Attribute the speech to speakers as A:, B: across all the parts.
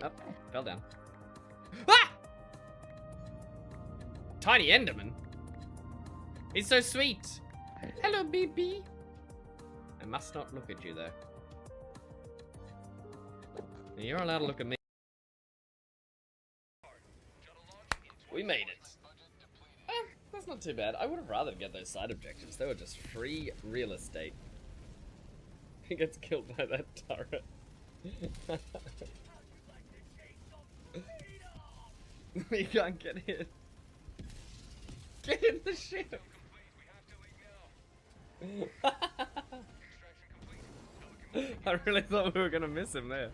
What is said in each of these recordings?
A: Oh, fell down. Ah! Tiny Enderman. He's so sweet. Hello, baby. I must not look at you, though. You're allowed to look at me. We made it. That's not too bad. I would have rather get those side objectives. They were just free real estate. He gets killed by that turret. You can't get in. Get in the ship. I really thought we were gonna miss him there.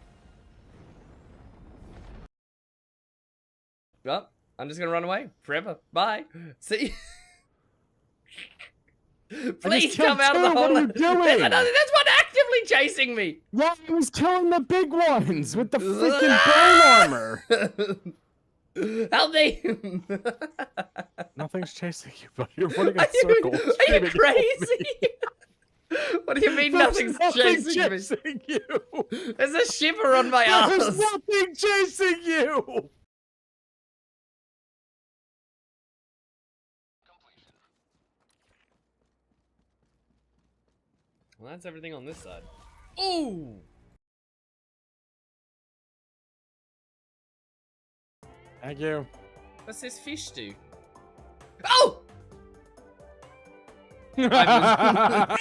A: Well, I'm just gonna run away forever. Bye. See? Please come out of the hole.
B: What are you doing?
A: There's one actively chasing me.
B: Yeah, he was killing the big ones with the freaking bone armor.
A: Help me!
B: Nothing's chasing you, but you're running in circles.
A: Are you crazy? What do you mean nothing's chasing
B: you?
A: There's a shiver on my ass.
B: There's nothing chasing you.
A: Well, that's everything on this side. Ooh!
B: Thank you.
A: What's this fish do? Oh! Landslide!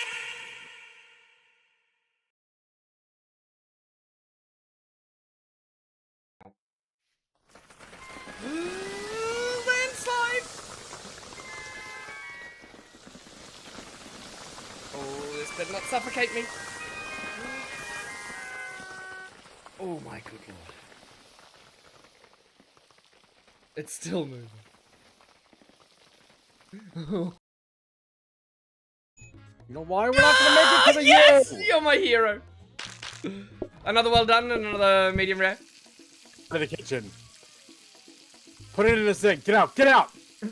A: Oh, this better not suffocate me. Oh my good lord. It's still moving.
B: You know why we're not gonna make it to the
A: yes!
B: you?
A: You're my hero. Another well done, another medium rare.
B: To the kitchen. Put it in the sink. Get out. Get out.
A: We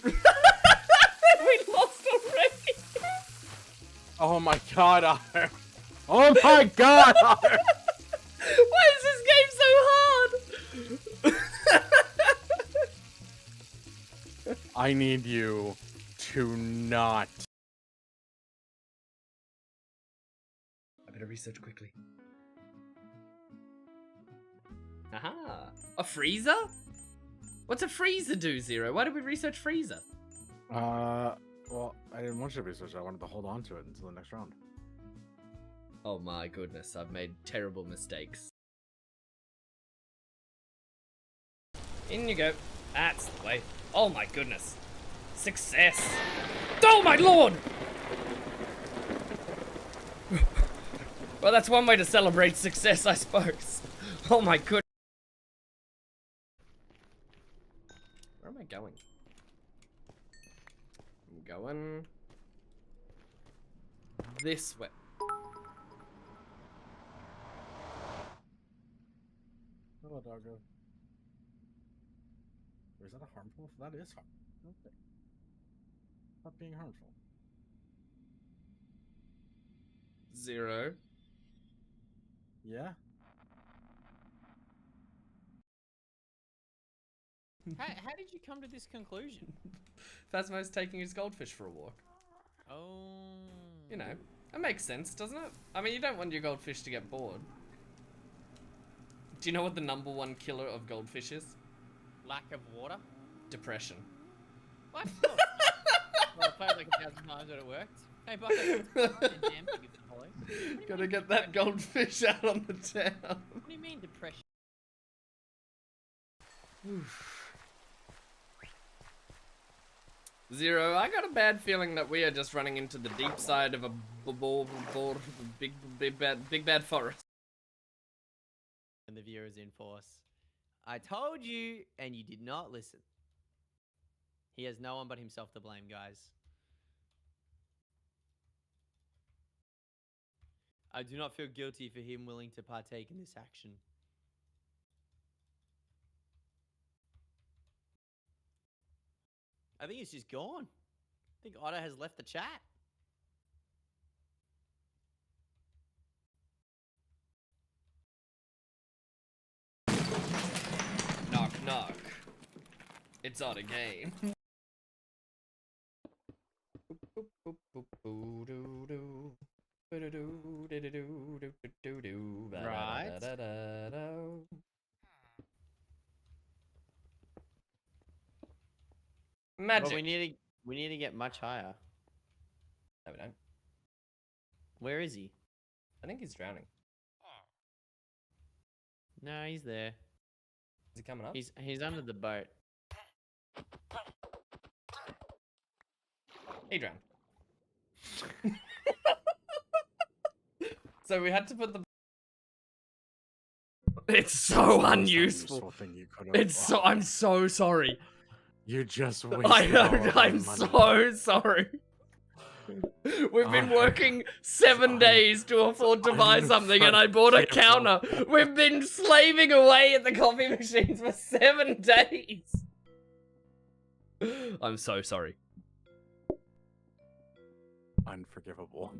A: lost already.
B: Oh my god, Otter. Oh my god, Otter.
A: Why is this game so hard?
B: I need you to not.
A: I better research quickly. Aha! A freezer? What's a freezer do, Zero? Why did we research freezer?
B: Well, I didn't want you to research. I wanted to hold on to it until the next round.
A: Oh my goodness, I've made terrible mistakes. In you go. That's the way. Oh my goodness. Success. Oh my lord! Well, that's one way to celebrate success, I suppose. Oh my goodness. Where am I going? I'm going this way.
B: Hello, doggo. Or is that a harmful? That is harmful. Okay. Not being harmful.
A: Zero.
B: Yeah?
C: How did you come to this conclusion?
A: Phasmo's taking his goldfish for a walk.
C: Oh.
A: You know, that makes sense, doesn't it? I mean, you don't want your goldfish to get bored. Do you know what the #1 killer of goldfish is?
C: Lack of water?
A: Depression.
C: What? Oh. Well, I played like 1,000 times that it worked. Hey, Bucket. Damn, give it a follow.
A: Gotta get that goldfish out on the town.
C: What do you mean depression?
A: Zero, I got a bad feeling that we are just running into the deep side of a big bad forest.
C: And the viewer is in force. I told you, and you did not listen. He has no one but himself to blame, guys. I do not feel guilty for him willing to partake in this action. I think he's just gone. I think Otto has left the chat.
A: It's on again.
C: Right.
A: Magic.
C: Well, we need to get much higher.
A: No, we don't.
C: Where is he?
A: I think he's drowning.
C: No, he's there.
A: Is he coming up?
C: He's under the boat.
A: He drowned. So we had to put the. It's so unuseful. It's so. I'm so sorry.
B: You just
A: I
B: wasted all
A: know.
B: of
A: I'm
B: my money.
A: so sorry. We've been working 7 days to afford to buy something, and I bought a counter. We've been slaving away at the coffee machines for 7 days. I'm so sorry.
B: Unforgivable.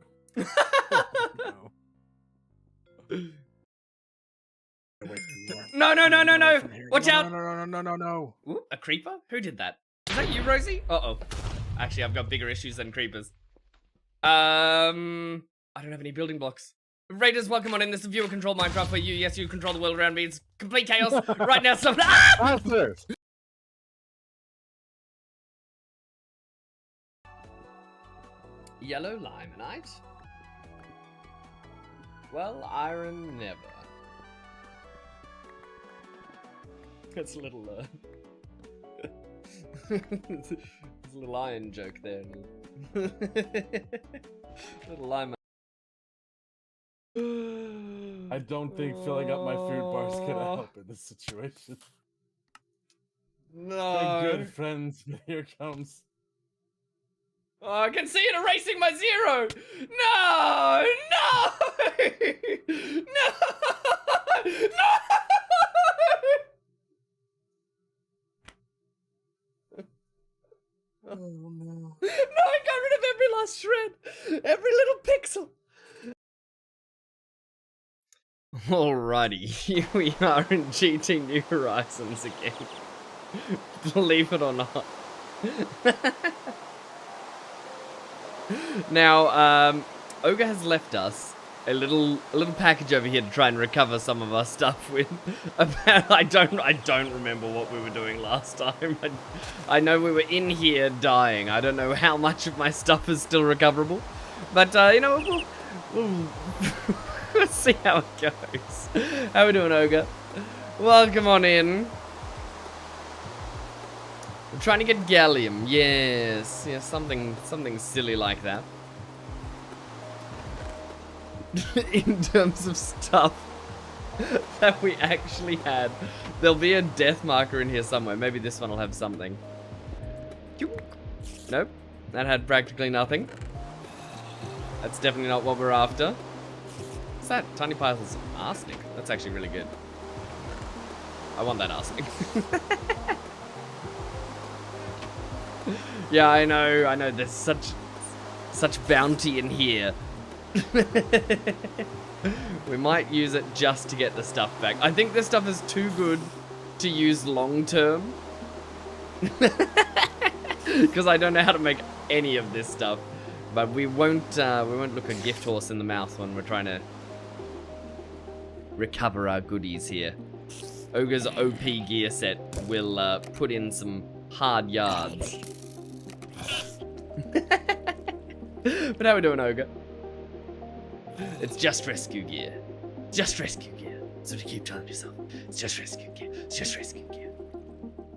A: No. No. Watch out.
B: No.
A: Ooh, a creeper? Who did that? Is that you, Rosie? Uh-oh. Actually, I've got bigger issues than creepers. I don't have any building blocks. Raiders, welcome on in. This is viewer control Minecraft for you. Yes, you control the world around me. It's complete chaos. Right now, stop. Ah!
B: Arthur!
A: Yellow limonite? Well, iron never. That's a little, there's a little iron joke there. Little lime.
B: I don't think filling up my food bar's gonna help in this situation.
A: No.
B: My good friends, here comes.
A: Oh, I can see it erasing my 0. No! No!
B: Oh no.
A: No, I got rid of every last shred! Every little pixel! Alrighty, here we are in GT New Horizons again. Believe it or not. Now, Ogre has left us a little package over here to try and recover some of our stuff with. I don't remember what we were doing last time. I know we were in here dying. I don't know how much of my stuff is still recoverable, but you know, we'll see how it goes. How we doing, Ogre? Welcome on in. I'm trying to get gallium. Yes, something silly like that. In terms of stuff that we actually had, there'll be a death marker in here somewhere. Maybe this one will have something. Nope, that had practically nothing. That's definitely not what we're after. What's that? Tiny piles of arsenic. That's actually really good. I want that arsenic. Yeah, I know. There's such bounty in here. We might use it just to get the stuff back. I think this stuff is too good to use long term. Because I don't know how to make any of this stuff. But we won't look a gift horse in the mouth when we're trying to recover our goodies here. Ogre's OP gear set will put in some hard yards. But how we doing, Ogre? It's just rescue gear. Just rescue gear. So to keep telling yourself, it's just rescue gear. It's just rescue gear.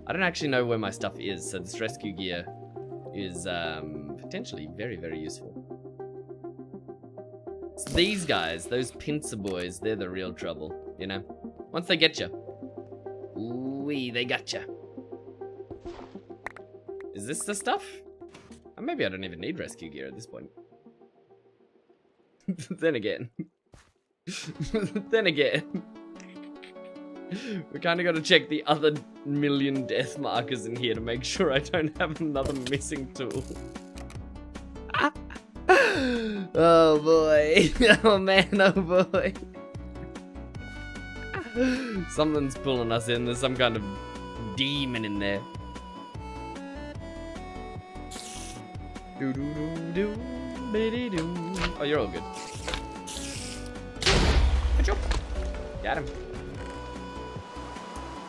A: I don't actually know where my stuff is, so this rescue gear is potentially very, very useful. It's these guys, those pincer boys, they're the real trouble, you know? Once they get you. Ooh-wee, they got you. Is this the stuff? Maybe I don't even need rescue gear at this point. Then again. We kind of got to check the other million death markers in here to make sure I don't have another missing tool. Oh boy. Oh man, oh boy. Something's pulling us in. There's some kind of demon in there. Do do do do. Biddy do. Oh, you're all good. Good job. Got him.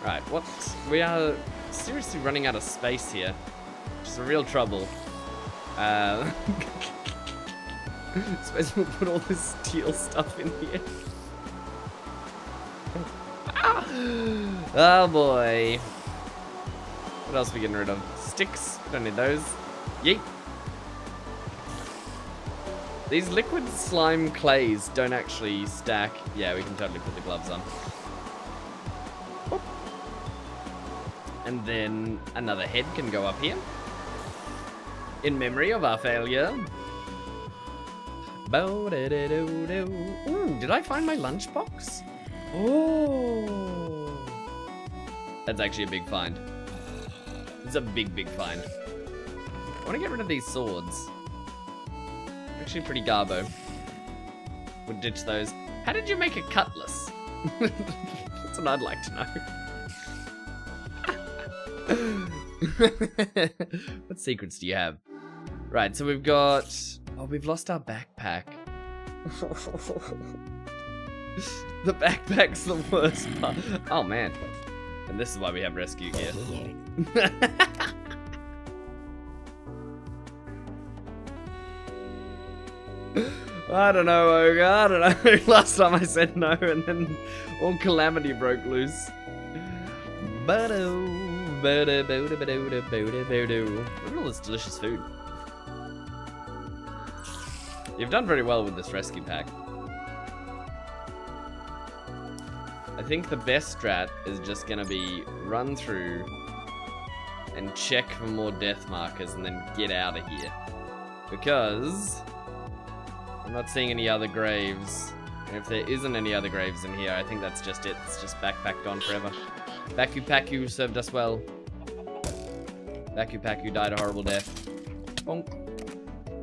A: Right, what? We are seriously running out of space here. Which is a real trouble. Suppose we'll put all this steel stuff in here. Oh boy. What else are we getting rid of? Sticks. We don't need those. Yeet. These liquid slime clays don't actually stack. Yeah, we can totally put the gloves on. Whoop. And then another head can go up here. In memory of our failure. Ooh, did I find my lunchbox? Oh. That's actually a big find. It's a big, big find. I want to get rid of these swords. Actually pretty garbo. Would ditch those. How did you make a cutlass? That's what I'd like to know. What secrets do you have? Right, so we've got... Oh, we've lost our backpack. The backpack's the worst part. Oh, man. And this is why we have rescue gear. I don't know, Ogre. I don't know. Last time I said no, and then all calamity broke loose. Look at all this delicious food. You've done very well with this rescue pack. I think the best strat is just gonna be run through and check for more death markers and then get out of here. Because I'm not seeing any other graves. And if there isn't any other graves in here, I think that's just it. It's just backpack gone forever. Baku Paku served us well. Baku Paku died a horrible death. Bonk.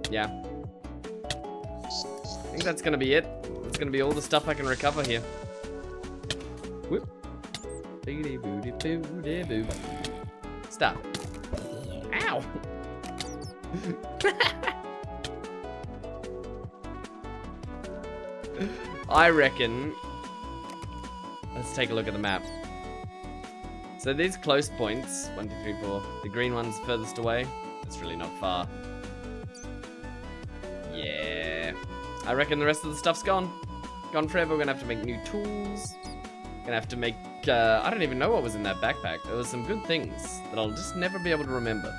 A: Yeah. I think that's gonna be it. That's gonna be all the stuff I can recover here. Whoop. Stop. Ow! I reckon... Let's take a look at the map. So these close points, 1, 2, 3, 4. The green one's furthest away. It's really not far. Yeah. I reckon the rest of the stuff's gone. Gone forever. We're gonna have to make new tools. Gonna have to make... I don't even know what was in that backpack. There was some good things that I'll just never be able to remember.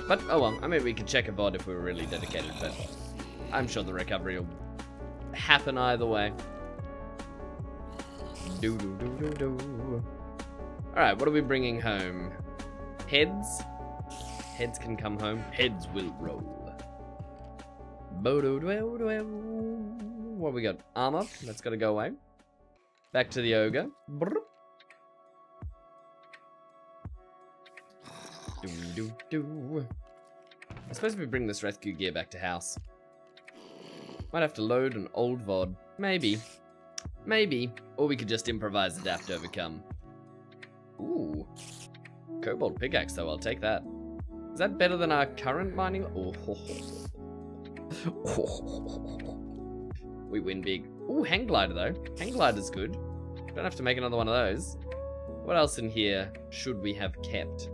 A: But, oh well. I mean, we could check a VOD if we were really dedicated, but I'm sure the recovery will happen either way. Alright, what are we bringing home? Heads? Heads can come home. Heads will roll. What we got? Armor. That's got to go away. Back to the ogre. I suppose if we bring this rescue gear back to house. Might have to load an old VOD. Maybe. Maybe. Or we could just improvise, adapt, overcome. Ooh. Cobalt pickaxe, though. I'll take that. Is that better than our current mining? Oh. We win big. Ooh, hang glider, though. Hang glider's good. Don't have to make another one of those. What else in here should we have kept?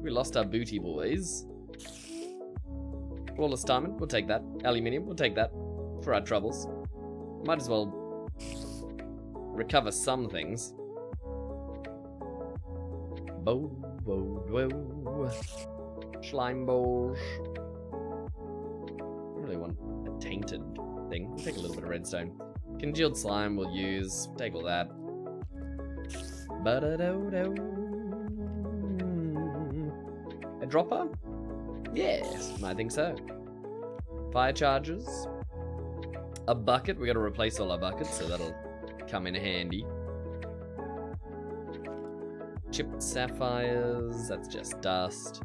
A: We lost our booty, boys. Flawless diamond, we'll take that. Aluminium, we'll take that. For our troubles. Might as well recover some things. Slime balls. I really want a tainted thing. We'll take a little bit of redstone. Congealed slime we'll use. Take all that. A dropper? Yes, I think so. Fire charges. A bucket. We gotta replace all our buckets, so that'll come in handy. Chipped sapphires. That's just dust.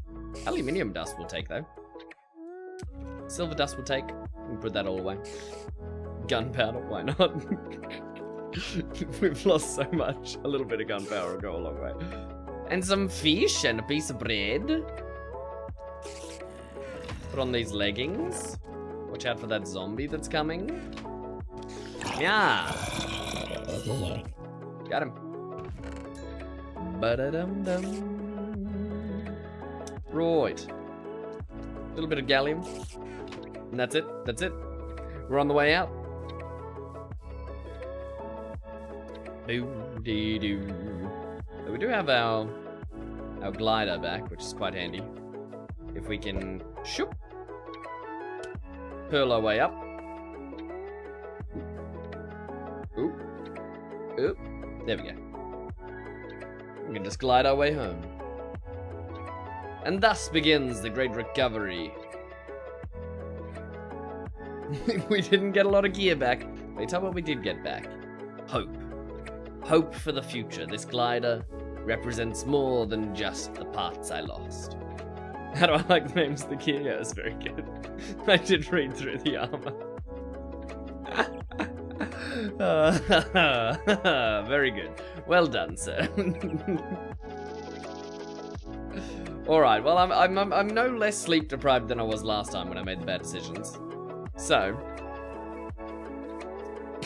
A: Aluminium dust we'll take, though. Silver dust we'll take. We'll put that all away. Gunpowder, why not? We've lost so much. A little bit of gunpowder will go a long way. And some fish and a piece of bread. Put on these leggings. Watch out for that zombie that's coming. Yeah. Got him. Ba-da-dum-dum. Right. A little bit of gallium. And that's it. That's it. We're on the way out. Boo-dee-doo. So we do have our glider back, which is quite handy. If we can shoop, pearl our way up. Oop. Oop. There we go. We can just glide our way home. And thus begins the great recovery. We didn't get a lot of gear back. Wait, tell what we did get back. Hope. Hope for the future. This glider represents more than just the parts I lost. How do I like the names of the gear? Yeah, it's very good. I did read through the armor. Very good. Well done, sir. Alright, well, I'm no less sleep deprived than I was last time when I made the bad decisions. So,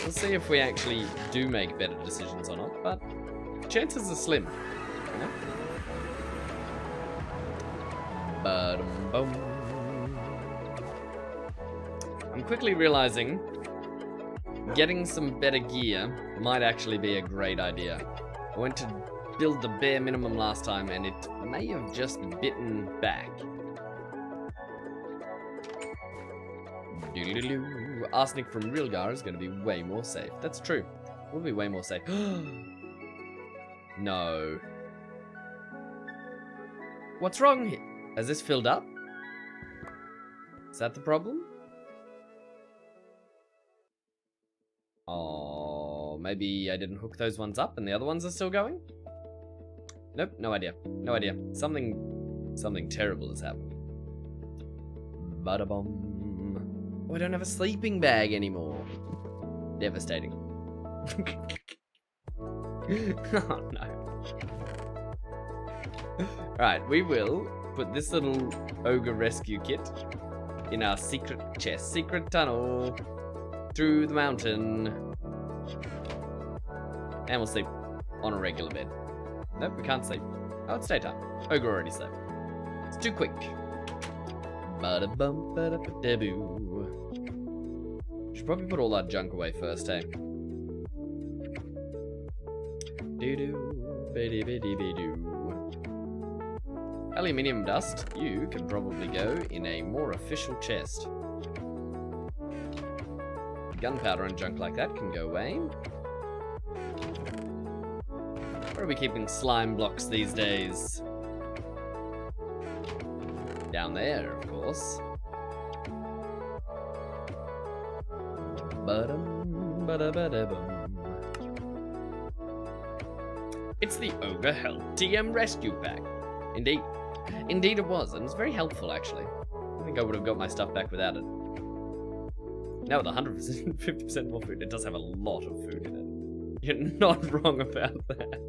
A: we'll see if we actually do make better decisions or not, but chances are slim. You know? Ba-dum-bum. I'm quickly realizing getting some better gear might actually be a great idea. I went to build the bare minimum last time and it may have just bitten back. Doo-doo-doo. Arsenic from Rilgar is going to be way more safe. That's true. We'll be way more safe. No. What's wrong here? Has this filled up? Is that the problem? Oh, maybe I didn't hook those ones up and the other ones are still going? Nope, no idea. No idea. Something terrible has happened. Bada-bum. Oh, I don't have a sleeping bag anymore. Devastating. Oh, no. Right, we will put this little ogre rescue kit in our secret chest. Secret tunnel. Through the mountain. And we'll sleep on a regular bed. Nope, we can't sleep. Oh, it's daytime. Ogre already slept. It's too quick. Ba-da-bum, ba-da-ba-da-boo. Should probably put all that junk away first, eh? Doo-doo, ba-dee-ba-dee-ba-doo. Aluminium dust, you can probably go in a more official chest. Gunpowder and junk like that can go away. Where are we keeping slime blocks these days? Down there, of course. Ba-dum, ba-da-ba-da-bum. It's the Ogre Health TM Rescue Pack. Indeed. Indeed it was, and it's very helpful, actually. I think I would have got my stuff back without it. Now with 100%, 50% more food, it does have a lot of food in it. You're not wrong about that.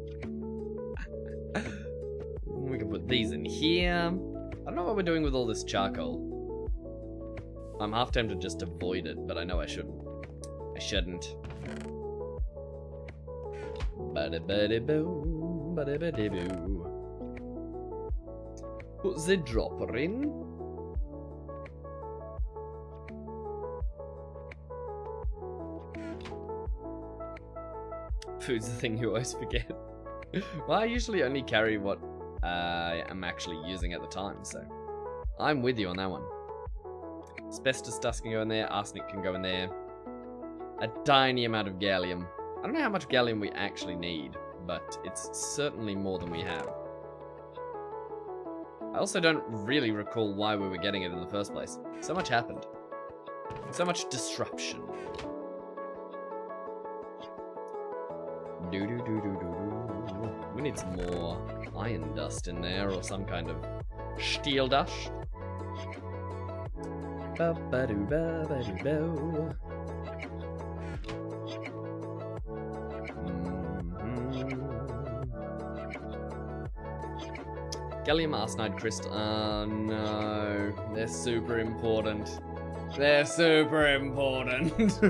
A: We can put these in here. I don't know what we're doing with all this charcoal. I'm half tempted just to avoid it, but I know I shouldn't. I shouldn't. Ba-da-ba-da-boo, ba-da-ba-da-boo. Put the dropper in. Food's the thing you always forget. Well, I usually only carry what I am actually using at the time, so I'm with you on that one. Asbestos dust can go in there, arsenic can go in there. A tiny amount of gallium. I don't know how much gallium we actually need, but it's certainly more than we have. I also don't really recall why we were getting it in the first place. So much happened. So much disruption. We need some more iron dust in there, or some kind of steel dust. Gallium arsenide crystal. Oh no. They're super important. They're super important.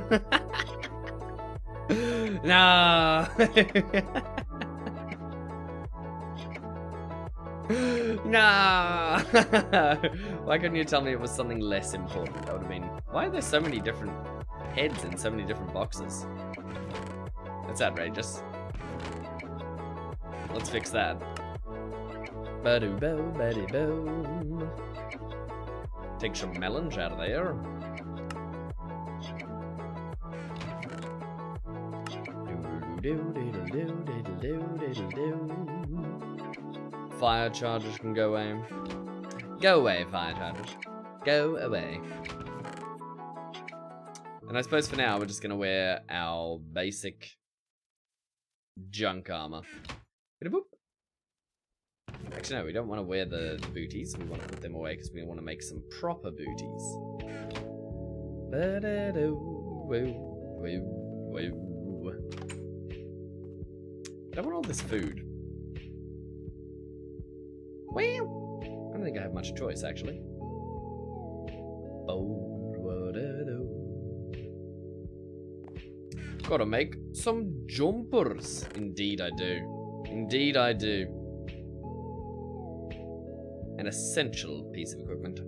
A: No. No. Why couldn't you tell me it was something less important? That would have been. Why are there so many different heads in so many different boxes? That's outrageous. Let's fix that. Ba-do-bo, ba-de-bo. Take some melons out of there. Fire charges can go away. Go away, fire charges. Go away. And I suppose for now we're just gonna wear our basic junk armor. Actually, no, we don't want to wear the booties. We want to put them away because we want to make some proper booties. I don't want all this food. Well, I don't think I have much choice, actually. Gotta make some jumpers. Indeed I do. Indeed I do. An essential piece of equipment.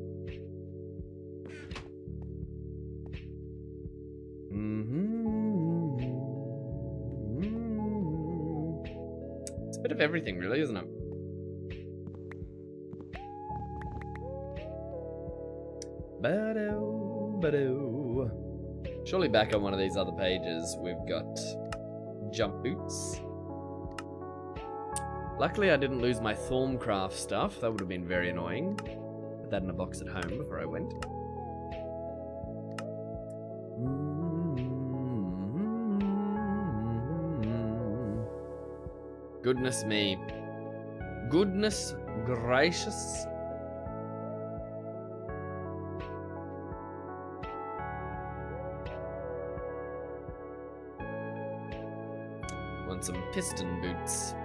A: It's a bit of everything, really, isn't it? Surely back on one of these other pages, we've got jump boots. Luckily, I didn't lose my Thorncraft stuff. That would have been very annoying. Put that in a box at home before I went. Goodness me. Goodness gracious. Want some piston boots.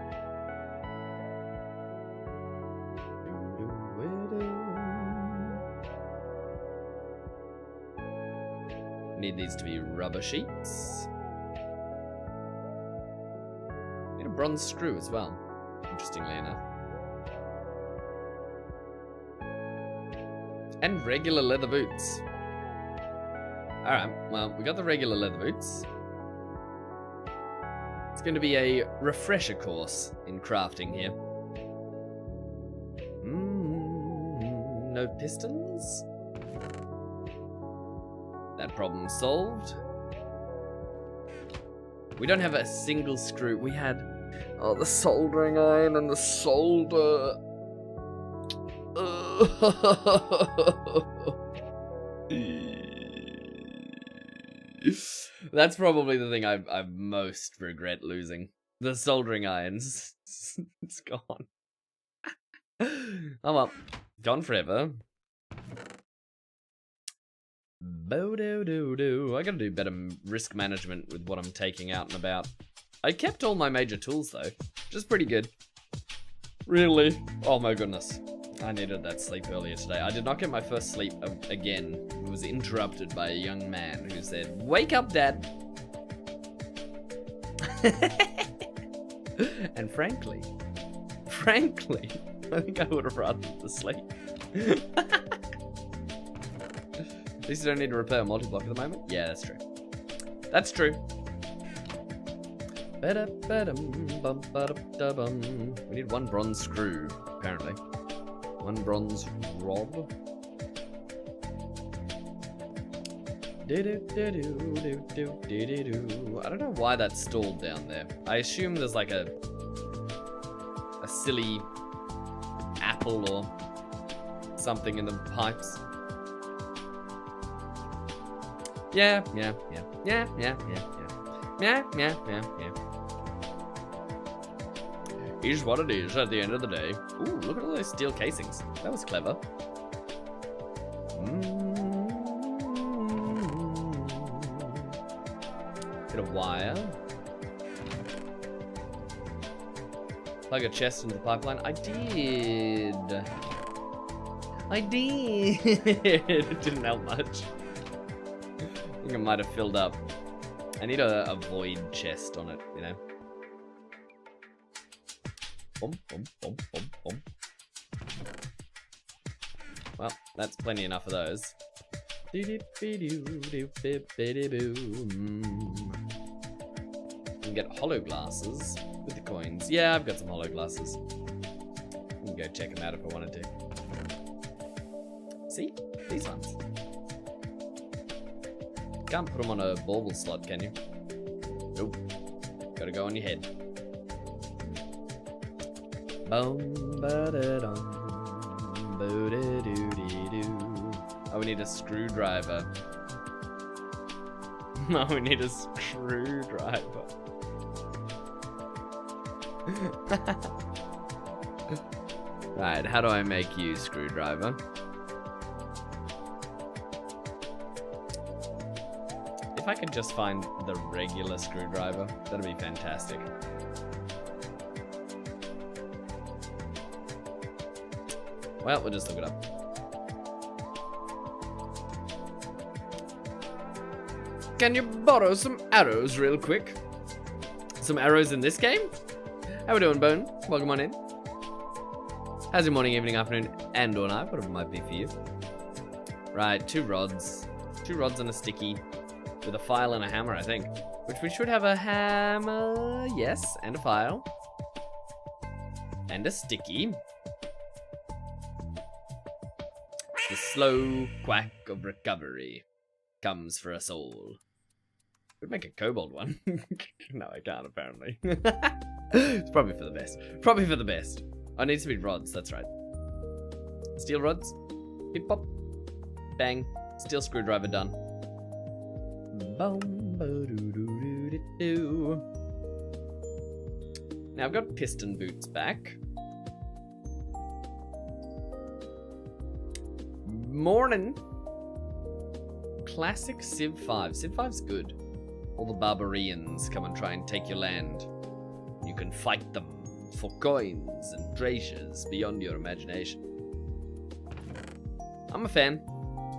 A: Need these to be rubber sheets. Need a bronze screw as well, interestingly enough. And regular leather boots. Alright, well, we got the regular leather boots. It's going to be a refresher course in crafting here. No pistons? That problem solved. We don't have a single screw. We had the soldering iron and the solder. That's probably the thing I most regret losing. The soldering irons. It's gone. Oh well. Gone forever. Bo-do-do-do. I gotta do better risk management with what I'm taking out and about. I kept all my major tools though, which is pretty good. Really? Oh my goodness. I needed that sleep earlier today. I did not get my first sleep again. It was interrupted by a young man who said, "Wake up, Dad." And frankly, I think I would have rather to sleep. At least you don't need to repair a multi-block at the moment. Yeah, that's true. That's true. We need one bronze screw, apparently. One bronze rod. I don't know why that's stalled down there. I assume there's like a silly apple or something in the pipes. Yeah. Is what it is at the end of the day. Ooh, look at all those steel casings. That was clever. Bit of wire. Plug a chest into the pipeline. I did. I did. It didn't help much. I think it might have filled up. I need a void chest on it, you know. Boom, boom, boom, boom, boom. Well, that's plenty enough of those. You can get hollow glasses with the coins. Yeah, I've got some hollow glasses. I can go check them out if I wanted to. See? These ones. Can't put them on a bauble slot, can you? Nope. Gotta go on your head. Boom, ba-da-dum, boo-da-doo-dee-doo. Oh, we need a screwdriver. No, we need a screwdriver. Right, how do I make you screwdriver? If I could just find the regular screwdriver, that'd be fantastic. Well, we'll just look it up. Can you borrow some arrows real quick? Some arrows in this game? How we doing, Bone? Welcome on in. How's your morning, evening, afternoon, and or night? Whatever it might be for you. Right, 2 rods. 2 rods and a sticky. With a file and a hammer, I think. Which we should have a hammer, yes, and a file. And a sticky. The slow quack of recovery comes for us all. Could make a kobold one. No, I can't, apparently. It's probably for the best. Probably for the best. Oh, it needs to be rods, that's right. Steel rods. Beep pop. Bang. Steel screwdriver done. Now I've got piston boots back. Morning. Classic Civ 5. Civ 5's good. All the barbarians come and try and take your land. You can fight them for coins and treasures beyond your imagination. I'm a fan.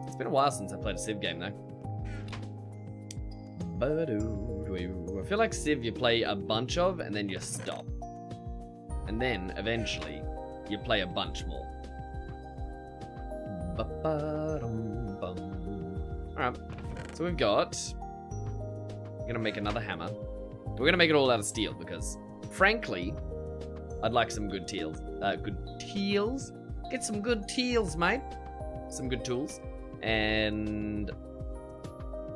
A: It's been a while since I played a Civ game though. I feel like Civ you play a bunch of and then you stop. And then eventually you play a bunch more. Alright, so we've got... We're gonna make another hammer. We're gonna make it all out of steel because, frankly, I'd like some good teals. Good teals? Get some good teals, mate. Some good tools. And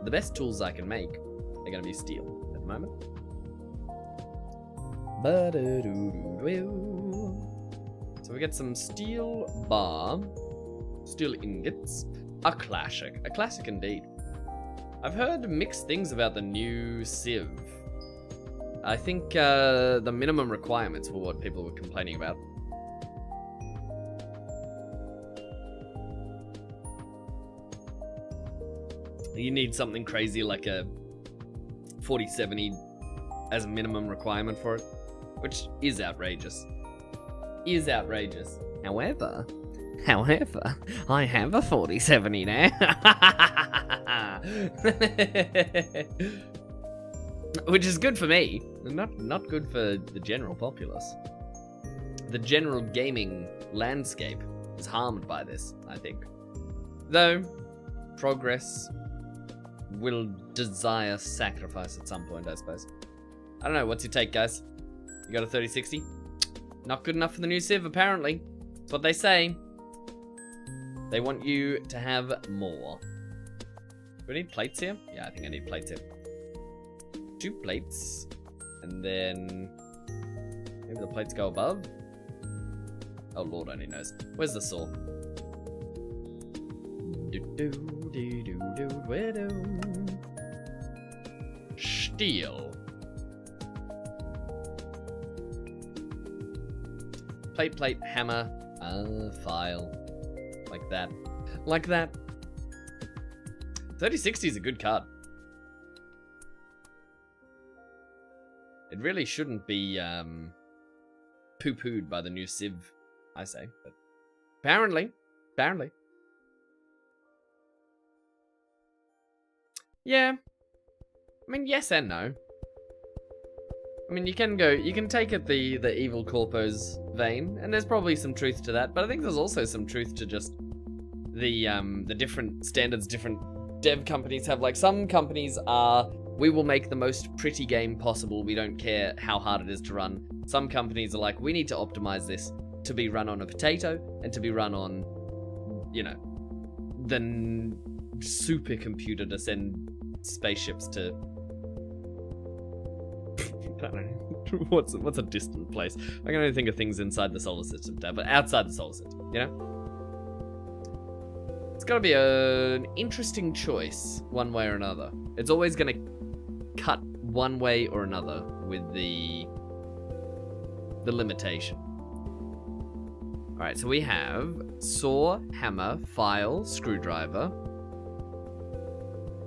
A: the best tools I can make are gonna be steel at the moment. So we get some steel bar, steel ingots. A classic indeed. I've heard mixed things about the new Civ. I think the minimum requirements were what people were complaining about. You need something crazy like a 4070 as a minimum requirement for it, which is outrageous. However, I have a 4070 now. Which is good for me, not good for the general populace. The general gaming landscape is harmed by this, I think. Though, progress will desire sacrifice at some point, I suppose. I don't know, what's your take, guys? You got a 3060? Not good enough for the new Civ, apparently. That's what they say. They want you to have more. Do we need plates here? Yeah, I think I need plates here. 2 plates. And then... maybe the plates go above? Oh lord, only knows. Where's the saw? Steel. Plate, hammer, file. Like that. Like that. 3060 is a good card. It really shouldn't be, poo-pooed by the new Civ, I say. But apparently. Yeah. I mean, yes and no. I mean, you can take it the evil corpo's vein, and there's probably some truth to that, but I think there's also some truth to just the different standards different dev companies have. Like, some companies are, we will make the most pretty game possible, we don't care how hard it is to run. Some companies are like, we need to optimize this to be run on a potato, and to be run on, you know, the supercomputer to send spaceships to... I don't know. What's a distant place? I can only think of things inside the solar system, but outside the solar system, you know? It's gotta be an interesting choice, one way or another. It's always gonna cut one way or another with the limitation. Alright, so we have saw, hammer, file, screwdriver.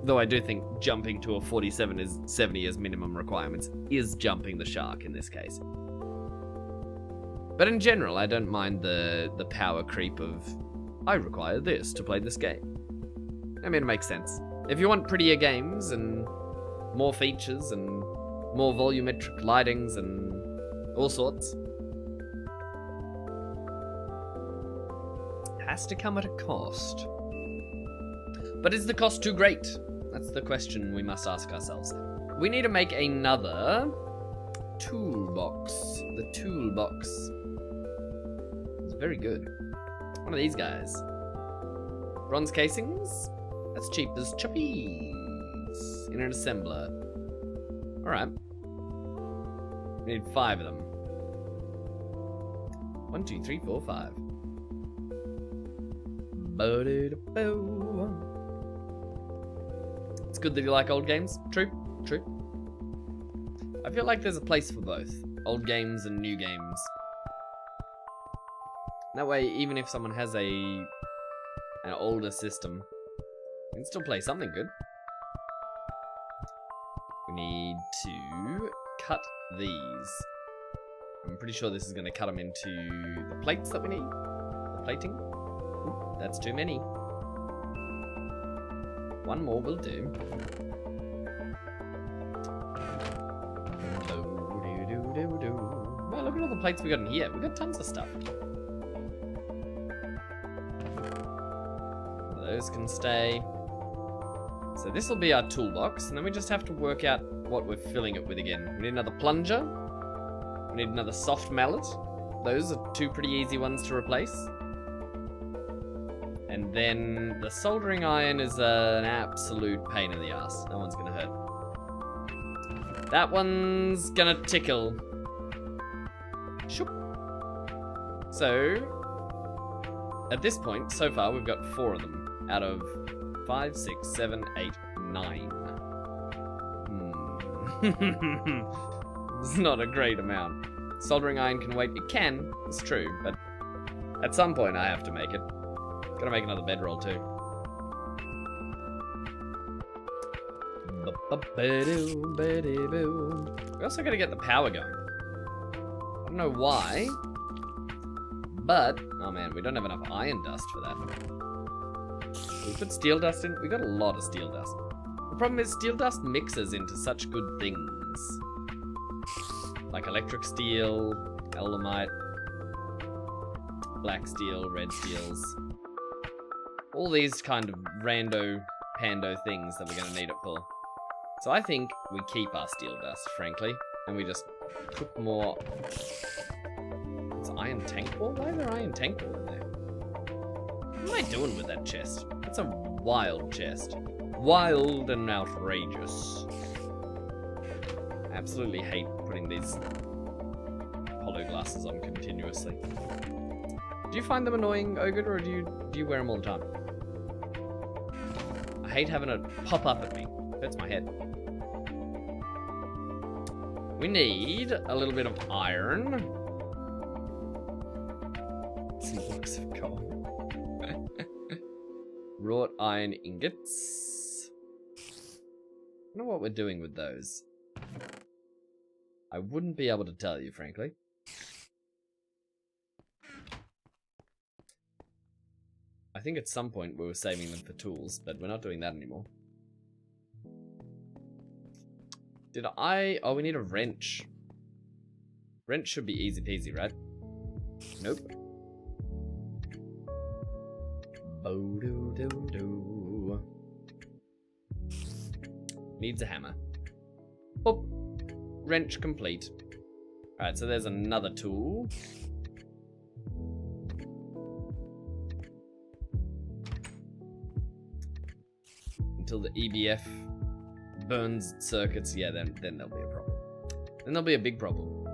A: Though I do think jumping to a 47 is 70 as minimum requirements is jumping the shark in this case. But in general, I don't mind the power creep of, I require this to play this game. I mean, it makes sense. If you want prettier games and more features and more volumetric lightings and all sorts, it has to come at a cost. But is the cost too great? That's the question we must ask ourselves. We need to make another toolbox. The toolbox is very good. One of these guys. Bronze casings. That's cheap as chuppies. In an assembler. Alright. We need 5 of them. 1, 2, 3, 4, 5. Ba-da-da-bo. It's good that you like old games. True. I feel like there's a place for both. Old games and new games. That way, even if someone has an older system, you can still play something good. We need to cut these. I'm pretty sure this is going to cut them into the plates that we need. The plating. Ooh, that's too many. One more will do. Wow, look at all the plates we got in here. We got tons of stuff. Those can stay. So this will be our toolbox, and then we just have to work out what we're filling it with again. We need another plunger. We need another soft mallet. Those are 2 pretty easy ones to replace. And then the soldering iron is an absolute pain in the ass. That one's gonna hurt. That one's gonna tickle. Shoop. So, at this point, so far, we've got 4 of them out of 5, 6, 7, 8, 9. It's not a great amount. Soldering iron can wait. It can, it's true, but at some point I have to make it. Gotta make another bedroll too. We also gotta get the power going. I don't know why, but oh man, we don't have enough iron dust for that. We put steel dust in. We got a lot of steel dust. The problem is steel dust mixes into such good things, like electric steel, elamite, black steel, red steels. All these kind of rando pando things that we're going to need it for. So I think we keep our steel dust, frankly, and we just put more... It's iron tank wall? Why is there iron tank wall in there? What am I doing with that chest? That's a wild chest. Wild and outrageous. I absolutely hate putting these hollow glasses on continuously. Do you find them annoying, Ogre, or do you wear them all the time? I hate having it pop up at me. Hurts my head. We need a little bit of iron. Some blocks of coal. Wrought iron ingots. I don't know what we're doing with those. I wouldn't be able to tell you, frankly. I think at some point we were saving them for tools, but we're not doing that anymore. Did I... Oh, we need a wrench. Wrench should be easy peasy, right? Nope. Bo-do-do-do. Needs a hammer. Boop. Wrench complete. Alright, so there's another tool. Until the EBF burns circuits, yeah, then there'll be a problem. Then there'll be a big problem.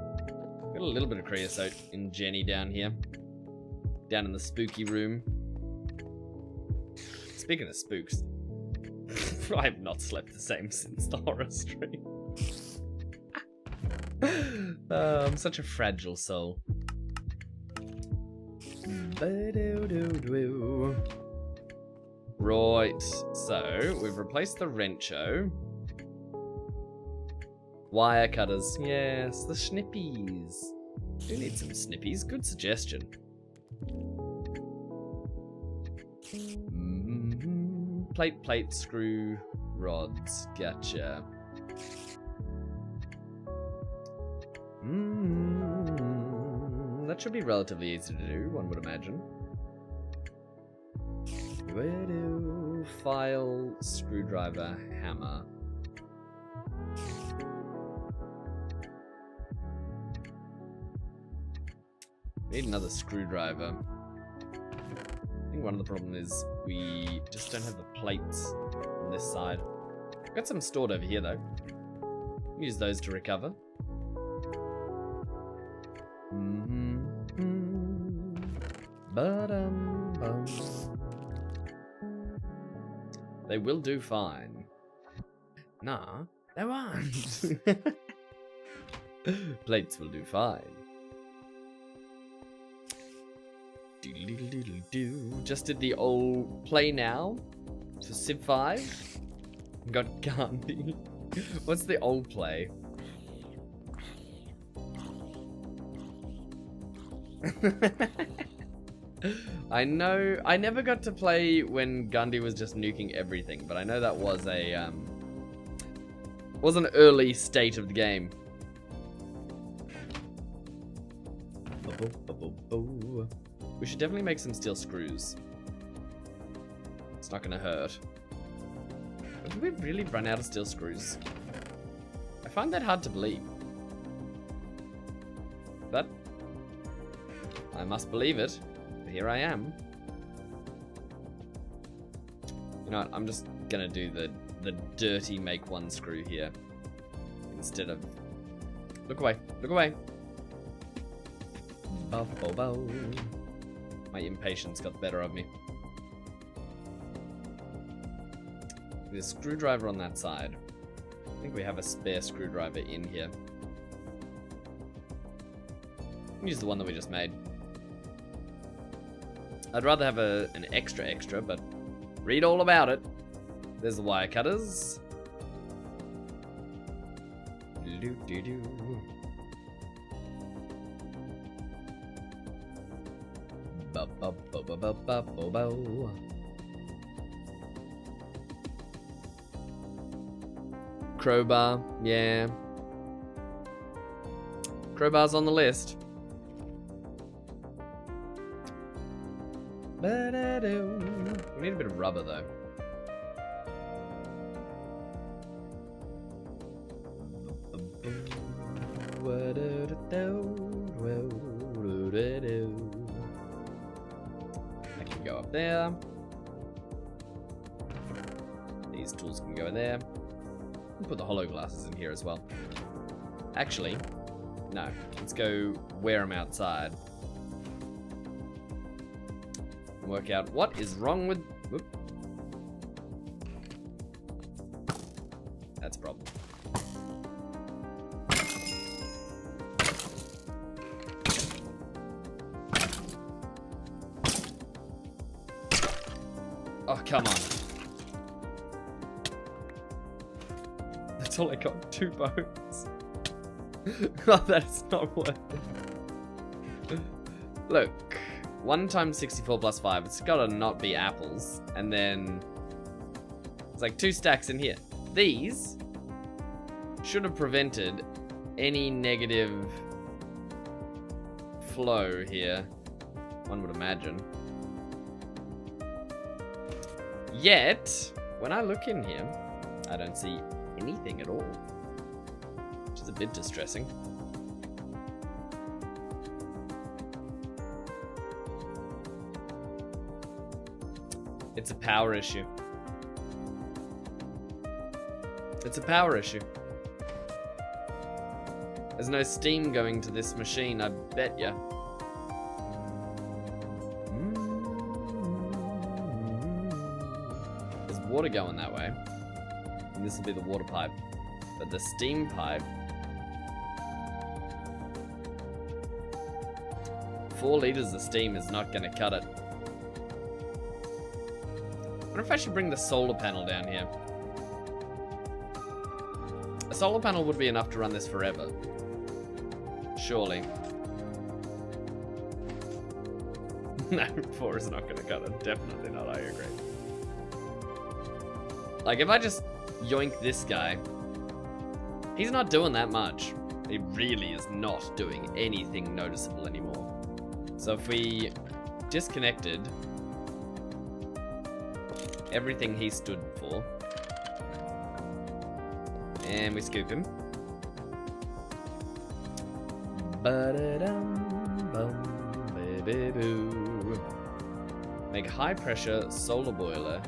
A: Got a little bit of creosote in Jenny down here. Down in the spooky room. Speaking of spooks, I have not slept the same since the horror stream. I'm such a fragile soul. Right, so we've replaced the wrencho. Wire cutters, yes, the snippies. Do need some snippies, good suggestion. Plate, screw, rods, gotcha. That should be relatively easy to do, one would imagine. Where do file, screwdriver, hammer. Need another screwdriver. I think one of the problems is we just don't have the plates on this side. Got some stored over here though. Use those to recover. Ba-dum-bum. They will do fine. Nah, they won't. Plates will do fine. Just did the old play now for Civ 5. Got Gandhi. What's the old play? I know I never got to play when Gandhi was just nuking everything, but I know that was a was an early state of the game. We should definitely make some steel screws. It's not gonna hurt. But did we really run out of steel screws? I find that hard to believe. But I must believe it. Here I am. You know what? I'm just gonna do the dirty make one screw here instead of. Look away! Look away! Bow, bow, bow. My impatience got the better of me. There's a screwdriver on that side. I think we have a spare screwdriver in here. Use the one that we just made. I'd rather have an extra, but read all about it. There's the wire cutters. Doo-doo-doo. Ba-ba-ba-ba-ba-ba-ba. Crowbar, yeah. Crowbar's on the list. We need a bit of rubber though. I can go up there. These tools can go in there. We'll put the hollow glasses in here as well. Actually, no. Let's go wear them outside. Work out what is wrong with. Whoop. That's a problem. Oh, come on. That's all I got. 2 bones. Oh, that's not worth it. Look. 1 times 64 plus 5. It's gotta not be apples. And then it's like 2 stacks in here. These should have prevented any negative flow here, one would imagine. Yet, when I look in here, I don't see anything at all, which is a bit distressing. It's a power issue. It's a power issue. There's no steam going to this machine, I bet ya. There's water going that way. And this will be the water pipe. But the steam pipe... 4 liters of steam is not gonna cut it. I wonder if I should bring the solar panel down here. A solar panel would be enough to run this forever. Surely. No, 4 is not going to cut it. Definitely not, I agree. Like, if I just yoink this guy, he's not doing that much. He really is not doing anything noticeable anymore. So if we disconnected everything he stood for, and we scoop him. Make a high pressure solar boiler.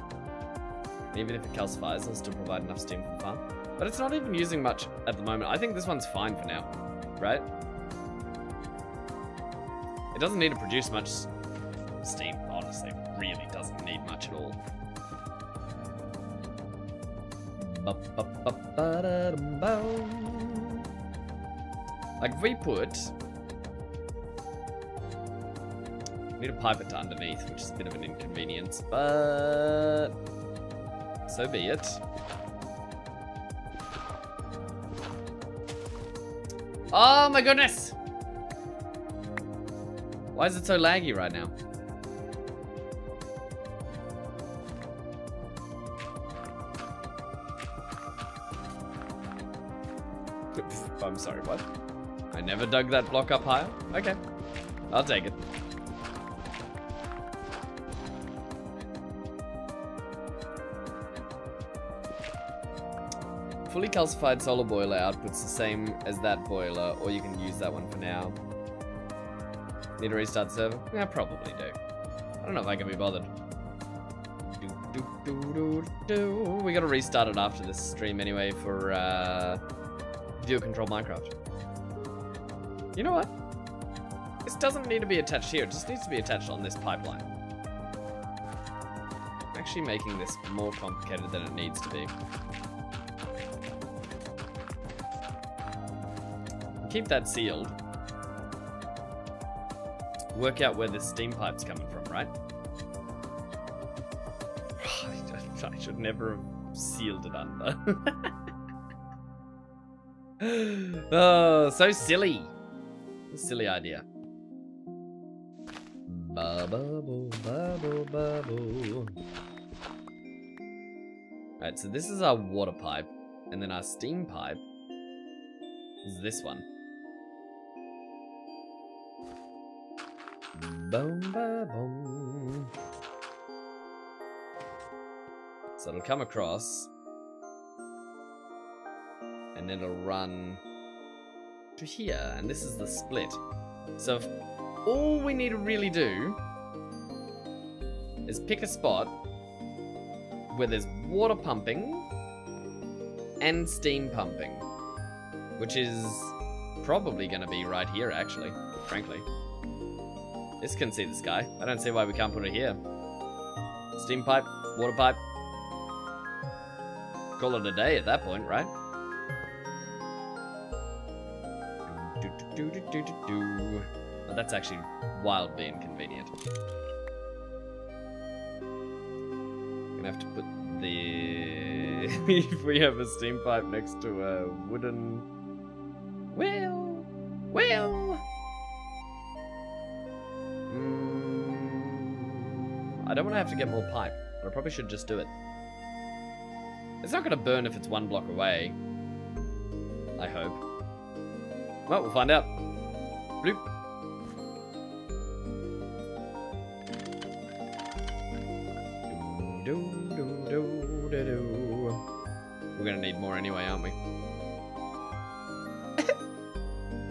A: Even if it calcifies, it'll still provide enough steam for the farm. But it's not even using much at the moment. I think this one's fine for now, right? It doesn't need to produce much steam, honestly. It really doesn't need much at all. Like, if we put... need to pipe it to underneath, which is a bit of an inconvenience, but... so be it. Oh my goodness! Why is it so laggy right now? I'm sorry, what? I never dug that block up higher? Okay. I'll take it. Fully calcified solar boiler outputs the same as that boiler, or you can use that one for now. Need to restart the server? Yeah, probably do. I don't know if I can be bothered. We gotta restart it after this stream anyway for Viewer Control Minecraft. You know what? This doesn't need to be attached here, it just needs to be attached on this pipeline. I'm actually making this more complicated than it needs to be. Keep that sealed. Work out where the steam pipe's coming from, right? I should never have sealed it under. Oh, so silly. Silly idea. Alright, so this is our water pipe, and then our steam pipe is this one. Boom, ba, boom. So it'll come across, and then it'll run to here, and this is the split. So if all we need to really do is pick a spot where there's water pumping and steam pumping, which is probably going to be right here, actually, frankly. This can see the sky. I don't see why we can't put it here. Steam pipe, water pipe. Call it a day at that point, right? Oh, that's actually wildly inconvenient. Gonna have to put the... if we have a steam pipe next to a wooden... Well... don't want to have to get more pipe, but I probably should just do it. It's not going to burn if it's 1 block away. I hope. Well, we'll find out. Bloop. We're going to need more anyway, aren't we?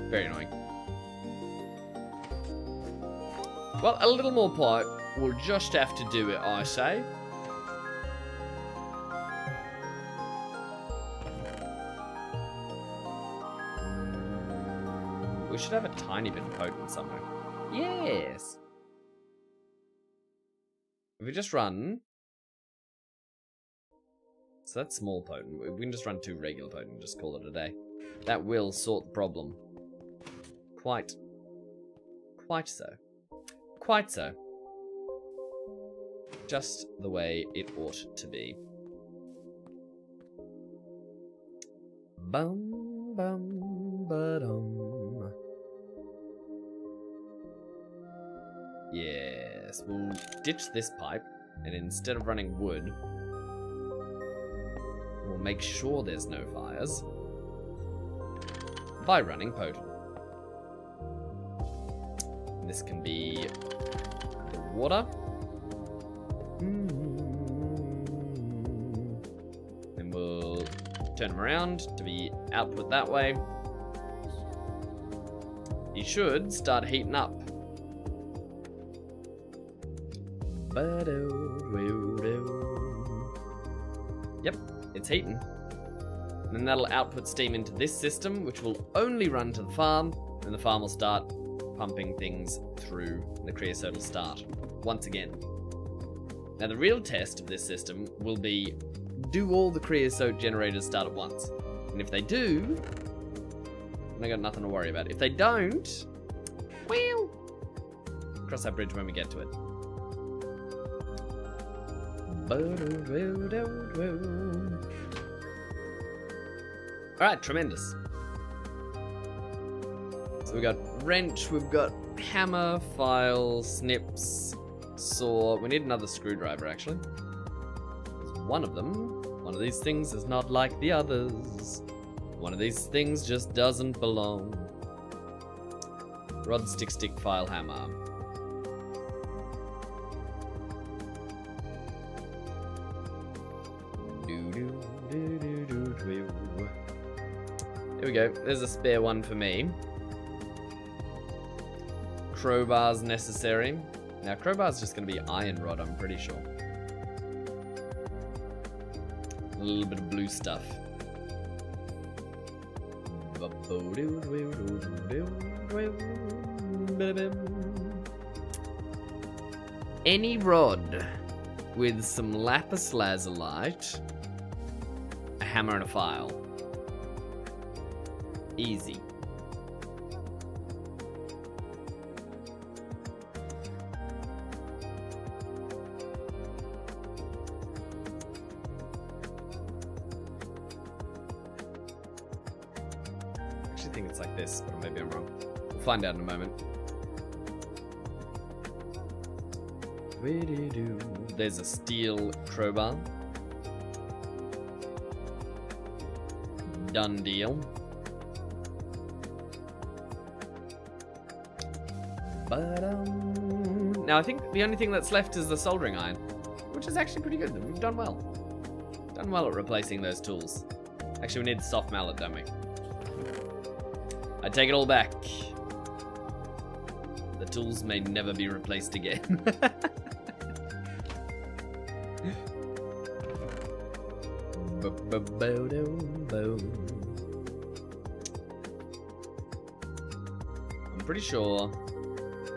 A: Very annoying. Well, a little more pipe. We'll just have to do it, I say. We should have a tiny bit of potent somewhere. Yes. If we just run... So that's small potent. We can just run 2 regular potent and just call it a day. That will sort the problem. Quite so. Quite so. Just the way it ought to be. Bum bum ba-dum. Yes, we'll ditch this pipe, and instead of running wood, we'll make sure there's no fires by running potent. This can be the water. And we'll turn them around to be output that way. You should start heating up. Yep, it's heating. And then that'll output steam into this system, which will only run to the farm, and the farm will start pumping things through. The creosote will start once again. Now the real test of this system will be, do all the creosote generators start at once? And if they do, then I got nothing to worry about. If they don't, well, cross that bridge when we get to it. Alright, tremendous. So we've got wrench, we've got hammer, file, snips, saw. We need another screwdriver, actually. There's one of them. One of these things is not like the others. One of these things just doesn't belong. Rod, stick, file, hammer. Here we go. There's a spare one for me. Crowbar's necessary. Now, crowbar's just going to be iron rod, I'm pretty sure. A little bit of blue stuff. Any rod with some lapis lazulite, a hammer and a file. Easy. I think it's like this, but maybe I'm wrong. We'll find out in a moment. There's a steel crowbar. Done deal. Now I think the only thing that's left is the soldering iron, which is actually pretty good. We've done well. Done well at replacing those tools. Actually, we need the soft mallet, don't we? I take it all back. The tools may never be replaced again. I'm pretty sure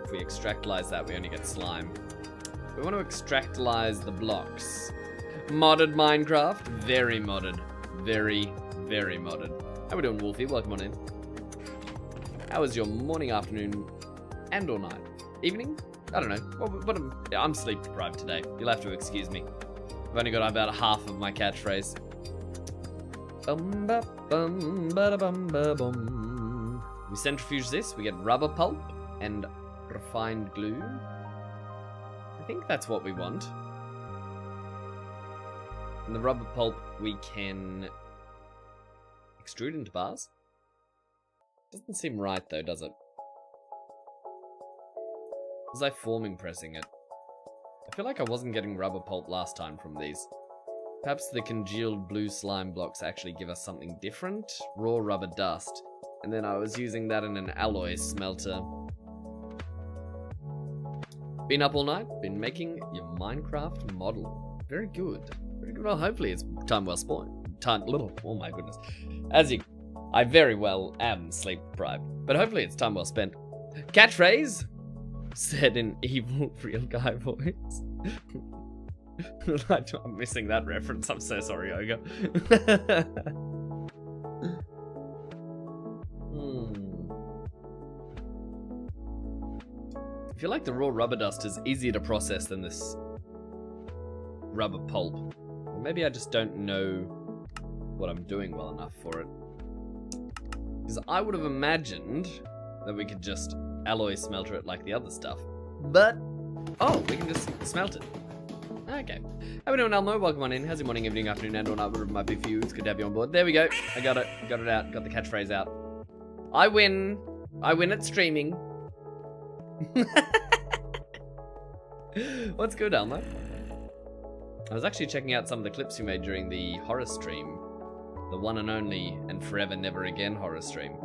A: if we extractalize that, we only get slime. We want to extractalize the blocks. Modded Minecraft. Very modded. Very, very modded. How we doing, Wolfie? Welcome on in. How was your morning, afternoon, and or night? Evening? I don't know. I'm sleep deprived today. You'll have to excuse me. I've only got about half of my catchphrase. We centrifuge this. We get rubber pulp and refined glue. think that's what we want. And the rubber pulp we can extrude into bars. Doesn't seem right though, does it? Was I forming pressing it? I feel like I wasn't getting rubber pulp last time from these. Perhaps the congealed blue slime blocks actually give us something different? Raw rubber dust. And then I was using that in an alloy smelter. Been up all night, been making your Minecraft model. Very good. Very good. Well, hopefully it's time well spent. Oh my goodness. I very well am sleep deprived. But hopefully it's time well spent. Catchphrase, said in evil real guy voice. I'm missing that reference. I'm so sorry, Ogre. I feel like the raw rubber dust is easier to process than this rubber pulp. Or maybe I just don't know what I'm doing well enough for it. Because I would have imagined that we could just alloy smelter it like the other stuff. But, oh, we can just smelt it. Okay. How we doing, Elmo? Welcome on in. How's your morning, evening, afternoon, and or night, whatever it might be for you. It's good to have you on board. There we go. I got it. Got it out. Got the catchphrase out. I win. I win at streaming. What's good, Elmo? I was actually checking out some of the clips you made during the horror stream. The one and only and forever never again horror stream.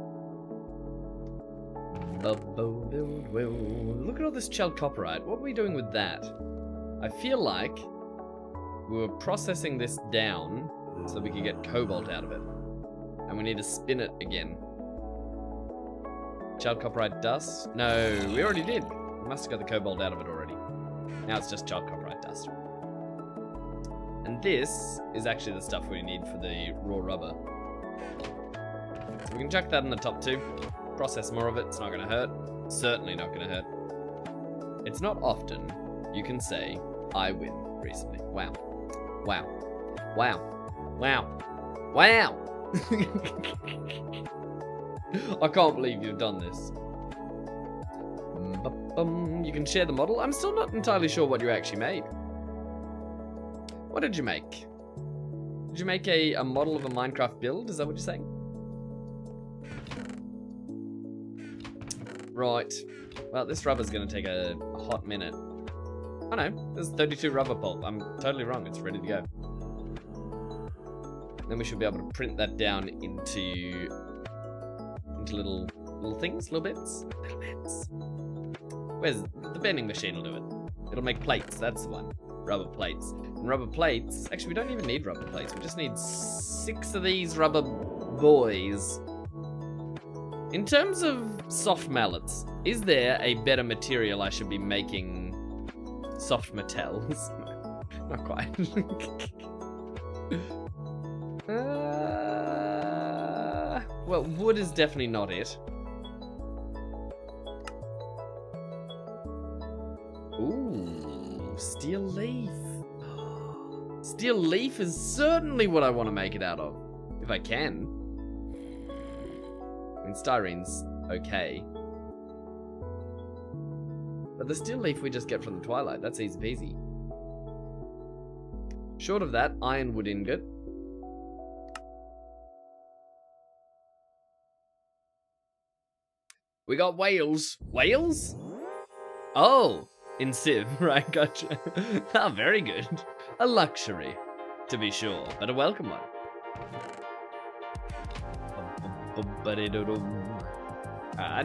A: Look at all this chalcopyrite. What were we doing with that? I feel like we were processing this down so we could get cobalt out of it. And we need to spin it again. Chalcopyrite dust? No, we already did. We must have got the cobalt out of it already. Now it's just chalcopyrite dust. And this is actually the stuff we need for the raw rubber. So we can chuck that in the top too. Process more of it, it's not gonna hurt. Certainly not gonna hurt. It's not often you can say, I win recently. Wow. Wow. Wow. Wow. Wow! I can't believe you've done this. You can share the model. I'm still not entirely sure what you actually made. What did you make? Did you make a model of a Minecraft build? Is that what you're saying? Right. Well, this rubber's going to take a hot minute. Oh no, there's 32 rubber pulp. I'm totally wrong. It's ready to go. Then we should be able to print that down into little things, little bits. Where's the bending machine? Will do it. It'll make plates. That's the one. Rubber plates. And rubber plates. Actually, we don't even need rubber plates. We just need 6 of these rubber boys. In terms of soft mallets, is there a better material I should be making soft metals? Not quite. Well, wood is definitely not it. Ooh, steel leaf. Steel leaf is certainly what I want to make it out of, if I can. I mean, styrene's okay. But the steel leaf we just get from the Twilight, that's easy peasy. Short of that, ironwood ingot. We got whales. Whales? Oh, in Civ, right, gotcha. Ah, very good. A luxury, to be sure, but a welcome one.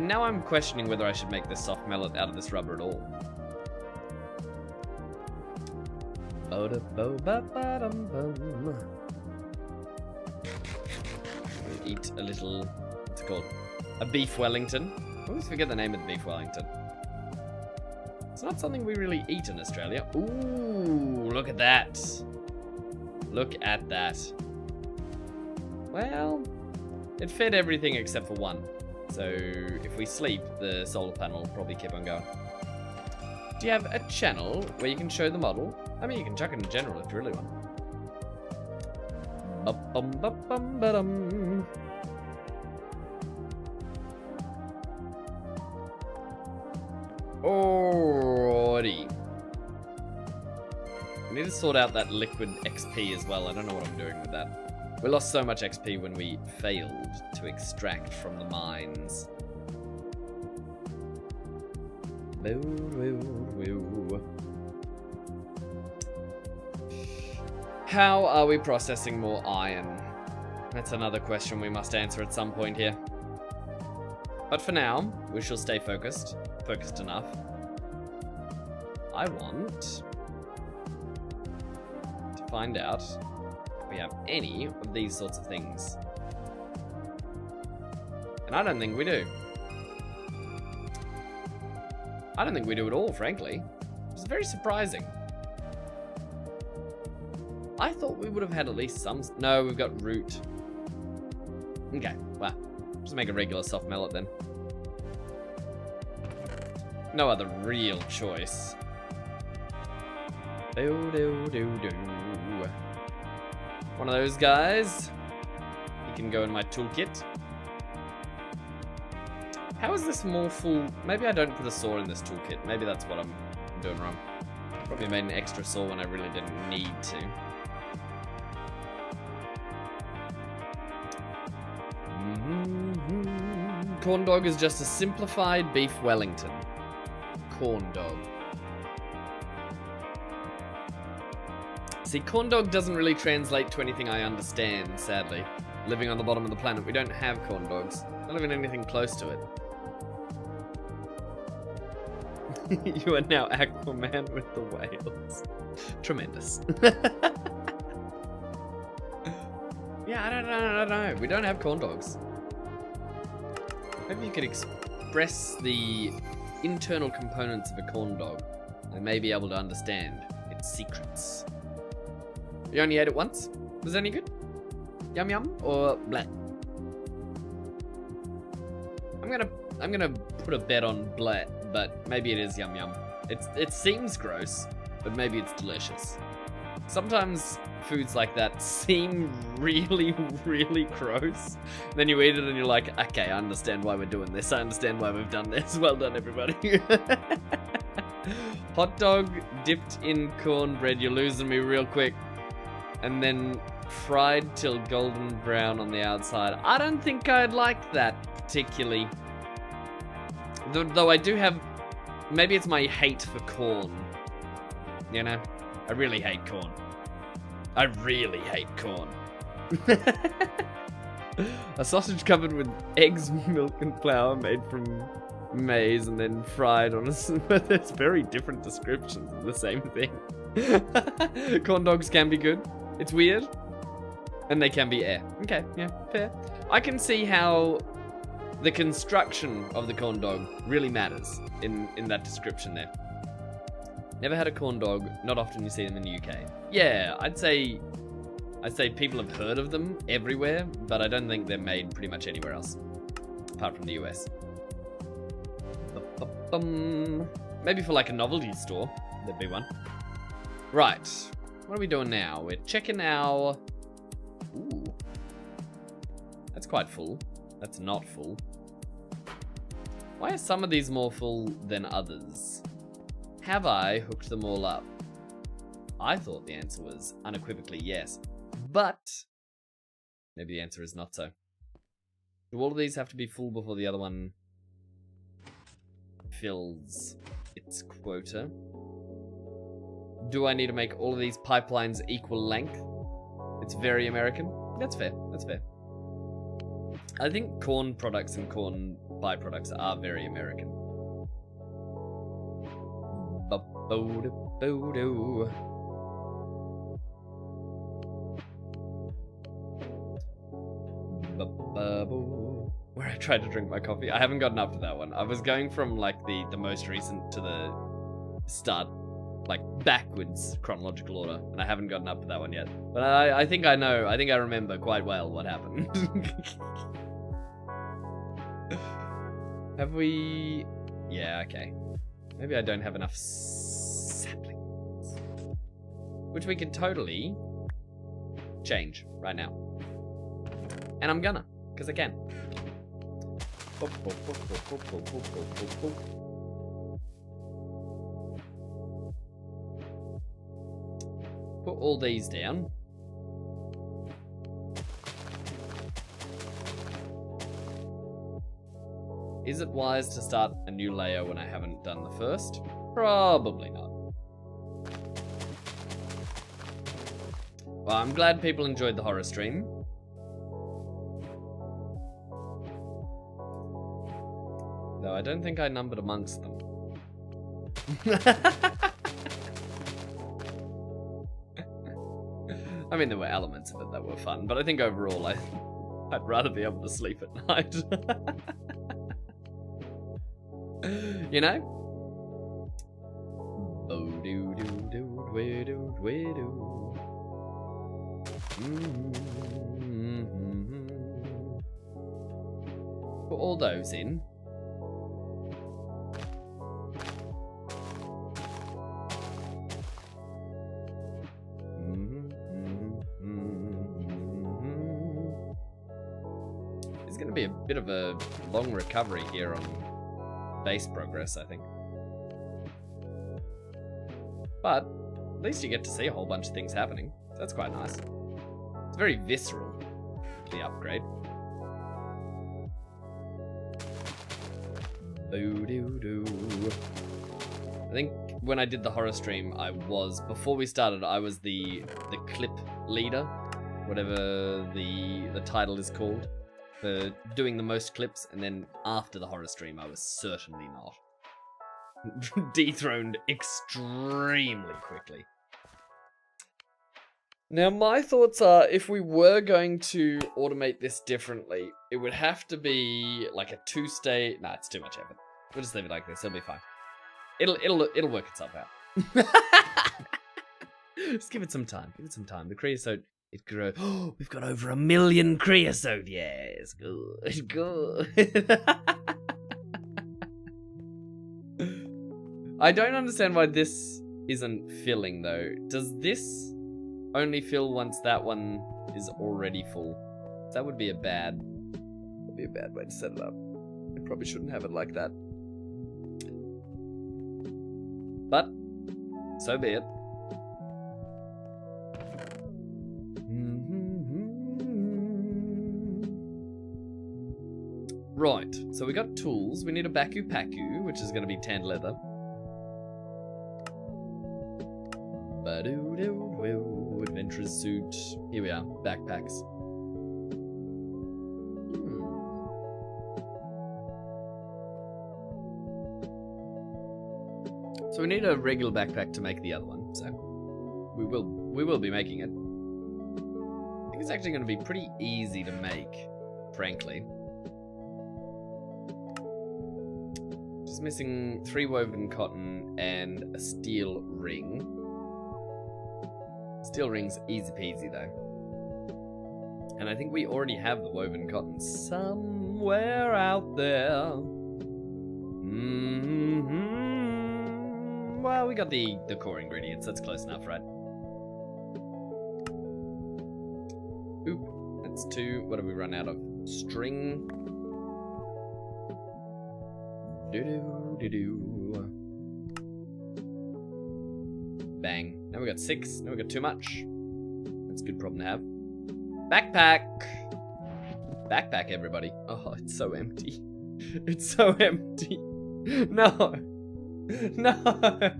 A: Now I'm questioning whether I should make this soft mallet out of this rubber at all. We'll eat a little, what's it called? A beef Wellington. I always forget the name of the beef Wellington. It's not something we really eat in Australia. Ooh, look at that. Look at that. Well, it fed everything except for one. So if we sleep, the solar panel will probably keep on going. Do you have a channel where you can show the model? I mean, you can chuck it in general if you really want. Ba-bum-ba-bum-ba-dum. Alrighty. need to sort out that liquid XP as well. I don't know what I'm doing with that. We lost so much XP when we failed to extract from the mines. Woo, woo, woo. How are we processing more iron? That's another question we must answer at some point here. But for now, we shall stay focused. Focused enough. I want to find out if we have any of these sorts of things. And I don't think we do. I don't think we do at all, frankly. It's very surprising. I thought we would have had at least some... No, we've got root. Okay, well, just make a regular soft mallet then. No other real choice. Do, do, do, do. One of those guys. You can go in my toolkit. How is this more full? Maybe I don't put a saw in this toolkit. Maybe that's what I'm doing wrong. Probably made an extra saw when I really didn't need to. Corn dog is just a simplified beef Wellington. Corn dog. See, corn dog doesn't really translate to anything I understand, sadly. Living on the bottom of the planet, we don't have corn dogs. Not even anything close to it. You are now Aquaman with the whales. Tremendous. Yeah, I don't know. We don't have corn dogs. Maybe you could express the internal components of a corn dog. I may be able to understand its secrets. You only ate it once? Was it any good? Yum yum or blah? I'm gonna put a bet on blah, but maybe it is yum yum. It seems gross, but maybe it's delicious. Sometimes foods like that seem really, really gross. Then you eat it and you're like, okay, I understand why we're doing this. I understand why we've done this. Well done, everybody. Hot dog dipped in cornbread. You're losing me real quick. And then fried till golden brown on the outside. I don't think I'd like that particularly. Though I do have... Maybe it's my hate for corn. You know? I really hate corn. I really hate corn. A sausage covered with eggs, milk, and flour made from maize and then fried on a... There's very different descriptions of the same thing. Corn dogs can be good. It's weird. And they can be air. Okay, yeah, fair. I can see how the construction of the corn dog really matters in that description there. Never had a corn dog. Not often you see them in the UK. Yeah, I'd say people have heard of them everywhere, but I don't think they're made pretty much anywhere else, apart from the US. Maybe for like a novelty store, there'd be one. Right, what are we doing now? We're checking our... Ooh. That's quite full. That's not full. Why are some of these more full than others? Have I hooked them all up? I thought the answer was unequivocally yes, but maybe the answer is not so. Do all of these have to be full before the other one fills its quota? Do I need to make all of these pipelines equal length? It's very American. That's fair. That's fair. I think corn products and corn byproducts are very American. Where I tried to drink my coffee. I haven't gotten up to that one. I was going from like the most recent to the start, like backwards chronological order, and I haven't gotten up to that one yet. But I think I know. I think I remember quite well what happened. Have we... Yeah, okay. Maybe I don't have enough saplings. Which we can totally change right now. And I'm gonna, because I can. all these down. Is it wise to start a new layer when I haven't done the first? Probably not. Well, I'm glad people enjoyed the horror stream. Though I don't think I numbered amongst them. I mean, there were elements of it that were fun, but I think overall I'd rather be able to sleep at night. You know? Oh, do do do do do do. Put all those in. It's going to be a bit of a long recovery here on base progress, I think. But at least you get to see a whole bunch of things happening. So that's quite nice. It's very visceral, the upgrade. Boo-doo-doo. I think when I did the horror stream, before we started, I was the clip leader, whatever the title is called, for doing the most clips, and then after the horror stream, I was certainly not. Dethroned extremely quickly. Now, my thoughts are, if we were going to automate this differently, it would have to be like a 2-stage... Nah, it's too much effort. We'll just leave it like this. It'll be fine. It'll work itself out. Just give it some time. Give it some time. The creosote, it grows. Oh, we've got over 1 million creosote. Yes, good, good. I don't understand why this isn't filling though. Does this only fill once that one is already full? That would be a bad way to set it up. I probably shouldn't have it like that. But so be it. Right, so we got tools. We need a Baku Paku, which is going to be tanned leather. Ba-doo-doo-doo, adventurer's suit. Here we are, backpacks. So we need a regular backpack to make the other one, so we will be making it. I think it's actually going to be pretty easy to make, frankly. Just missing 3 woven cotton and a steel ring. Steel ring's easy peasy though. And I think we already have the woven cotton somewhere out there. Well, we got the core ingredients. That's close enough, right? Oop. That's 2. What have we run out of? String. Do-do-do-do. Bang. Now we got 6. Now we got too much. That's a good problem to have. Backpack. Backpack, everybody. Oh, it's so empty. It's so empty. No. No.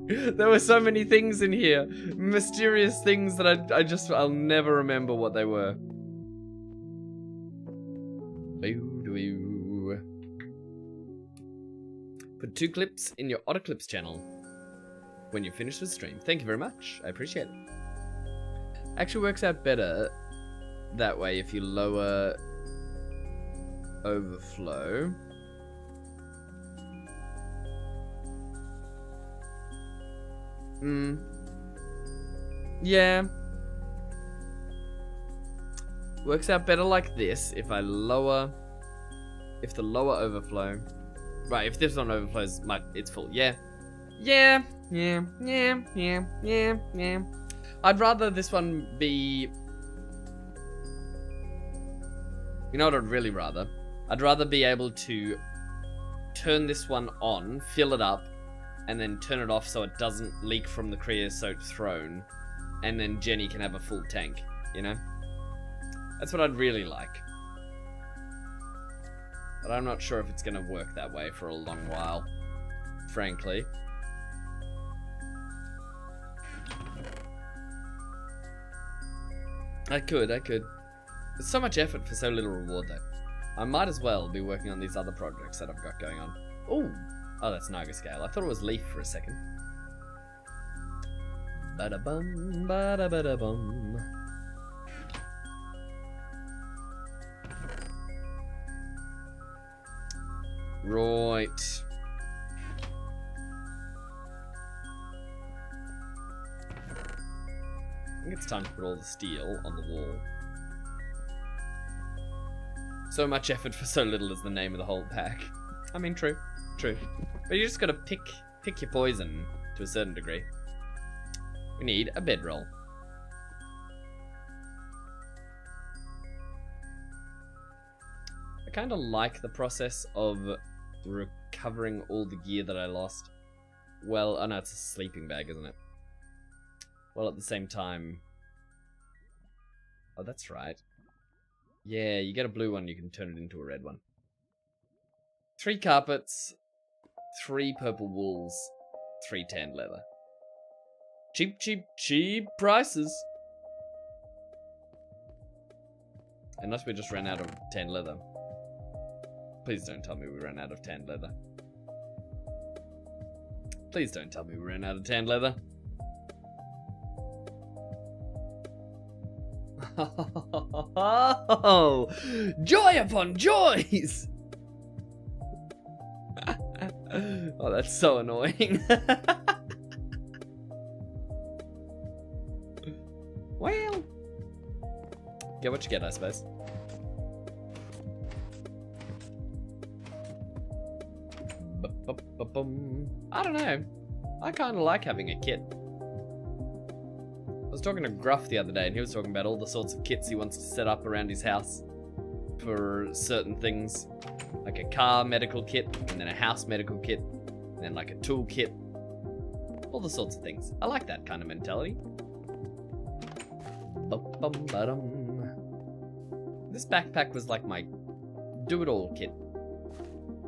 A: There were so many things in here. Mysterious things that I'll never remember what they were. Put 2 clips in your Otter Clips channel when you finish the stream. Thank you very much. I appreciate it. Actually works out better that way if you lower overflow. Yeah. Works out better like this if I lower... If the lower overflow... Right, if this one overflows, it's full. Yeah. Yeah. I'd rather this one be... You know what I'd really rather? I'd rather be able to turn this one on, fill it up, and then turn it off so it doesn't leak from the creosote throne and then Jenny can have a full tank, you know? That's what I'd really like. But I'm not sure if it's gonna work that way for a long while, frankly. I could. It's so much effort for so little reward, though. I might as well be working on these other projects that I've got going on. Ooh. Oh, that's Naga Scale. I thought it was Leaf for a second. Bada-bum, bada-bada-bum. Right. I think it's time to put all the steel on the wall. So much effort for so little is the name of the whole pack. I mean, true. But you just gotta pick your poison to a certain degree. We need a bedroll. I kinda like the process of recovering all the gear that I lost. Well, oh no, it's a sleeping bag, isn't it? Well, at the same time... Oh, that's right. Yeah, you get a blue one, you can turn it into a red one. 3 carpets, 3 purple wools, 3 tanned leather. Cheap prices. Unless we just ran out of tanned leather. Please don't tell me we ran out of tanned leather. Please don't tell me we ran out of tanned leather. Oh, joy upon joys! Oh, that's so annoying. Well, get what you get, I suppose. I don't know. I kind of like having a kit. I was talking to Gruff the other day, and he was talking about all the sorts of kits he wants to set up around his house for certain things. Like a car medical kit, and then a house medical kit, and then like a tool kit. All the sorts of things. I like that kind of mentality. This backpack was like my do-it-all kit.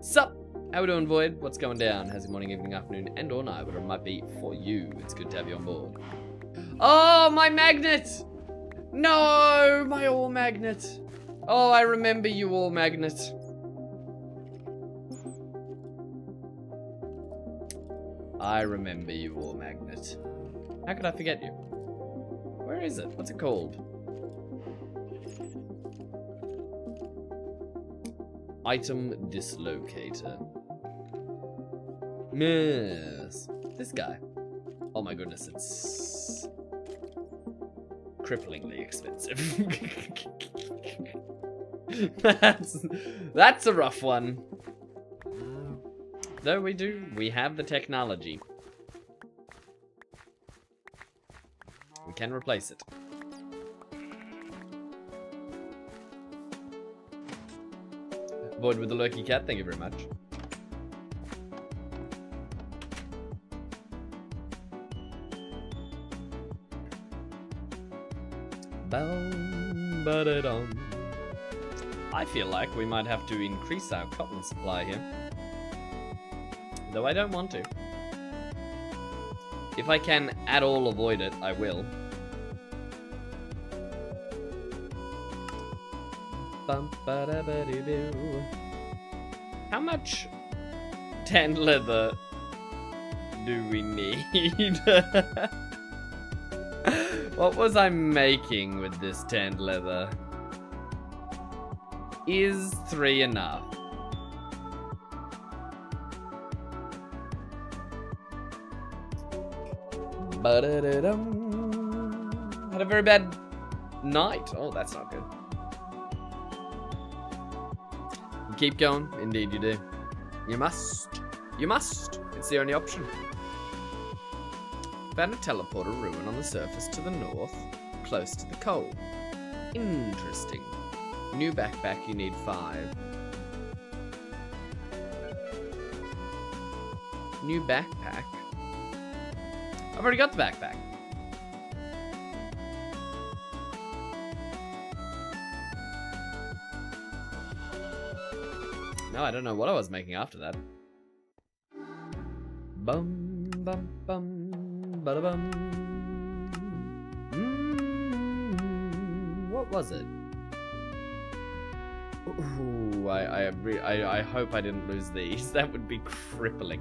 A: Sup? How we doing, Void? What's going down? How's your morning, evening, afternoon, and or night? Whatever it might be for you. It's good to have you on board. Oh, my magnet! No, my ore magnet. Oh, I remember you, ore magnet. I remember you, ore magnet. How could I forget you? Where is it? What's it called? Item dislocator. Yes. This guy. Oh my goodness, it's cripplingly expensive. That's a rough one. Though we have the technology. We can replace it. Void with the lurky cat, thank you very much. I feel like we might have to increase our cotton supply here. Though I don't want to. If I can at all avoid it, I will. How much tanned leather do we need? What was I making with this tanned leather? Is 3 enough? Had a very bad night. Oh, that's not good. Keep going. Indeed you do. You must. You must. It's the only option. Found a teleporter ruin on the surface to the north, close to the coal. Interesting. New backpack, you need 5. New backpack? I've already got the backpack. No, I don't know what I was making after that. Bum bum bum bada bum. What was it? Ooh, I hope I didn't lose these. That would be crippling.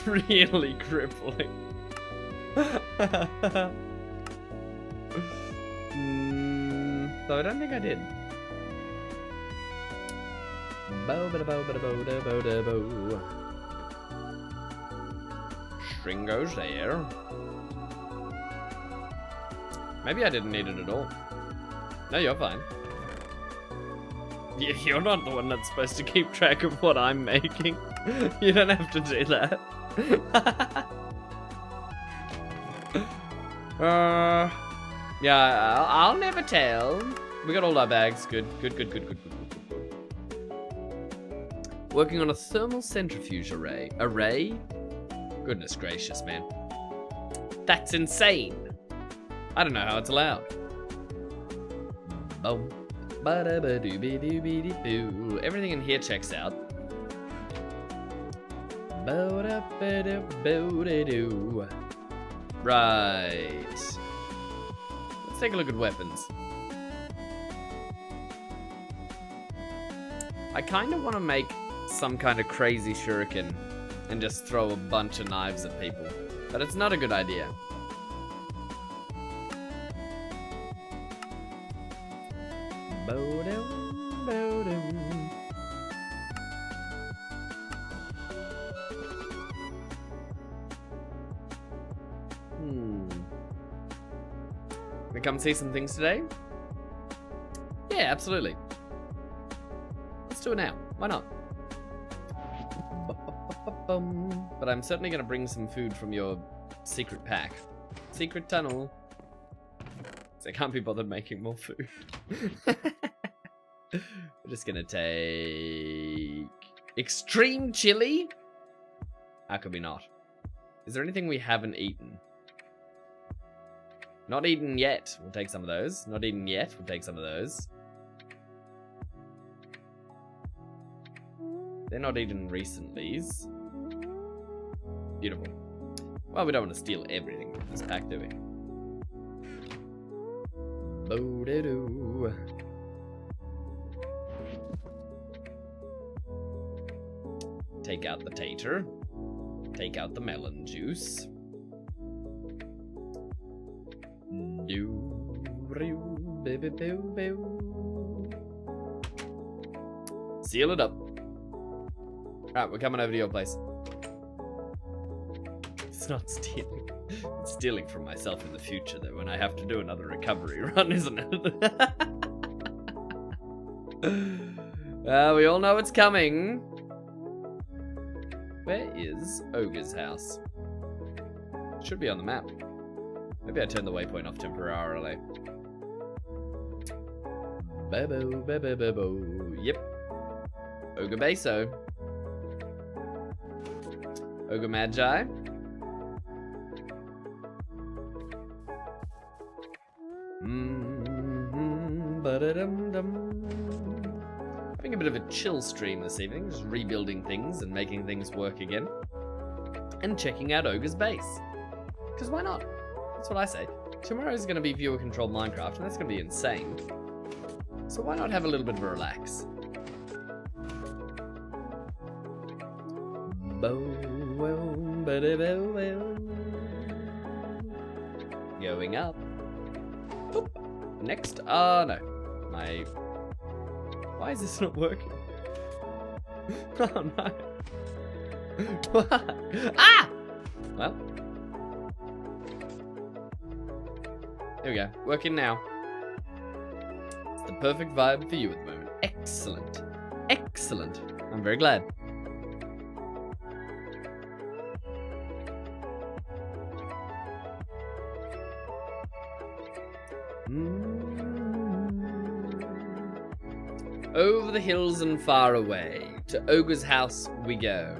A: Really crippling. So I don't think I did. Bow bada bow bada bow da bow da bow. String goes there. Maybe I didn't need it at all. No, you're fine. You're not the one that's supposed to keep track of what I'm making. You don't have to do that. Yeah, I'll never tell. We got all our bags. Good. Working on a thermal centrifuge array? Goodness gracious, man. That's insane. I don't know how it's allowed. Boom. Ba-da-ba-doo-be-doo-be-doo-boo. Everything in here checks out. Ba-da-ba-da-bo-da-doo. Right. Let's take a look at weapons. I kind of want to make some kind of crazy shuriken and just throw a bunch of knives at people. But it's not a good idea. Bo-dum, bo-dum. We come see some things today? Yeah, absolutely. Let's do it now. Why not? But I'm certainly going to bring some food from your secret pack. Secret tunnel. So I can't be bothered making more food. We're just going to take... extreme chili? How could we not? Is there anything we haven't eaten? Not eaten yet. We'll take some of those. Not eaten yet. We'll take some of those. They're not eaten recently. Beautiful. Well, we don't want to steal everything from this pack, do we? Bo-de-doo. Take out the tater. Take out the melon juice. Seal it up. Alright, we're coming over to your place. It's not stealing. It's stealing from myself in the future, though, when I have to do another recovery run, isn't it? We all know it's coming. Where is Ogre's house? Should be on the map. Maybe I turned the waypoint off temporarily. Bebo, bebo, bebo. Yep. Ogre Beso. Ogre Magi. Having a bit of a chill stream this evening, just rebuilding things and making things work again. And checking out Ogre's base. Because why not? That's what I say. Tomorrow is going to be viewer-controlled Minecraft, and that's going to be insane. So why not have a little bit of a relax? Going up. Boop. Next. No. Why is this not working? Oh no. What? Ah! Well. There we go. Working now. It's the perfect vibe for you at the moment. Excellent. Excellent. I'm very glad. Over the hills and far away, to Ogre's house we go.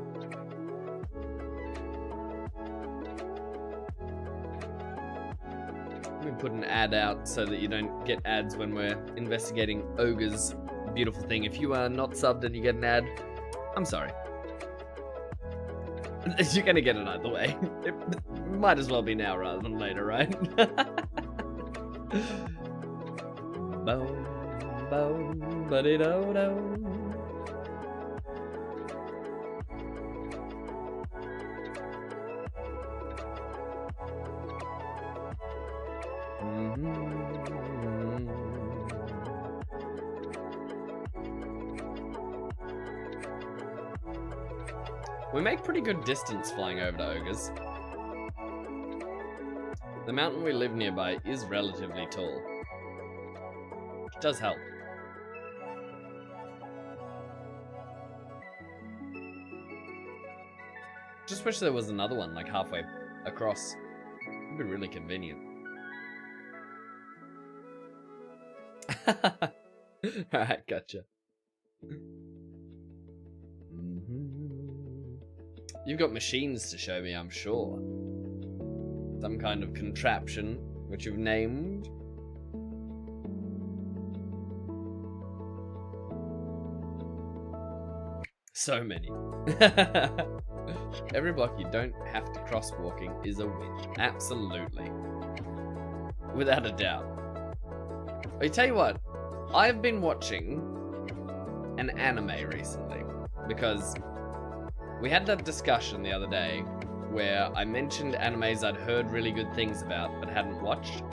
A: Let me put an ad out so that you don't get ads when we're investigating Ogre's beautiful thing. If you are not subbed and you get an ad, I'm sorry. You're gonna get it either way. It might as well be now rather than later, right? Boom, boom, ba-de-do-do. We make pretty good distance flying over to ogres. The mountain we live nearby is relatively tall, which does help. Just wish there was another one like halfway across. It'd be really convenient. Alright, gotcha. You've got machines to show me, I'm sure. Some kind of contraption, which you've named. So many. Every block you don't have to cross walking is a win. Absolutely. Without a doubt. I tell you what, I've been watching an anime recently because we had that discussion the other day where I mentioned animes I'd heard really good things about but hadn't watched.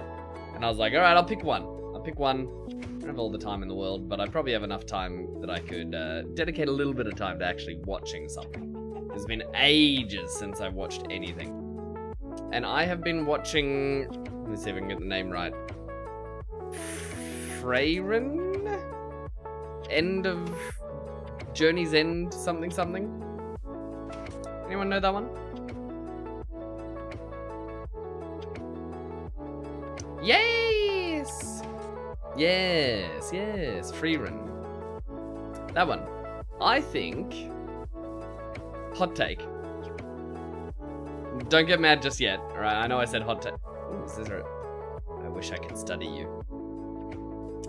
A: And I was like, alright, I'll pick one. I'll pick one. I don't have all the time in the world, but I probably have enough time that I could dedicate a little bit of time to actually watching something. It's been ages since I've watched anything. And I have been watching... Let me see if I can get the name right. Freyren? End of... Journey's End something something? Anyone know that one? Yes! Yes, yes, Freyren. That one. I think... Hot take. Don't get mad just yet, alright? I know I said hot take. I wish I could study you.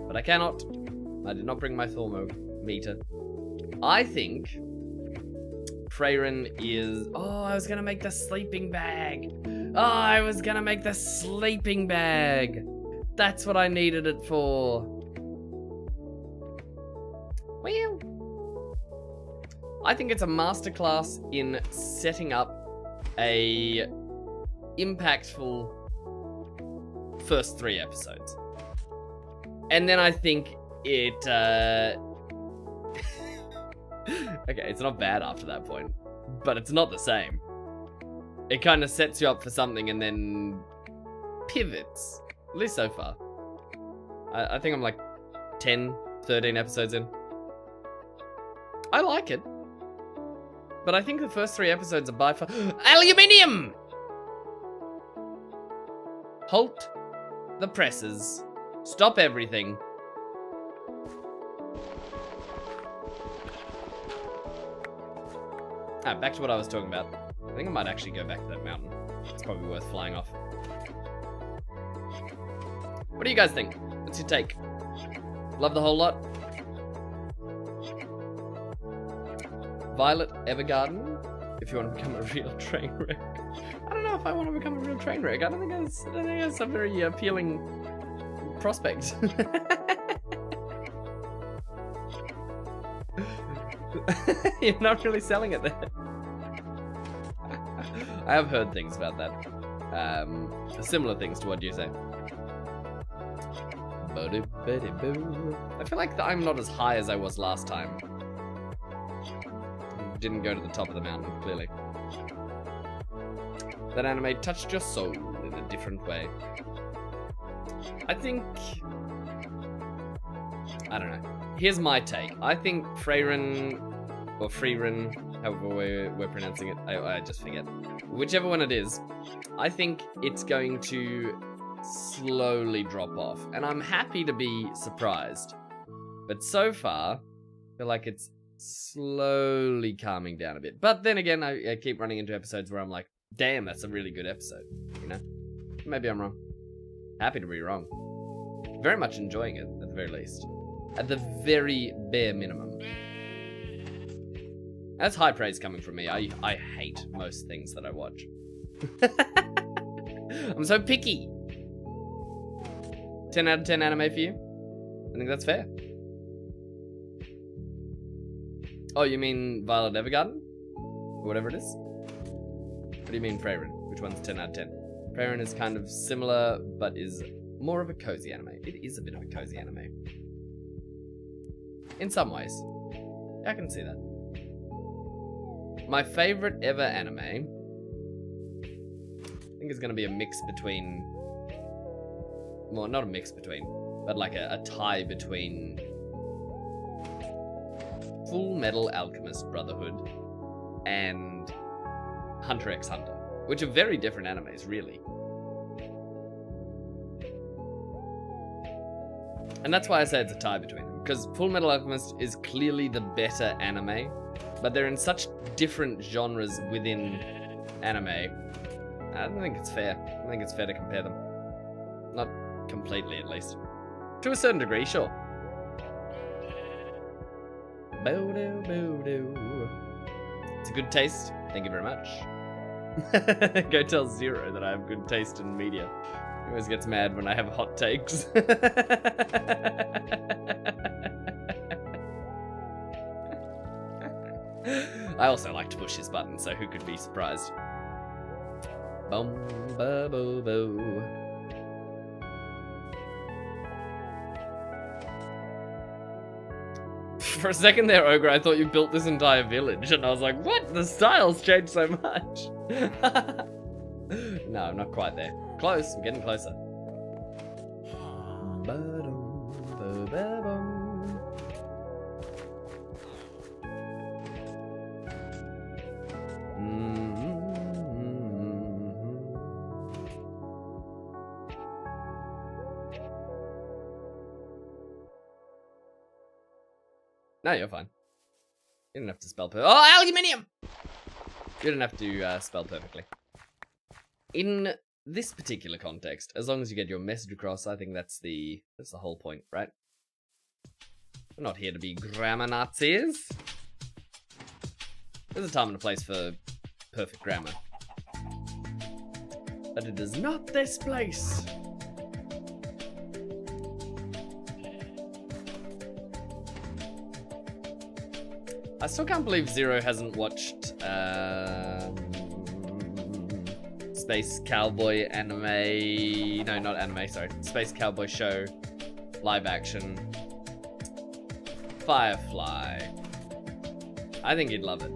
A: But I cannot. I did not bring my thermometer. I think... Freyren is... Oh, I was gonna make the sleeping bag. Oh, I was gonna make the sleeping bag. That's what I needed it for. Well, I think it's a masterclass in setting up a impactful first 3 episodes. And then I think it... Okay, it's not bad after that point, but it's not the same. It kind of sets you up for something and then pivots, at least so far. I think I'm like 10, 13 episodes in. I like it, but I think the first 3 episodes are by far... Aluminium! Halt the presses. Stop everything. Back to what I was talking about. I think I might actually go back to that mountain. It's probably worth flying off. What do you guys think? What's your take? Love the whole lot? Violet Evergarden, if you want to become a real train wreck. I don't know if I want to become a real train wreck. I don't think that's a very appealing prospect. You're not really selling it there. I have heard things about that. Similar things to what you say. I feel like I'm not as high as I was last time. Didn't go to the top of the mountain, clearly. That anime touched your soul in a different way. I think... I don't know. Here's my take. I think Freyren, or Freyren, however we're pronouncing it, I just forget. Whichever one it is, I think it's going to slowly drop off. And I'm happy to be surprised. But so far, I feel like it's slowly calming down a bit. But then again, I keep running into episodes where I'm like, damn, that's a really good episode, you know? Maybe I'm wrong. Happy to be wrong. Very much enjoying it, at the very least. At the very bare minimum. That's high praise coming from me. I hate most things that I watch. I'm so picky. 10 out of 10 anime for you? I think that's fair. Oh, you mean Violet Evergarden? Or whatever it is? What do you mean Freyrin? Which one's 10 out of 10? Freyrin is kind of similar, but is more of a cozy anime. It is a bit of a cozy anime. In some ways. Yeah, I can see that. My favorite ever anime, I think it's going to be a mix between, well, not a mix between, but like a tie between Full Metal Alchemist Brotherhood and Hunter x Hunter, which are very different animes, really. And that's why I say it's a tie between them, because Full Metal Alchemist is clearly the better anime, but they're in such different genres within anime. I don't think it's fair. I think it's fair to compare them. Not completely, at least. To a certain degree, sure. It's a good taste. Thank you very much. Go tell Zero that I have good taste in media. He always gets mad when I have hot takes. I also like to push his button, so who could be surprised? Bum ba bo bo. For a second there, Ogre, I thought you built this entire village, and I was like, what? The style's changed so much. No, I'm not quite there. Close, I'm getting closer. No, you're fine. You don't have to spell perfectly. Oh, aluminium! You don't have to spell perfectly. In this particular context, as long as you get your message across, I think that's the whole point, right? We're not here to be grammar Nazis. There's a time and a place for perfect grammar. But it is not this place. I still can't believe Zero hasn't watched Space Cowboy anime. No, not anime, sorry. Space Cowboy show, live action. Firefly. I think he'd love it.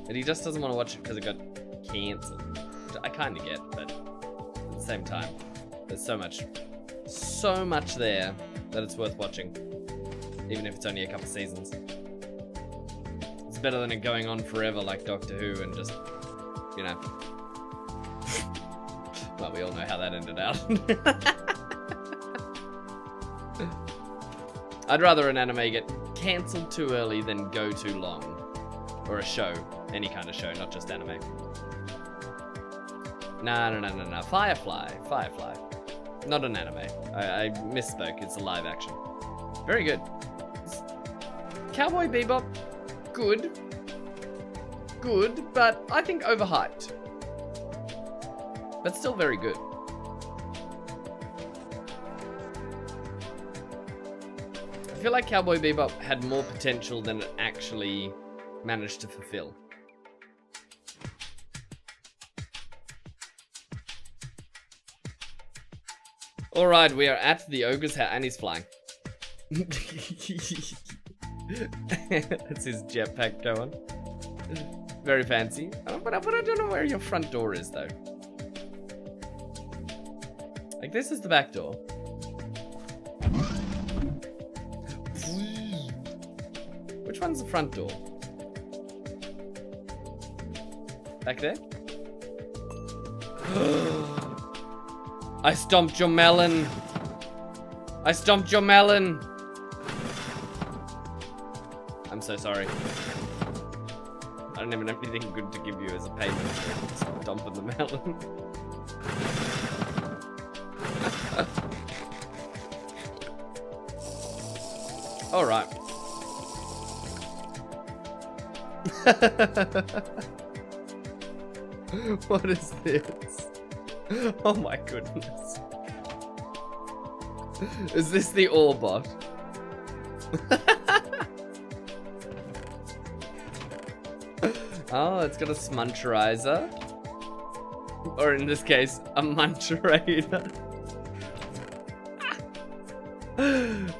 A: But he just doesn't want to watch it because it got cancelled. Which I kind of get, but at the same time, there's so much there that it's worth watching. Even if it's only a couple seasons. It's better than it going on forever like Doctor Who and just, you know. Well, we all know how that ended out. I'd rather an anime get cancelled too early than go too long. Or a show. Any kind of show, not just anime. No. Firefly. Not an anime. I misspoke. It's a live action. Very good. Cowboy Bebop. Good, but I think overhyped. But still very good. I feel like Cowboy Bebop had more potential than it actually managed to fulfill. Alright, we are at the ogre's house, and he's flying. That's his jetpack going. Very fancy. But I don't know where your front door is, though. Like, this is the back door. Which one's the front door? Back there? I stomped your melon. I stomped your melon. I'm so sorry. I don't even have anything good to give you as a payment for stomping the melon. All right. What is this? Oh my goodness. Is this the ore bot? Oh, it's got a smuncherizer. Or in this case, a muncherator.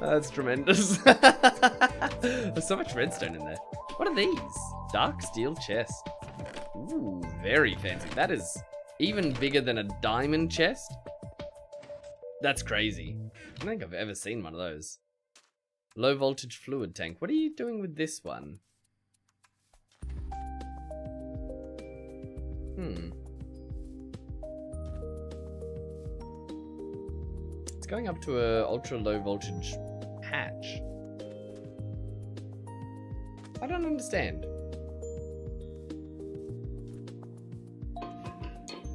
A: That's tremendous. There's so much redstone in there. What are these? Dark steel chest. Ooh, very fancy. That is even bigger than a diamond chest. That's crazy. I don't think I've ever seen one of those. Low voltage fluid tank. What are you doing with this one? It's going up to a ultra low voltage hatch. I don't understand.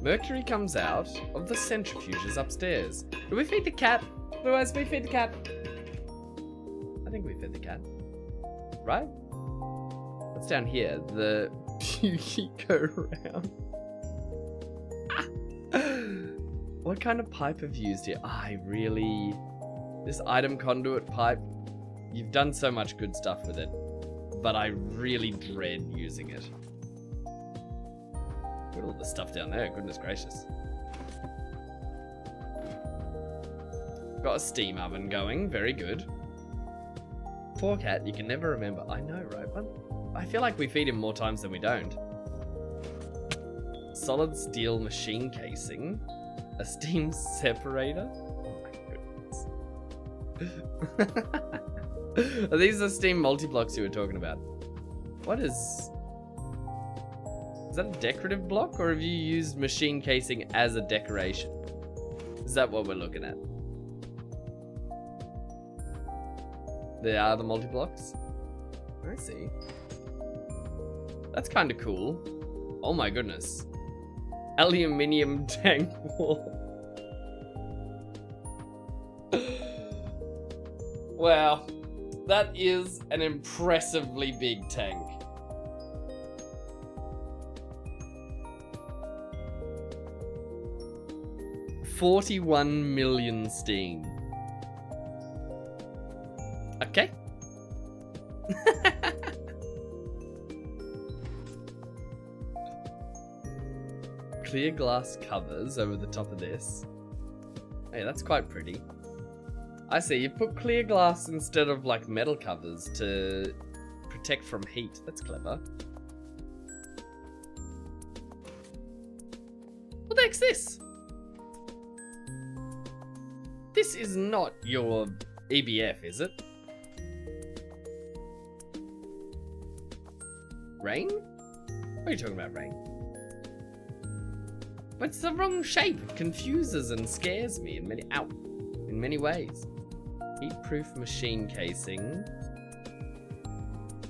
A: Mercury comes out of the centrifuges upstairs. Do we feed the cat? Otherwise, we feed the cat. I think we fed the cat. Right? What's down here? The beauty go round. What kind of pipe have you used here? This item conduit pipe, you've done so much good stuff with it, but I really dread using it. Look at all the stuff down there, goodness gracious. Got a steam oven going, very good. Poor cat, you can never remember. I know, right? But I feel like we feed him more times than we don't. Solid steel machine casing. A steam separator? Oh my goodness. Are these the steam multi-blocks you were talking about? What is that a decorative block, or have you used machine casing as a decoration? Is that what we're looking at? They are the multi-blocks? I see. That's kind of cool. Oh my goodness. Aluminium tank wall. Wow, that is an impressively big tank. $41 million steam. Okay. Clear glass covers over the top of this. Hey, that's quite pretty. I see, you put clear glass instead of like metal covers to protect from heat. That's clever. What the heck's this? This is not your EBF, is it? Rain? What are you talking about, rain? But it's the wrong shape. It confuses and scares me in many ways. Heat-proof machine casing.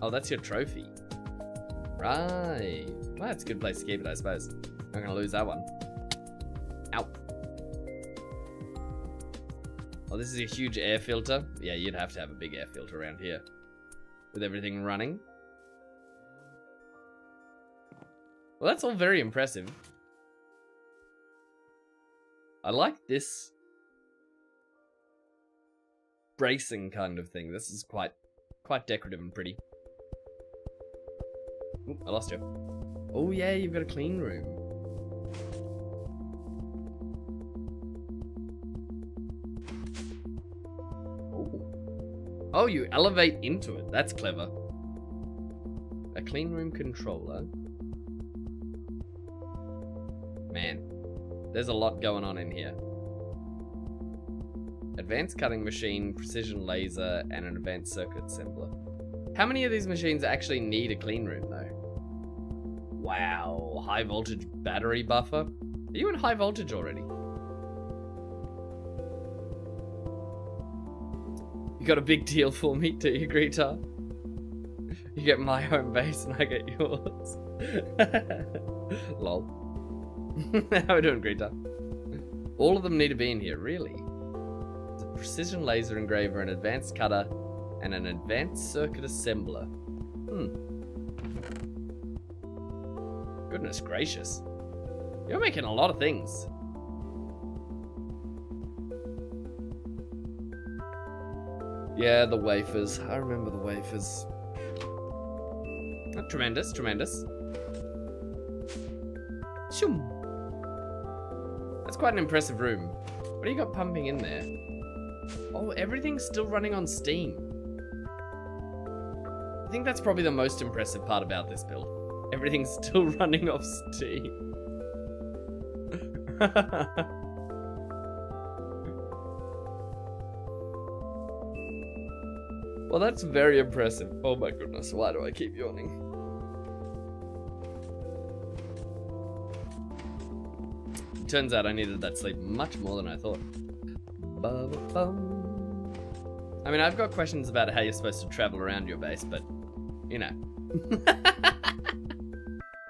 A: Oh, that's your trophy. Right. Well, that's a good place to keep it, I suppose. I'm gonna lose that one. Ow. Oh, this is a huge air filter. Yeah, you'd have to have a big air filter around here. With everything running. Well, that's all very impressive. I like this bracing kind of thing. This is quite decorative and pretty. Ooh, I lost you. Oh yeah, you've got a clean room. Oh, you elevate into it. That's clever. A clean room controller. Man, there's a lot going on in here. Advanced cutting machine, precision laser, and an advanced circuit assembler. How many of these machines actually need a clean room though? Wow, high voltage battery buffer. Are you in high voltage already? You got a big deal for me, do you, Greta? You get my home base and I get yours. Lol. How are we doing, Greta? All of them need to be in here, really? It's a precision laser engraver, an advanced cutter, and an advanced circuit assembler. Goodness gracious. You're making a lot of things. Yeah, the wafers. I remember the wafers. Oh, tremendous, tremendous. Shoom. That's quite an impressive room. What do you got pumping in there? Oh, everything's still running on steam. I think that's probably the most impressive part about this build. Everything's still running off steam. Well, that's very impressive. Oh my goodness, why do I keep yawning? Turns out I needed that sleep much more than I thought. Ba-ba-bum. I mean, I've got questions about how you're supposed to travel around your base, but, you know.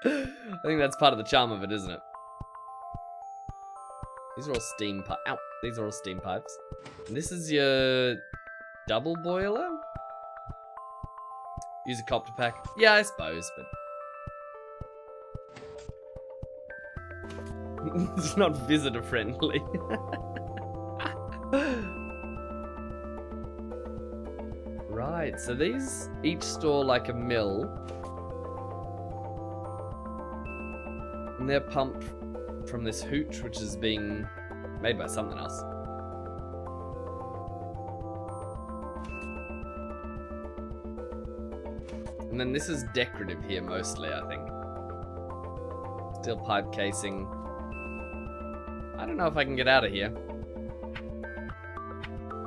A: I think that's part of the charm of it, isn't it? These are all steam pipes. Ow! These are all steam pipes. And this is your double boiler? Use a copter pack. Yeah, I suppose, but... it's not visitor friendly. Right, so these each store like a mill. And they're pumped from this hooch, which is being made by something else. And then this is decorative here mostly, I think. Steel pipe casing. I don't know if I can get out of here.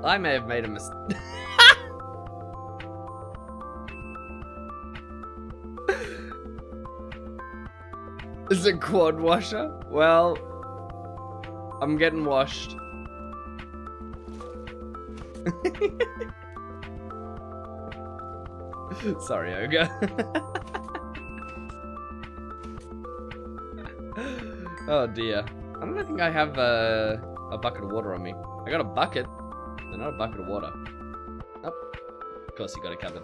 A: I may have made a mistake. Is it quad washer? Well, I'm getting washed. Sorry, Ogre. Oh dear. I don't think I have a bucket of water on me. I got a bucket, but not a bucket of water. Oh, of course you got it covered.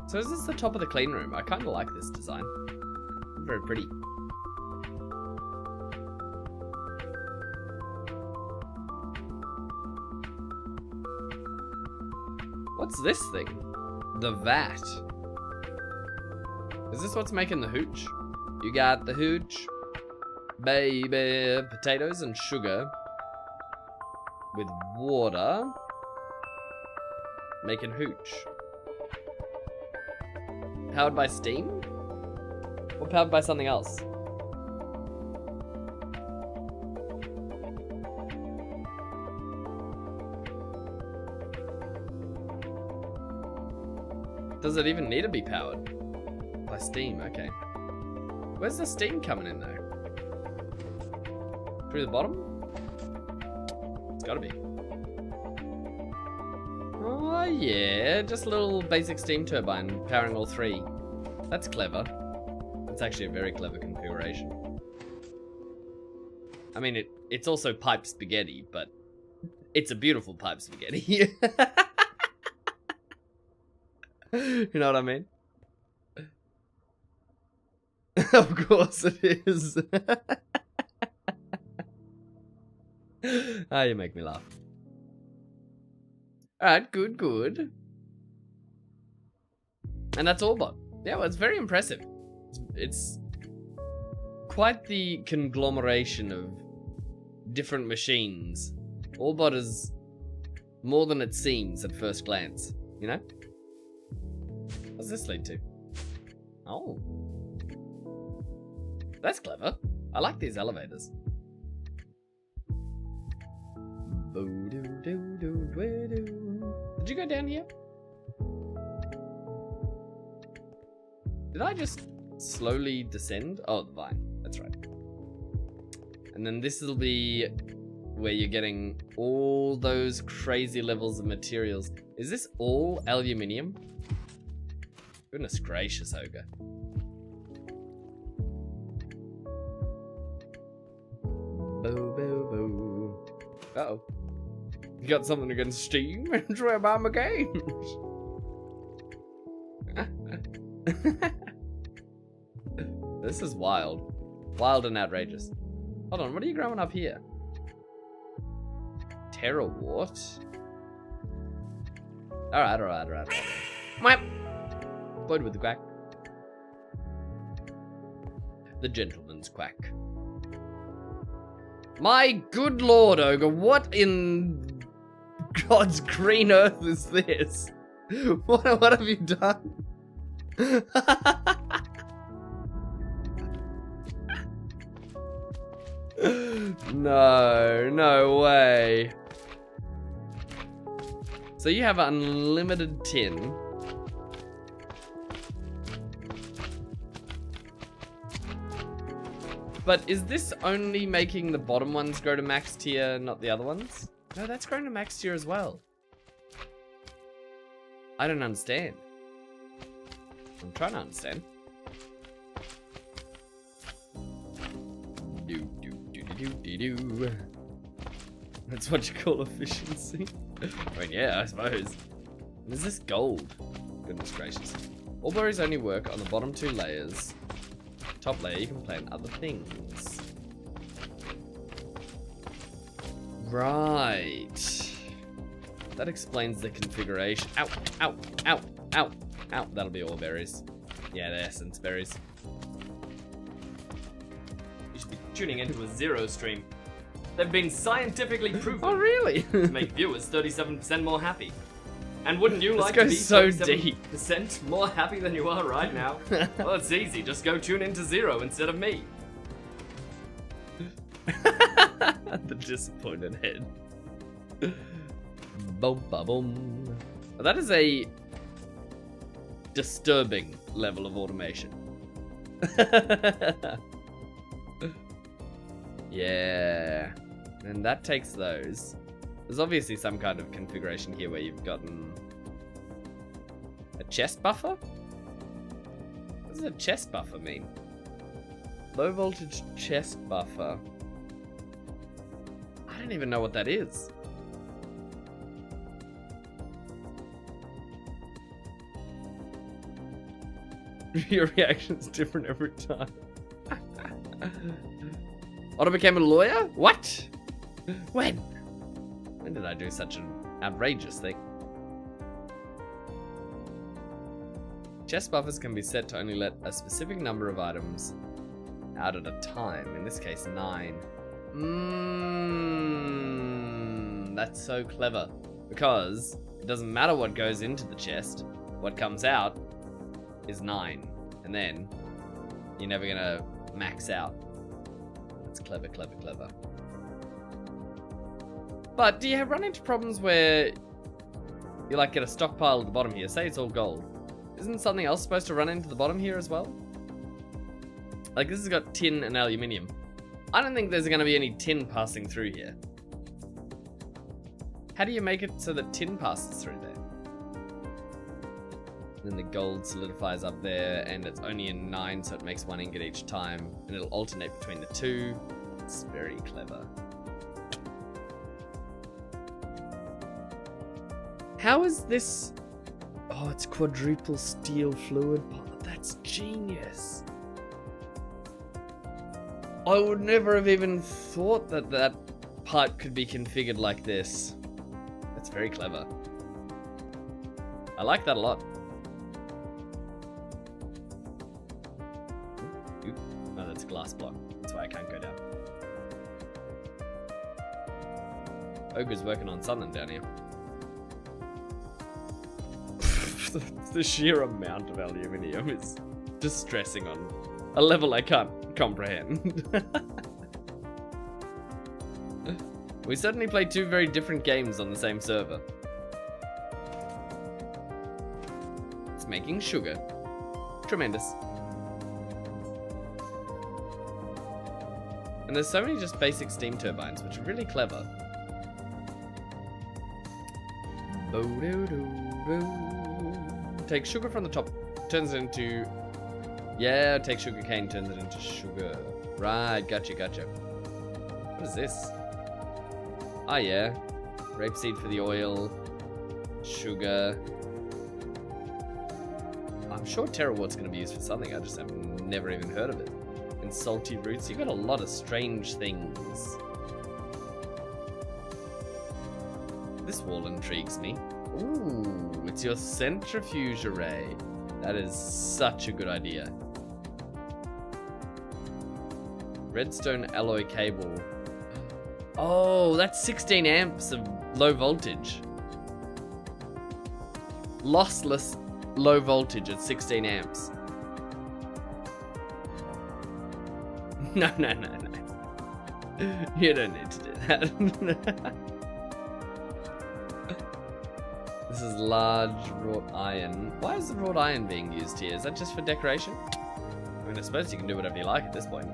A: So is this the top of the clean room? I kind of like this design. Very pretty. What's this thing? The vat. Is this what's making the hooch? You got the hooch, baby. Potatoes and sugar with water, making hooch. Powered by steam? Or powered by something else? Does it even need to be powered? By steam, okay. Where's the steam coming in though? Through the bottom? It's gotta be. Oh yeah, just a little basic steam turbine powering all three. That's clever. It's actually a very clever configuration. I mean, it's also pipe spaghetti, but it's a beautiful pipe spaghetti. You know what I mean? Of course it is. Ah, you make me laugh. Alright, good, good. And that's all bot. Yeah, well, it's very impressive. It's quite the conglomeration of different machines. Allbot is more than it seems at first glance, you know? What's this lead to? Oh. That's clever. I like these elevators. Did you go down here? Did I just slowly descend? Oh, the vine. That's right. And then this will be where you're getting all those crazy levels of materials. Is this all aluminium? Goodness gracious, Ogre. Boo, boo, boo. Uh-oh. You got something against Steam? Enjoy about my games. This is wild. Wild and outrageous. Hold on, what are you growing up here? Terrawort? Alright. Boyd with the quack. The gentleman's quack. My good lord, Ogre, what in God's green earth is this? What have you done? No way. So you have unlimited tin. But is this only making the bottom ones grow to max tier, not the other ones? No, that's grown to max tier as well. I don't understand. I'm trying to understand. Do. That's what you call efficiency. I mean, yeah, I suppose. And is this gold? Goodness gracious. All berries only work on the bottom 2 layers. Top layer, you can plant other things. Right. That explains the configuration. Ow. That'll be all berries. Yeah, they're essence berries. You should be tuning into a Zero stream. They've been scientifically proven. Oh, really? To make viewers 37% more happy. And wouldn't you like to be
B: so
A: 37% more happy than you are right now? Well, it's easy. Just go tune into Zero instead of me. The disappointed head. Boom, boom. That is a disturbing level of automation. Yeah. And that takes those. There's obviously some kind of configuration here where you've gotten a chest buffer? What does a chest buffer mean? Low voltage chest buffer. I don't even know what that is. Your reaction's different every time. Otto became a lawyer? What? When? When did I do such an outrageous thing? Chest buffers can be set to only let a specific number of items out at a time. In this case, 9. That's so clever. Because it doesn't matter what goes into the chest. What comes out is 9. And then you're never gonna max out. That's clever. But do you run into problems where you like get a stockpile at the bottom here? Say it's all gold. Isn't something else supposed to run into the bottom here as well? Like this has got tin and aluminium. I don't think there's going to be any tin passing through here. How do you make it so that tin passes through there? Then the gold solidifies up there and it's only in 9 so it makes 1 ingot each time and it'll alternate between the 2. It's very clever. How is this? Oh, it's quadruple steel fluid pot. That's genius. I would never have even thought that that part could be configured like this. That's very clever. I like that a lot. Oop. Oh, that's a glass block. That's why I can't go down. Ogre's working on something down here. The sheer amount of aluminium is distressing on a level I can't comprehend. We certainly play 2 very different games on the same server. It's making sugar. Tremendous. And there's so many just basic steam turbines, which are really clever. Take sugar from the top, turns it into... Yeah, take sugar cane, turns it into sugar. Right, gotcha. What is this? Oh yeah, Rapeseed for the oil. Sugar. I'm sure Terrawart's going to be used for something. I just have never even heard of it. And salty roots. You got a lot of strange things. This wall intrigues me. Ooh, it's your centrifuge array. That is such a good idea. Redstone alloy cable. Oh, that's 16 amps of low voltage. Lossless low voltage at 16 amps. No. You don't need to do that. This is large wrought iron. Why is the wrought iron being used here? Is that just for decoration? I mean, I suppose you can do whatever you like at this point.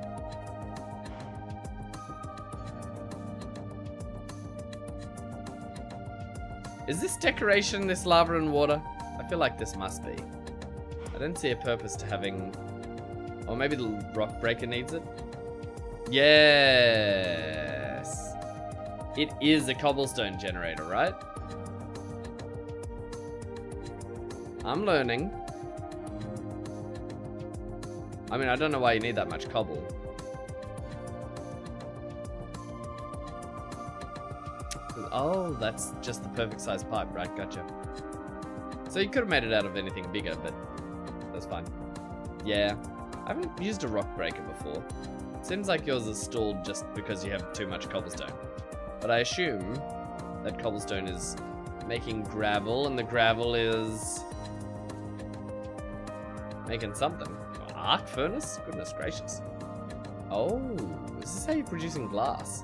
A: Is this decoration, this lava and water? I feel like this must be. I don't see a purpose to having... Or maybe the rock breaker needs it? Yes! It is a cobblestone generator, right? I'm learning. I mean, I don't know why you need that much cobble. Oh, that's just the perfect size pipe, right? Gotcha. So you could have made it out of anything bigger, but that's fine. Yeah, I haven't used a rock breaker before. Seems like yours is stalled just because you have too much cobblestone. But I assume that cobblestone is making gravel, and the gravel is making something. Arc furnace? Goodness gracious. Oh, is this how you're producing glass?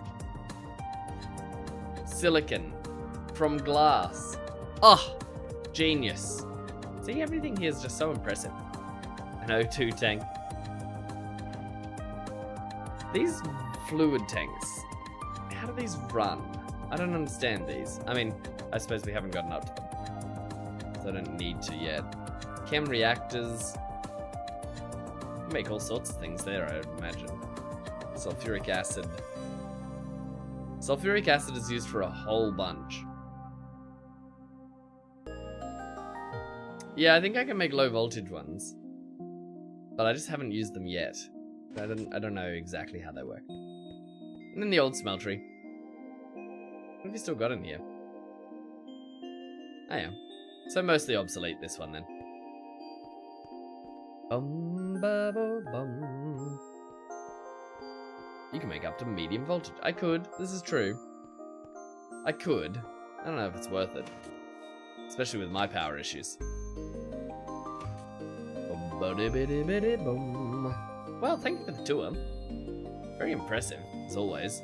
A: Silicon from glass. Oh, genius. See, everything here is just so impressive. An O2 tank. These fluid tanks, how do these run? I don't understand these. I mean, I suppose we haven't gotten up to them, so I don't need to yet. Chem reactors. Make all sorts of things there, I would imagine. Sulfuric acid. Sulfuric acid is used for a whole bunch. Yeah, I think I can make low voltage ones, but I just haven't used them yet. I don't know exactly how they work. And then the old smeltery. What have you still got in here? Oh yeah. So mostly obsolete, this one then. Bum. You can make up to medium voltage. I could. This is true. I could. I don't know if it's worth it. Especially with my power issues. Well, thank you for the tour. Very impressive, as always.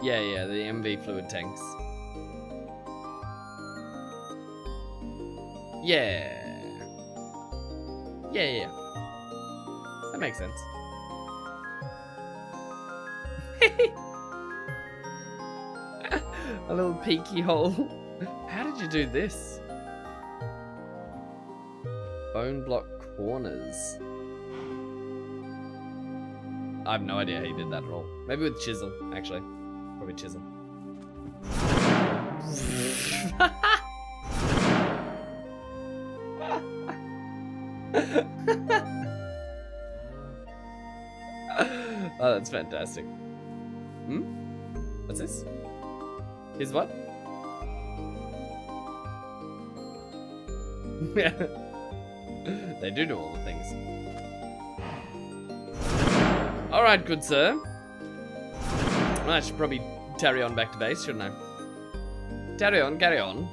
A: Yeah, the MV fluid tanks. Yeah. That makes sense. A little peeky hole. How did you do this? Bone block corners. I have no idea how you did that at all. Maybe with chisel, actually. Probably chisel. Oh, that's fantastic. What's this? Here's what? They do all the things. Alright, good sir. Well, I should probably carry on back to base, shouldn't I? Carry on.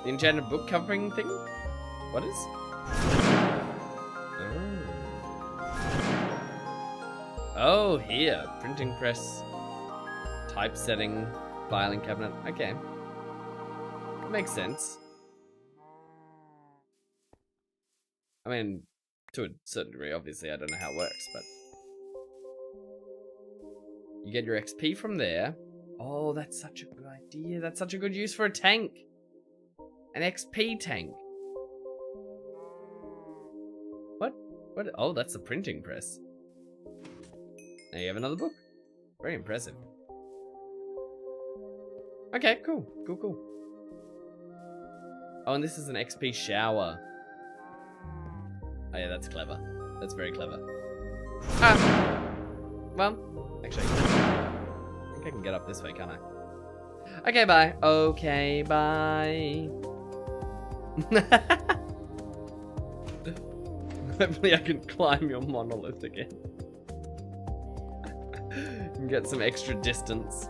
A: The enchanted book covering thing? What is? Oh, here. Printing press. Typesetting. Filing cabinet. Okay. That makes sense. I mean, to a certain degree, obviously, I don't know how it works, but... You get your XP from there. Oh, that's such a good idea. That's such a good use for a tank. An XP tank. What? Oh, that's the printing press. There you have another book. Very impressive. Okay, cool. Cool. Oh, and this is an XP shower. Oh yeah, that's clever. That's very clever. Ah! Well, actually, I think I can get up this way, can't I? Okay, bye. Okay, bye. Hopefully I can climb your monolith again. And get some extra distance.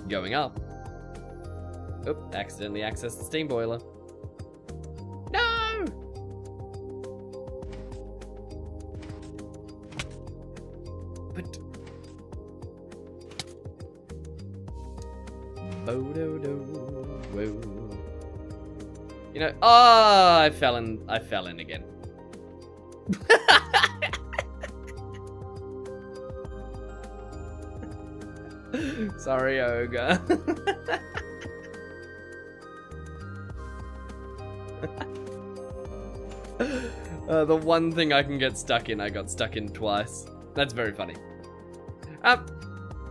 A: Going up. Oop, accidentally accessed the steam boiler. No! But... You know, oh, I fell in again. Sorry, Ogre. The one thing I can get stuck in, I got stuck in twice. That's very funny.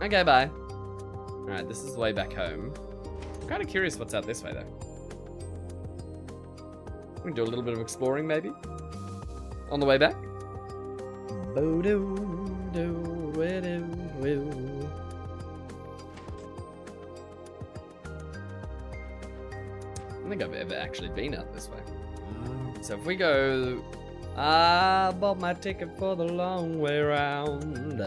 A: Okay, bye. Alright, this is the way back home. I'm kind of curious what's out this way, though. We can do a little bit of exploring, maybe? On the way back? I don't think I've ever actually been out this way. So if we go... I bought my ticket for the long way round.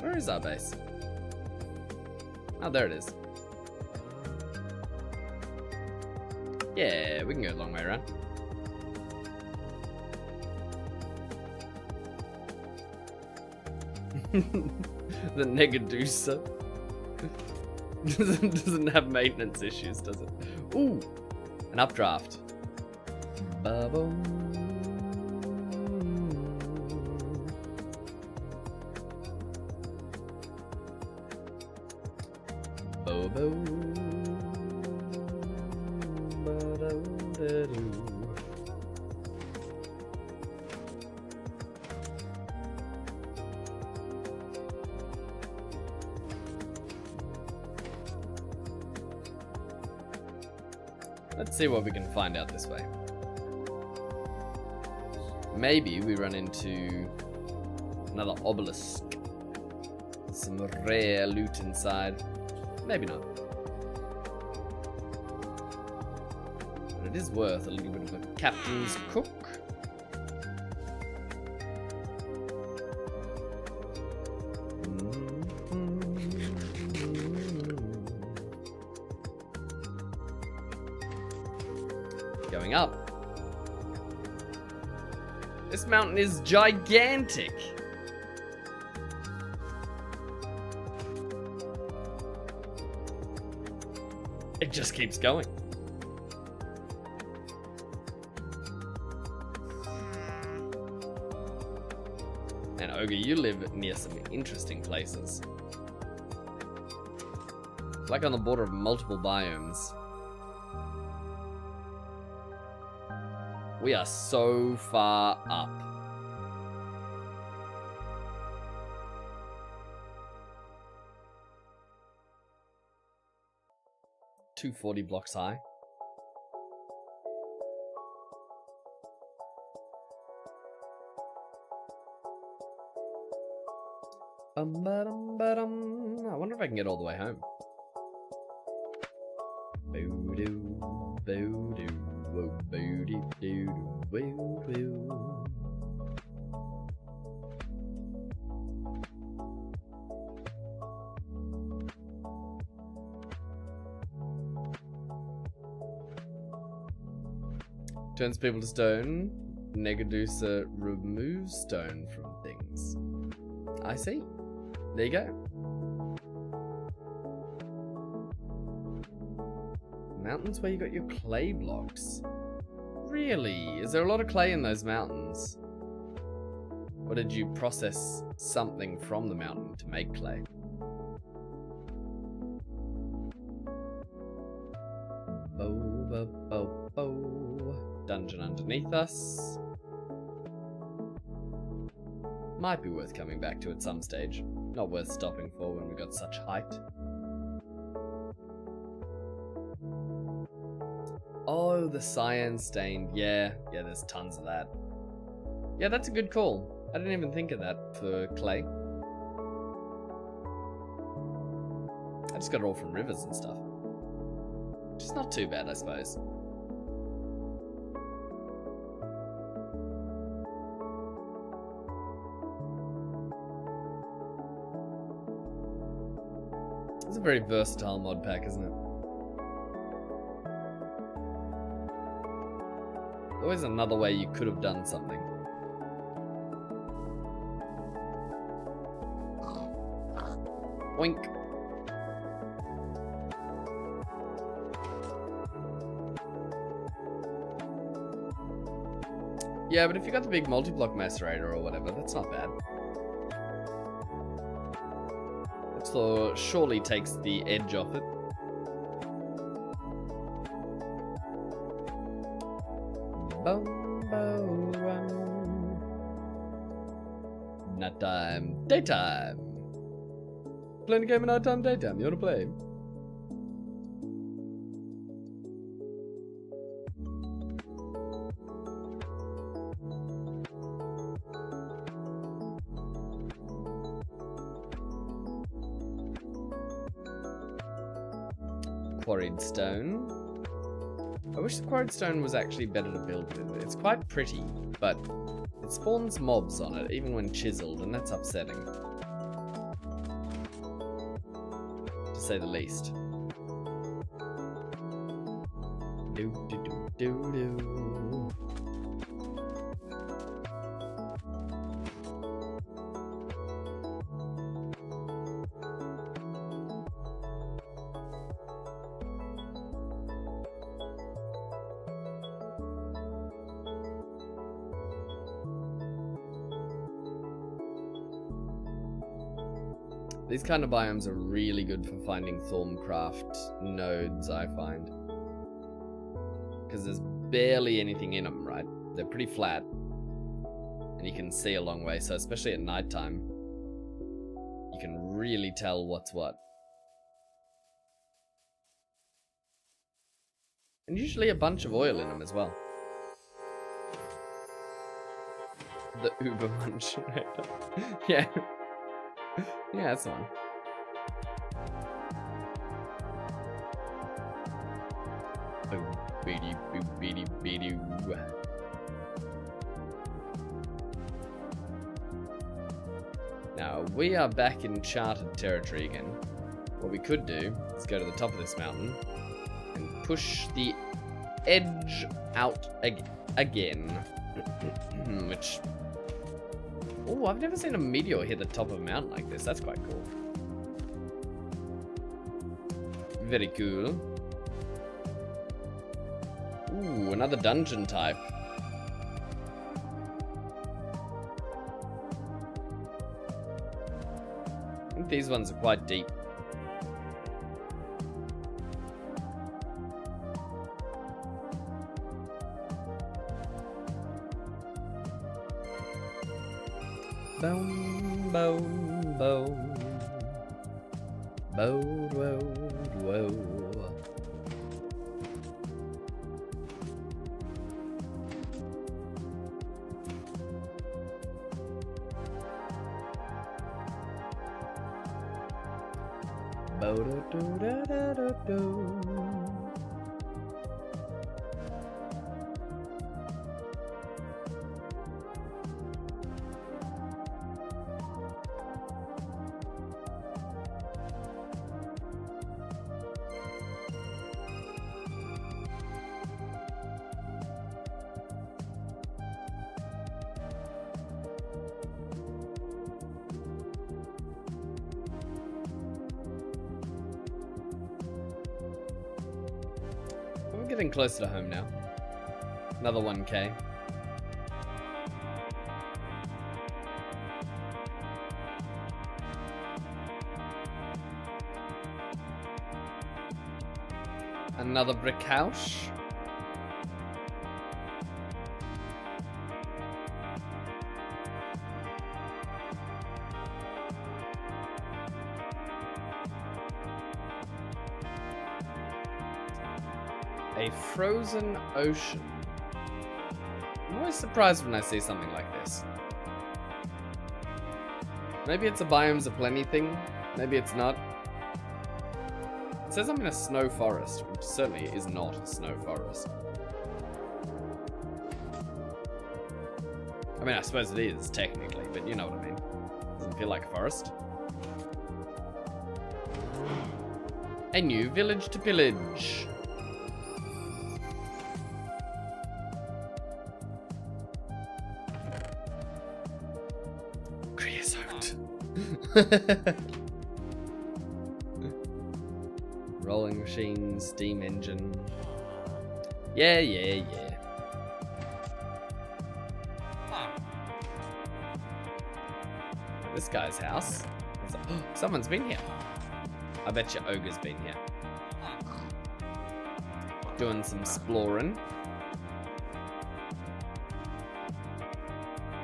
A: Where is our base? Oh, there it is. Yeah, we can go the long way around. The Negadusa. doesn't have maintenance issues, does it? Ooh, an updraft. Ba-boom. Bobo. Ba-do-da-do. Let's see what we can find out this way. Maybe we run into another obelisk. Some rare loot inside. Maybe not. But it is worth a little bit of a captain's cook. Going up. This mountain is gigantic. It just keeps going. And Ogre, you live near some interesting places. Like on the border of multiple biomes. We are so far up. $240 blocks high. I wonder if I can get all the way home. Boo-doo, boo-doo. Turns people to stone. Negadusa removes stone from things. I see. There you go. Mountains where you got your clay blocks. Really? Is there a lot of clay in those mountains? Or did you process something from the mountain to make clay? dungeon underneath us. Might be worth coming back to at some stage. Not worth stopping for when we got such height. Oh, the cyan stained. Yeah, there's tons of that. Yeah, that's a good call. I didn't even think of that for clay. I just got it all from rivers and stuff. Which is not too bad, I suppose. It's a very versatile mod pack, isn't it? Always another way you could have done something. Oink. Yeah, but if you got the big multi-block macerator or whatever, that's not bad. It so surely takes the edge off it. Nighttime, daytime. Playing a game of nighttime, daytime. You wanna play? Quarried stone. I wish the quarried stone was actually better to build with. It's quite pretty, but it spawns mobs on it, even when chiseled, and that's upsetting. To say the least. Do do do do do. These kind of biomes are really good for finding Thorncraft nodes, I find. Because there's barely anything in them, right? They're pretty flat. And you can see a long way, so especially at nighttime, you can really tell what's what. And usually a bunch of oil in them as well. The Uber Munch. Yeah. Yeah, that's the one. Oh, beady, boo, beady, beady. Now, we are back in charted territory again. What we could do is go to the top of this mountain and push the edge out again. Which... Oh, I've never seen a meteor hit the top of a mountain like this. That's quite cool. Very cool. Ooh, another dungeon type. I think these ones are quite deep. Boom, boom, boom. Boom, whoa, whoa. Bo do do da da do do. We're getting closer to home now. Another 1K. Another brick house. A frozen ocean. I'm always surprised when I see something like this. Maybe it's a biomes aplenty thing. Maybe it's not. It says I'm in a snow forest, which certainly is not a snow forest. I mean, I suppose it is, technically, but you know what I mean. Doesn't feel like a forest. A new village to pillage. Creosote. Rolling machine, steam engine. Yeah, yeah, yeah. This guy's house. Someone's been here. I bet you Ogre's been here. Doing some exploring.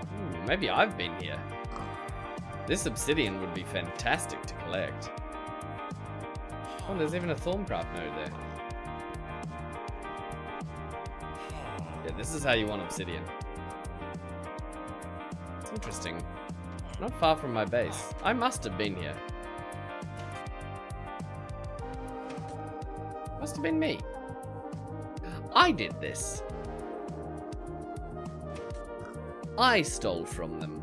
A: Ooh, maybe I've been here. This obsidian would be fantastic to collect. Oh, there's even a Thorncraft node there. Yeah, this is how you want obsidian. It's interesting. Not far from my base. I must have been here. Must have been me. I did this. I stole from them.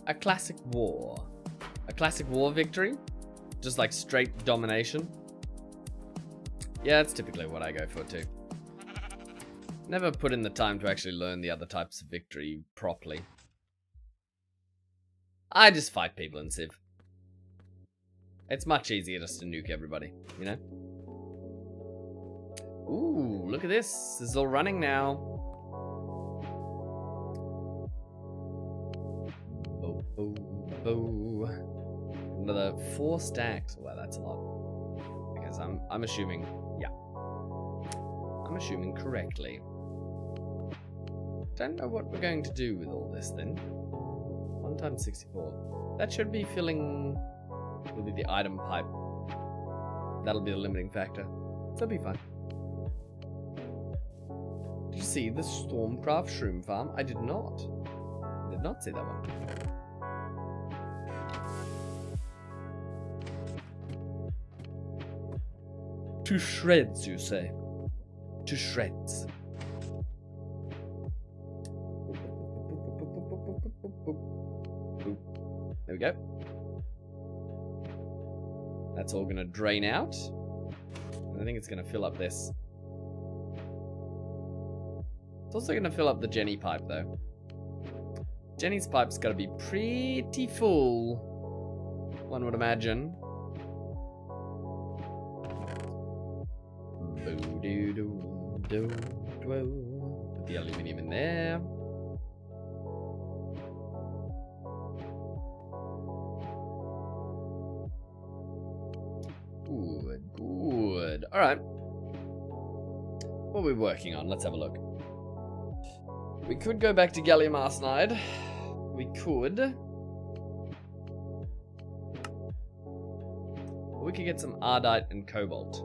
A: A classic war. A classic war victory? Just like straight domination? Yeah, that's typically what I go for too. Never put in the time to actually learn the other types of victory properly. I just fight people in Civ. It's much easier just to nuke everybody, you know? Ooh, look at this. This is all running now. Oh, another 4 stacks. Well, that's a lot. Because I'm assuming, yeah. I'm assuming correctly. Don't know what we're going to do with all this then. 1 times 64. That should be filling. Will be the item pipe. That'll be the limiting factor. So it'll be fine. Did you see the Stormcraft Shroom Farm? I did not. I did not see that one. To shreds, you say? To shreds. There we go. That's all gonna drain out. I think it's gonna fill up this. It's also gonna fill up the Jenny pipe though. Jenny's pipe's gotta be pretty full, one would imagine. Put the aluminium in there. Good, good. Alright. What are we working on? Let's have a look. We could go back to gallium arsenide. We could. Or we could get some ardite and cobalt.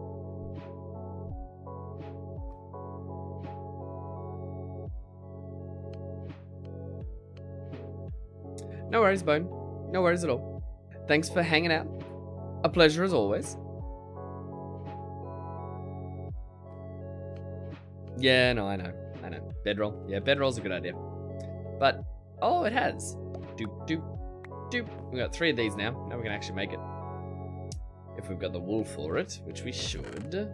A: No worries, Bone. No worries at all. Thanks for hanging out. A pleasure as always. Yeah, no, I know. I know. Bedroll. Yeah, bedroll's a good idea. But, oh, it has. Doop, doop, doop. We've got 3 of these now. Now we can actually make it. If we've got the wool for it, which we should.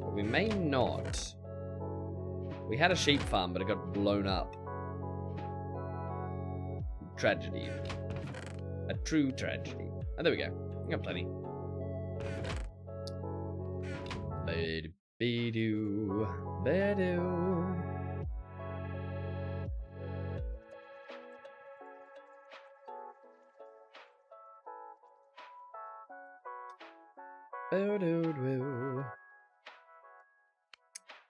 A: But we may not. We had a sheep farm, but it got blown up. Tragedy. A true tragedy. Oh, there we go. We got plenty. Be-do, be-do. Bo-do-do.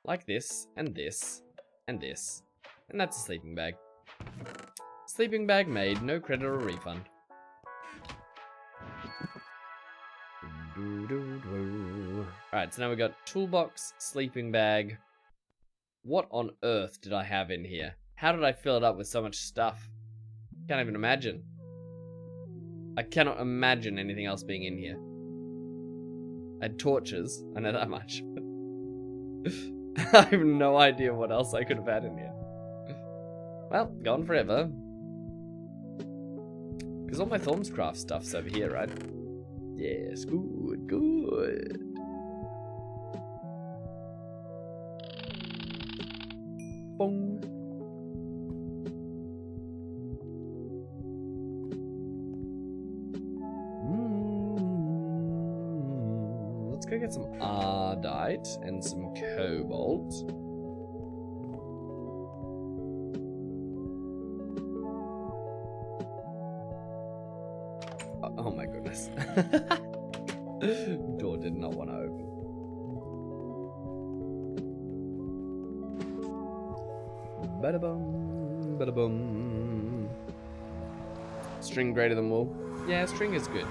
A: Like this, and this, and this. And that's a sleeping bag. Sleeping bag made, no credit or refund. Alright, so now we got toolbox, sleeping bag. What on earth did I have in here? How did I fill it up with so much stuff? Can't even imagine. I cannot imagine anything else being in here. I had torches, I know that much. I have no idea what else I could have had in here. Well, gone forever. Because all my Thornscraft stuff's over here, right? Yes, good, good. Bong. Let's go get some Ardite and some Cobalt. Oh my goodness. Door did not want to open. Bada bum, bada bum. String greater than wool. Yeah, string is good.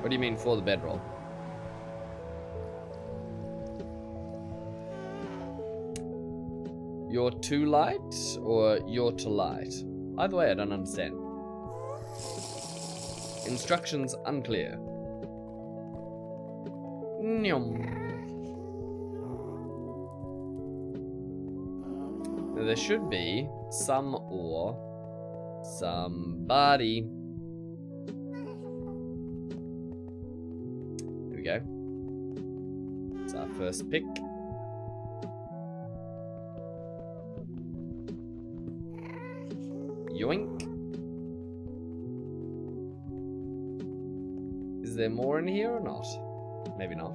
A: What do you mean for the bedroll? You're too light or you're too light? Either way, I don't understand. Instructions unclear. Nyum. Now, there should be some or somebody. Here we go. It's our first pick. Yoink. Is there more in here or not? Maybe not.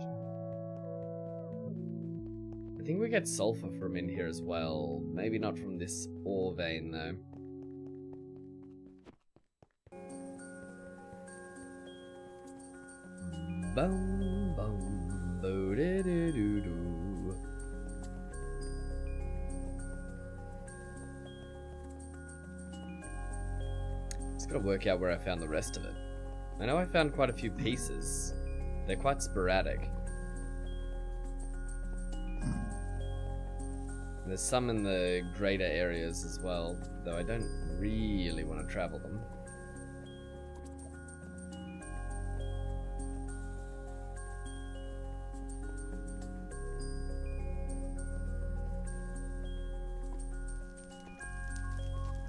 A: I think we get sulfur from in here as well. Maybe not from this ore vein though. Bum bum bo de de doo doo. Just gotta work out where I found the rest of it. I know I found quite a few pieces. They're quite sporadic. There's some in the greater areas as well, though I don't really want to travel them.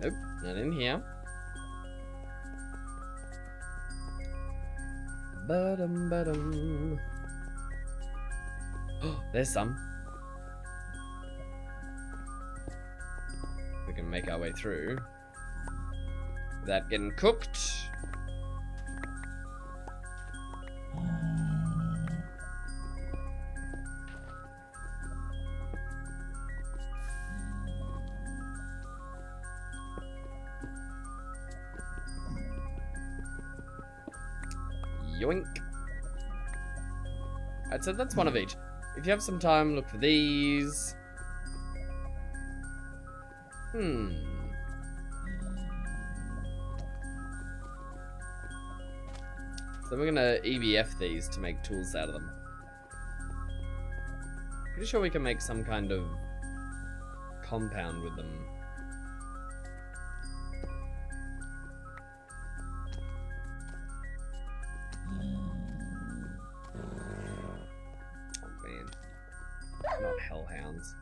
A: Nope, not in here. Ba-dum, ba-dum. Oh, there's some. We can make our way through without getting cooked. Yoink. Alright, so that's one of each. If you have some time, look for these. So we're gonna EBF these to make tools out of them. Pretty sure we can make some kind of compound with them. Oh man. Not hellhounds.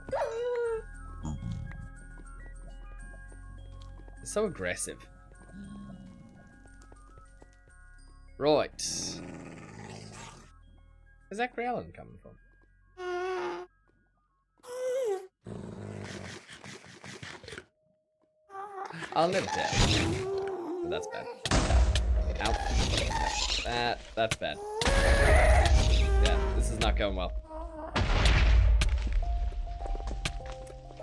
A: They're so aggressive. Right. Where's that growling coming from? I'll never tell. But that's bad. Ow. That's bad. Yeah, this is not going well.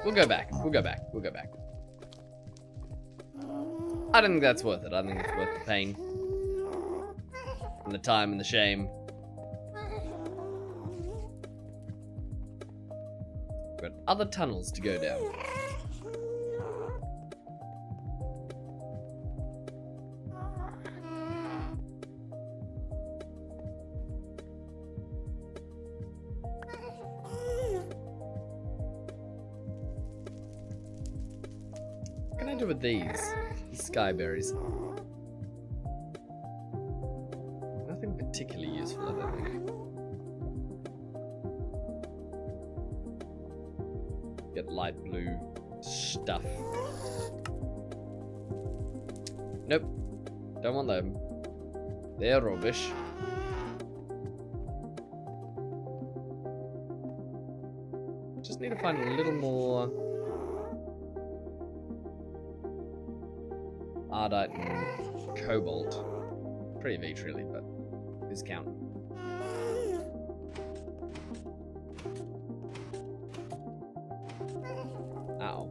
A: We'll go back. We'll go back. We'll go back. I don't think that's worth it. I think it's worth the pain. And the time and the shame. We've got other tunnels to go down. What can I do with these? Skyberries. Nothing particularly useful, I don't think. Get light blue stuff. Nope. Don't want them. They're rubbish. Just need to find a little more Ardite and Cobalt. Pretty of each, really, but who's counting? Ow.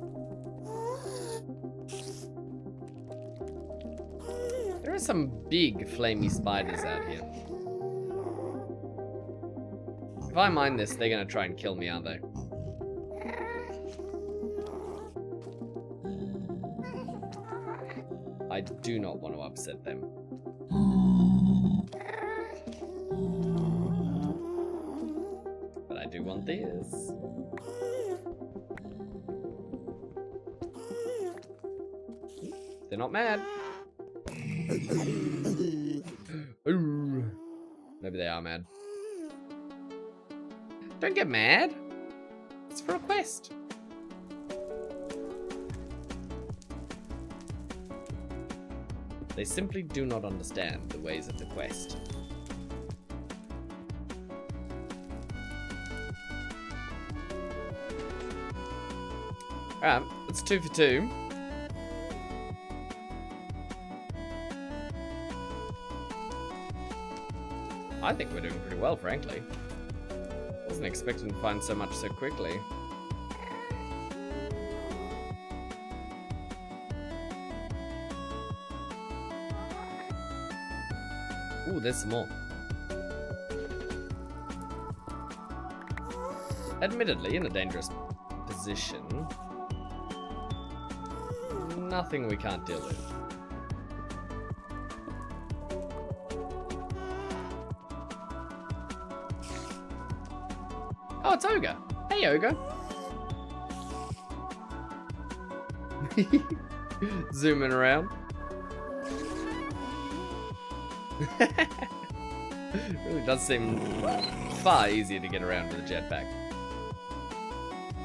A: There are some big flamey spiders out here. If I mine this, they're gonna try and kill me, aren't they? I do not want to upset them. But I do want this. They're not mad. Ooh. Maybe they are mad. Don't get mad. It's for a quest. They simply do not understand the ways of the quest. Alright, it's 2 for 2. I think we're doing pretty well, frankly. Wasn't expecting to find so much so quickly. Ooh, there's some more. Admittedly, in a dangerous position. Nothing we can't deal with. Oh, it's Ogre. Hey, Ogre. Zooming around. Really does seem far easier to get around with a jetpack.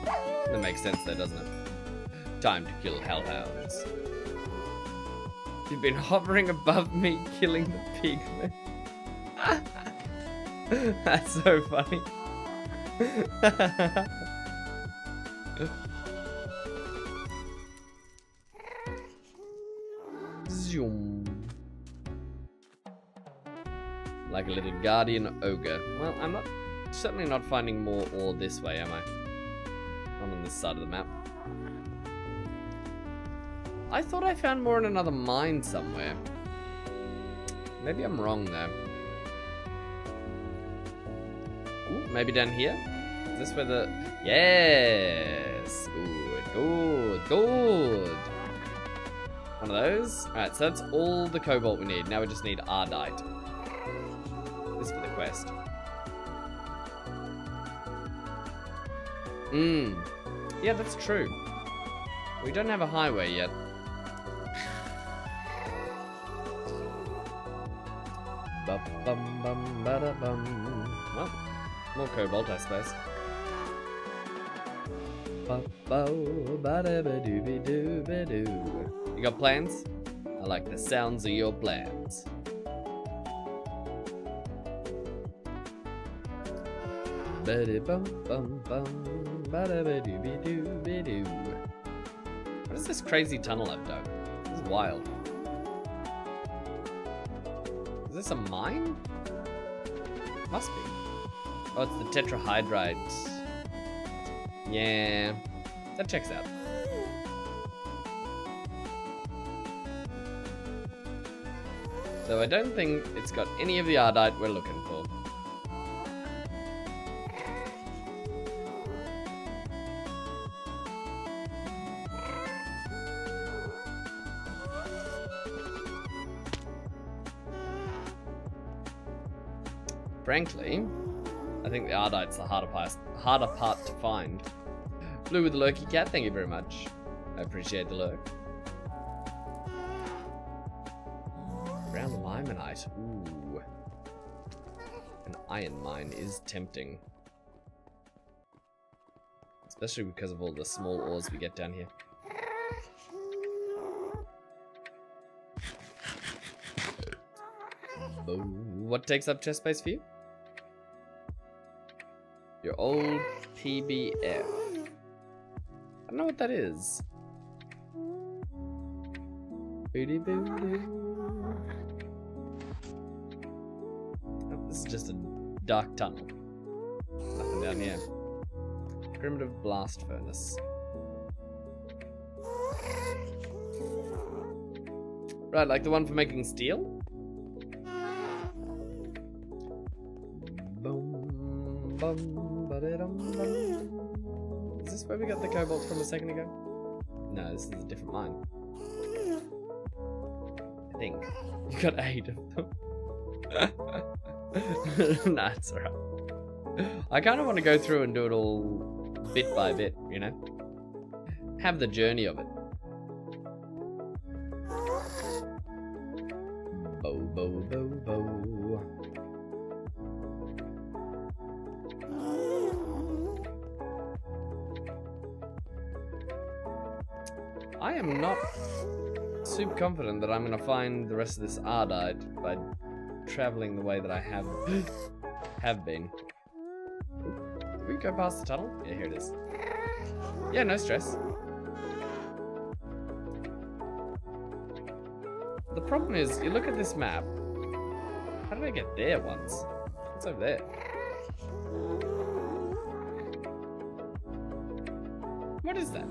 A: That makes sense though, doesn't it? Time to kill hellhounds. You've been hovering above me, killing the pigmen. That's so funny. Zoom. Like a little guardian ogre. Well, I'm certainly not finding more ore this way, am I? Not on this side of the map. I thought I found more in another mine somewhere. Maybe I'm wrong though. Ooh, maybe down here? Is this where the... Yes! Good, good, good! One of those. Alright, so that's all the cobalt we need. Now we just need Ardite. This is for the quest. Yeah, that's true. We don't have a highway yet. Well, more cobalt, I suppose. You got plans? I like the sounds of your plans. What is this crazy tunnel I've dug? This is wild. Is this a mine? Must be. Oh, it's the tetrahydrite. Yeah, that checks out. Though I don't think it's got any of the ardite we're looking for. Frankly, I think the ardite's the harder part to find. Blue with the lurky cat, thank you very much. I appreciate the lurk. Brown limonite, ooh. An iron mine is tempting. Especially because of all the small ores we get down here. Oh, what takes up chest space for you? Your old PBF. I don't know what that is. Oh, this is just a dark tunnel. Nothing down here. Primitive blast furnace. Right, like the one for making steel? Is this where we got the cobalt from a second ago? No, this is a different mine. I think. You got 8 of them. Nah, it's alright. I kind of want to go through and do it all bit by bit, you know? Have the journey of it. Bo, bo, bo, bo. I am not super confident that I'm going to find the rest of this ardite by traveling the way that I have been. Did we go past the tunnel? Yeah, here it is. Yeah, no stress. The problem is, you look at this map. How did I get there once? What's over there? What is that?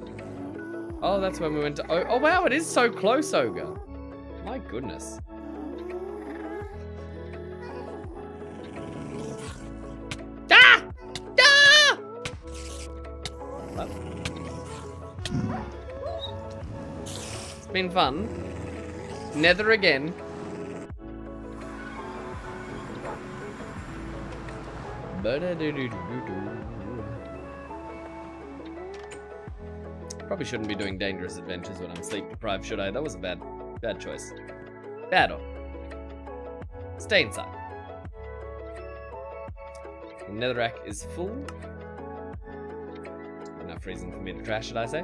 A: Oh, that's when we went to... Oh, wow, it is so close, Ogre. My goodness. Ah! Ah! What? It's been fun. Nether again. Probably shouldn't be doing dangerous adventures when I'm sleep deprived, should I? That was a bad choice. Bad one. Stay inside. The netherrack is full. Enough reason for me to trash it, I say.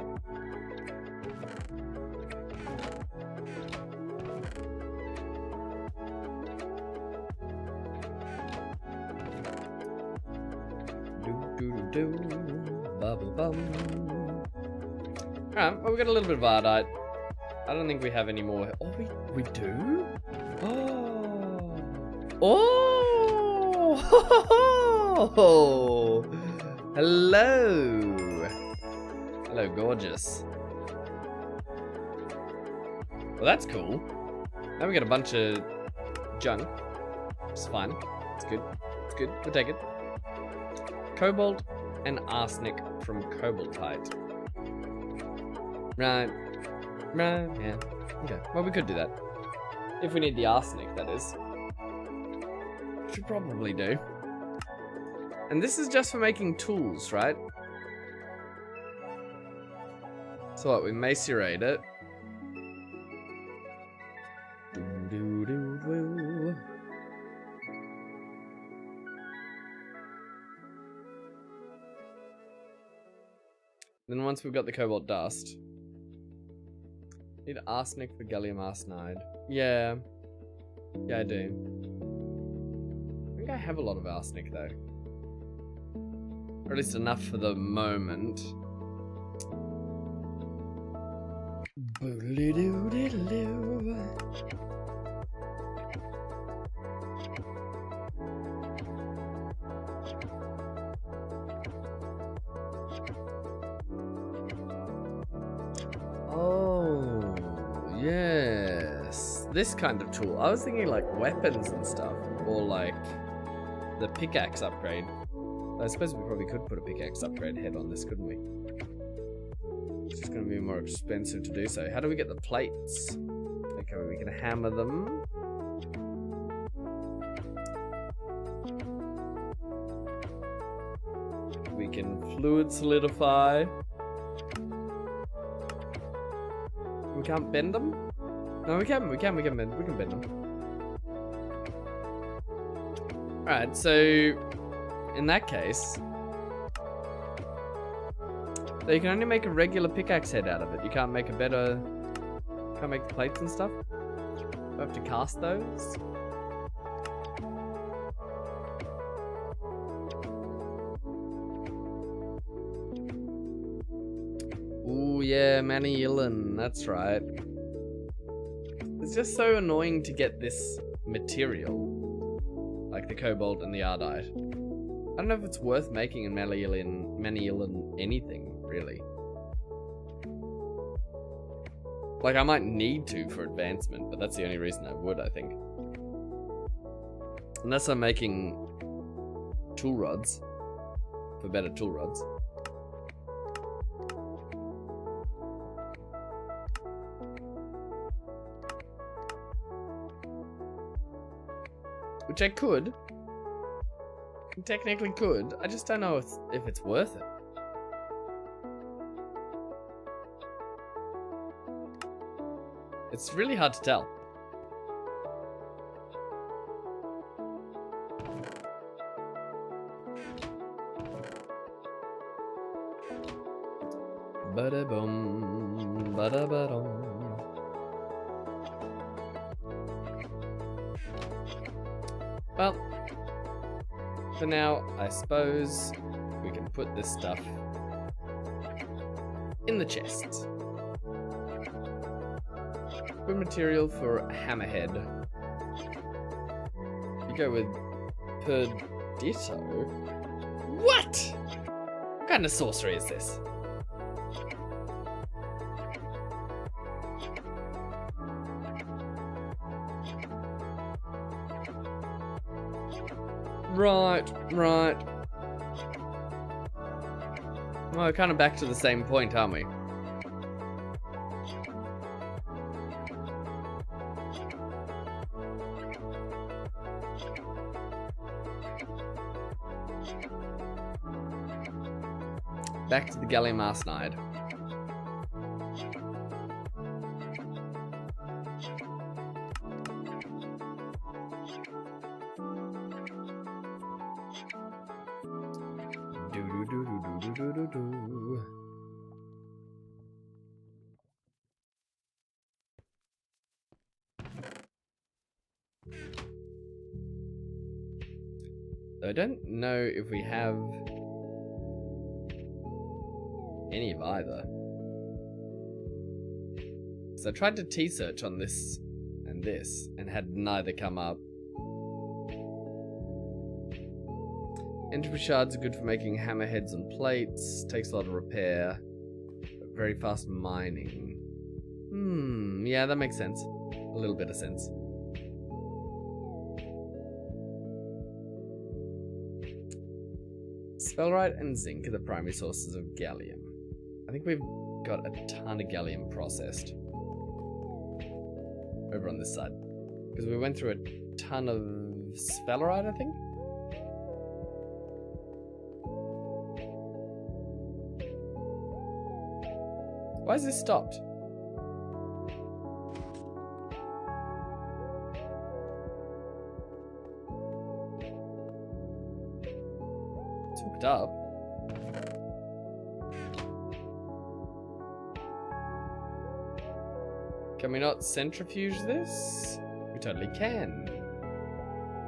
A: Bubble bum. Alright, well, we got a little bit of ardite. I don't think we have any more. Oh, we do? Oh! Hello! Hello, gorgeous. Well, that's cool. Now we got a bunch of junk. It's fine. It's good. It's good. We'll take it. Cobalt and arsenic from cobaltite. Right. Right, yeah. Okay. Well, we could do that. If we need the arsenic, that is. Should probably do. And this is just for making tools, right? So what, we macerate it. Then once we've got the cobalt dust, need arsenic for gallium arsenide. Yeah. Yeah, I do. I think I have a lot of arsenic though. Or at least enough for the moment. Oh, yes. This kind of tool. I was thinking like weapons and stuff, or like the pickaxe upgrade. I suppose we probably could put a pickaxe upgrade head on this, couldn't we? It's just going to be more expensive to do so. How do we get the plates? Okay, we can hammer them. We can fluid solidify. We can't bend them? No, we can bend them. Alright, so in that case, so you can only make a regular pickaxe head out of it. You can't make can't make the plates and stuff. You have to cast those. Ooh, yeah, Manny-Illan, that's right. It's just so annoying to get this material, like the cobalt and the ardite. I don't know if it's worth making in Manny-Illan anything, really. Like, I might need to for advancement, but that's the only reason I would, I think. Unless I'm making tool rods, for better tool rods. Which I could. Technically could. I just don't know if it's worth it. It's really hard to tell. Ba-da-bum, ba-da-ba-dum. Well, for now, I suppose we can put this stuff in the chests. Good material for a hammerhead. You go with Perdito? What? What kind of sorcery is this? Right. Well, we're kind of back to the same point, aren't we? Back to the gallium arsenide. I don't know if we have any of either. So I tried to T-search on this and had neither come up. Entropy shards are good for making hammerheads and plates. Takes a lot of repair. But very fast mining. Yeah, that makes sense. A little bit of sense. Spellrite and zinc are the primary sources of gallium. I think we've got a ton of gallium processed over on this side. Because we went through a ton of spellrite, I think? Why is this stopped? It's hooked up. Can we not centrifuge this? We totally can.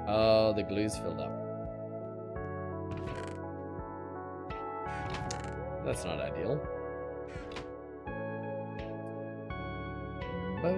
A: Oh, the glue's filled up. That's not ideal. Look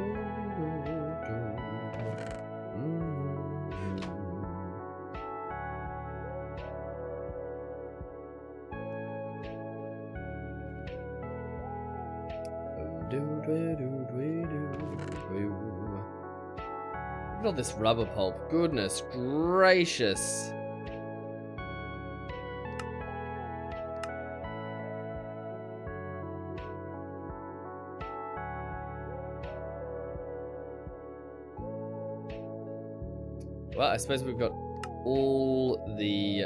A: at all this rubber pulp. Goodness gracious. Well, I suppose we've got all the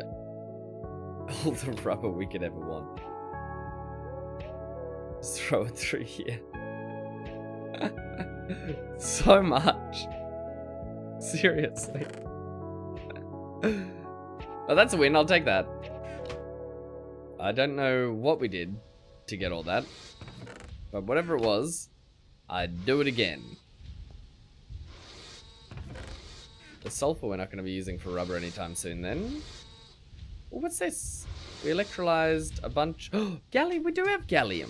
A: rubber we could ever want. Just throw it through here. So much. Seriously. Oh, that's a win. I'll take that. I don't know what we did to get all that, but whatever it was, I'd do it again. The sulfur we're not going to be using for rubber anytime soon then. Oh, what's this? We electrolyzed a bunch. Oh, gallium. We do have gallium.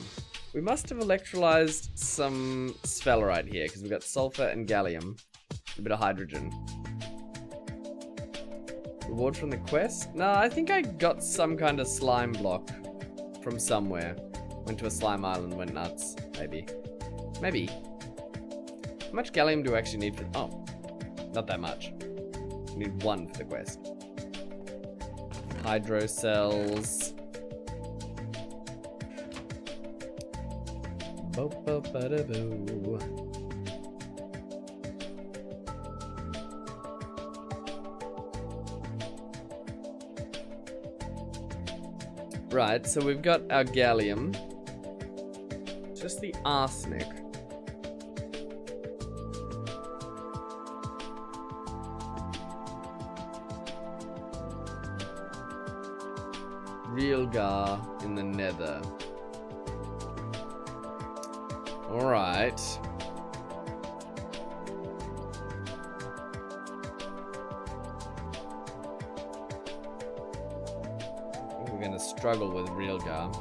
A: We must have electrolyzed some sphalerite here because we've got sulfur and gallium. A bit of hydrogen. Reward from the quest? No, I think I got some kind of slime block from somewhere. Went to a slime island, went nuts. Maybe. Maybe. How much gallium do I actually need for... Oh. Not that much. I need 1 for the quest. Hydro cells. Bo-bo-ba-da-boo. Right, so we've got our gallium. Just the arsenic. Real gar in the nether. Alright. We're gonna struggle with real gar.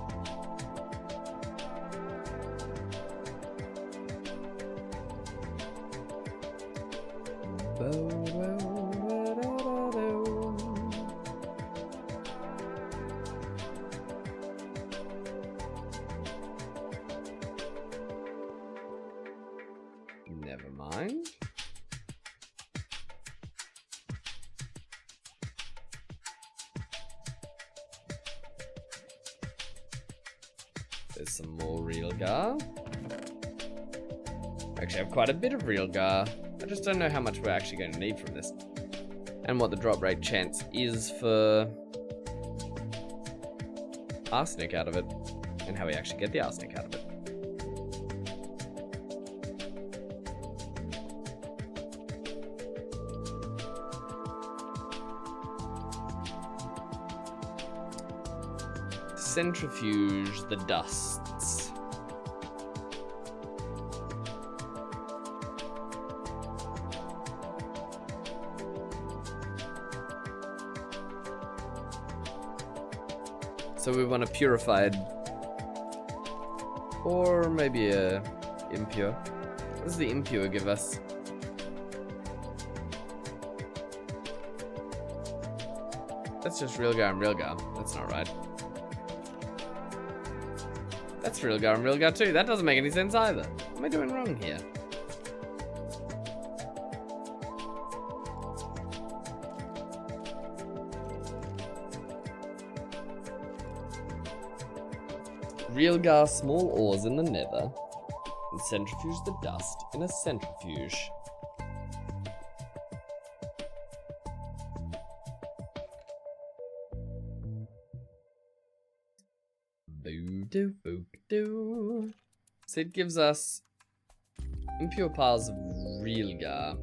A: Never mind. There's some more real gar. Actually, I have quite a bit of real gar. I just don't know how much we're actually going to need from this. And what the drop rate chance is for arsenic out of it. And how we actually get the arsenic out of it. Centrifuge the dusts. So we want a purified, or maybe a impure. What does the impure give us? That's just real gar and real gar. That's not right. That's real gar and real gar too. That doesn't make any sense either. What am I doing wrong here? Real gar small ores in the nether and centrifuge the dust in a centrifuge. Boo-doo-boo-doo. So it gives us impure piles of real gar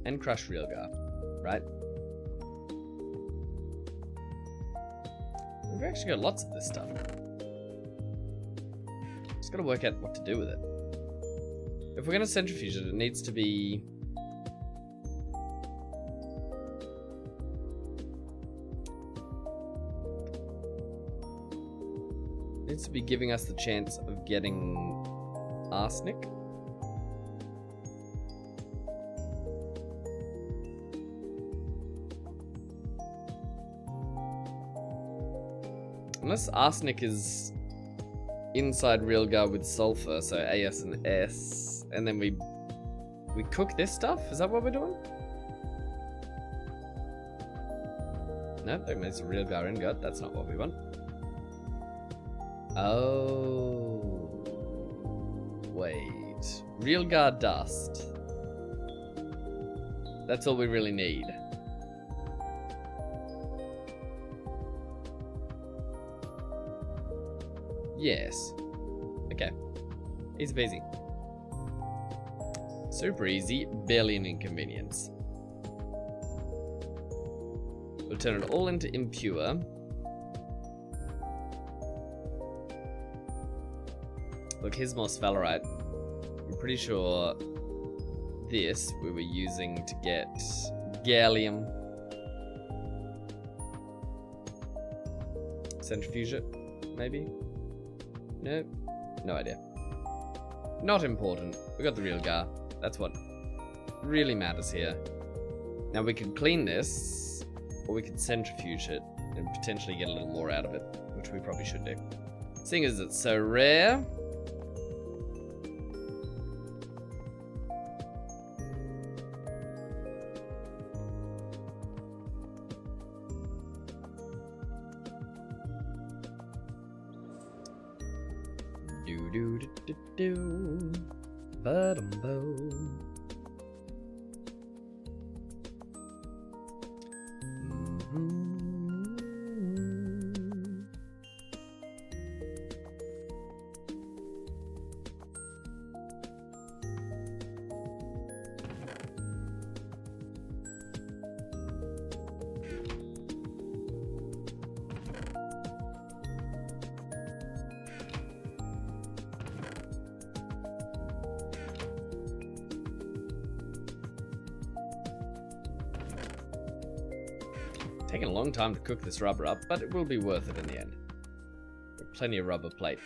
A: and crushed real gar, right? We've actually got lots of this stuff. Just gotta work out what to do with it. If we're gonna centrifuge it, it needs to be... It needs to be giving us the chance of getting arsenic. Unless arsenic is inside real gar with sulfur, so AS and S, and then we cook this stuff? Is that what we're doing? No, that makes a real gar ingot. That's not what we want. Oh. Wait. Real gar dust. That's all we really need. Yes. Okay. Easy peasy. Super easy, barely an inconvenience. We'll turn it all into impure. Look, here's more sphalerite. I'm pretty sure this we were using to get gallium. Centrifuge it, maybe? Nope. No idea. Not important. We got the real gar. That's what really matters here. Now we could clean this, or we could centrifuge it and potentially get a little more out of it, which we probably should do. Seeing as it's so rare. Do do do do do. Ba-dum-bo. Taking a long time to cook this rubber up, but it will be worth it in the end. Plenty of rubber plate.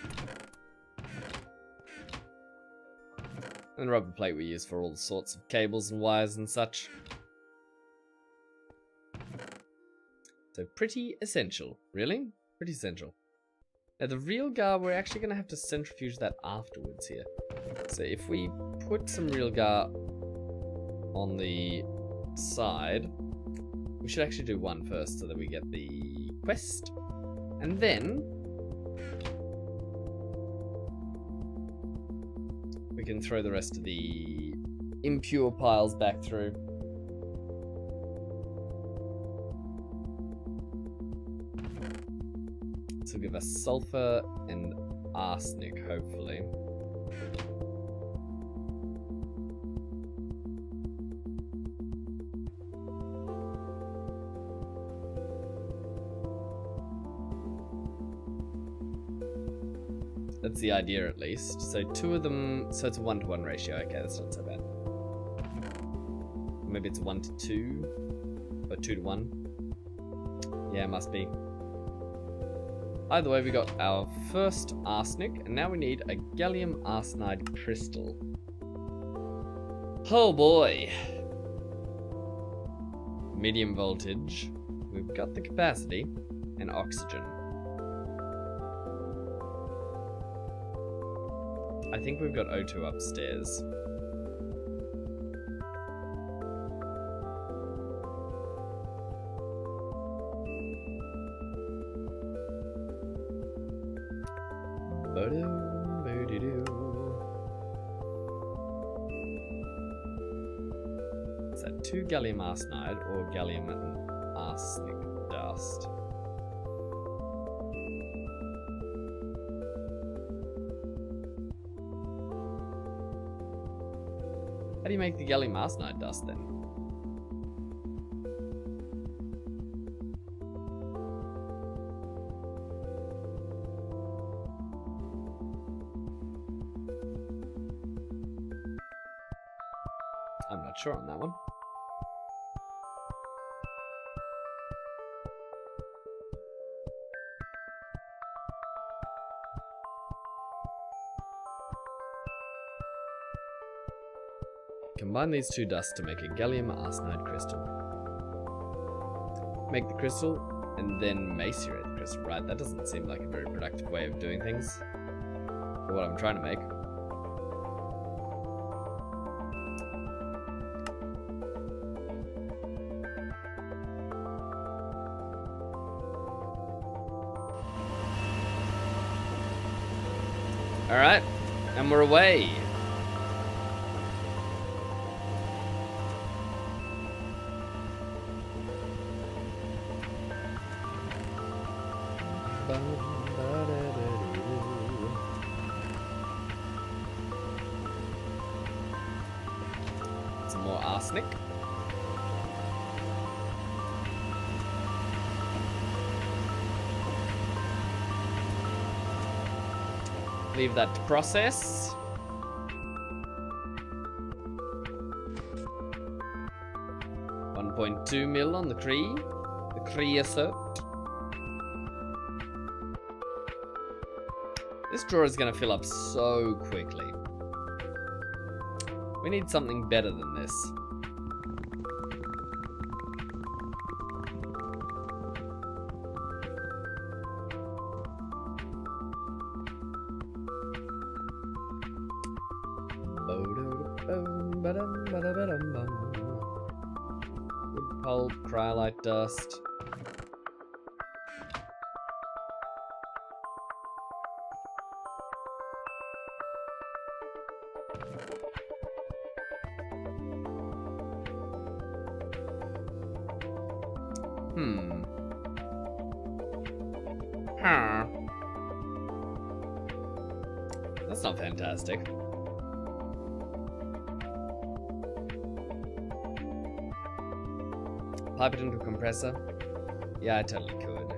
A: And the rubber plate we use for all sorts of cables and wires and such. So pretty essential, really? Pretty essential. Now the real gar, we're actually going to have to centrifuge that afterwards here. So if we put some real gar on the side, we should actually do one first so that we get the quest. And then we can throw the rest of the impure piles back through. This will give us sulfur and arsenic, hopefully. That's the idea, at least. So two of them, so it's a 1-to-1 ratio. Okay, that's not so bad. Maybe it's 1-to-2 or 2-to-1. Yeah, it must be. Either way, we got our first arsenic, and now we need a gallium arsenide crystal. Oh boy. Medium voltage. We've got the capacity and oxygen. I think we've got O2 upstairs. Is that 2 gallium arsenide or gallium and arsenic dust? How do you make the gallium arsenide dust then? I'm not sure on that one. Combine these two dusts to make a gallium arsenide crystal. Make the crystal and then macerate the focus. Right, that doesn't seem like a very productive way of doing things. For what I'm trying to make. Alright, and we're away. Some more arsenic. Leave that to process. $1.2 mil on the creosote. This drawer is gonna fill up so quickly. We need something better than this. Wood pulp, cryolite dust. Huh. That's not fantastic. Pipe it into a compressor? Yeah, I totally could.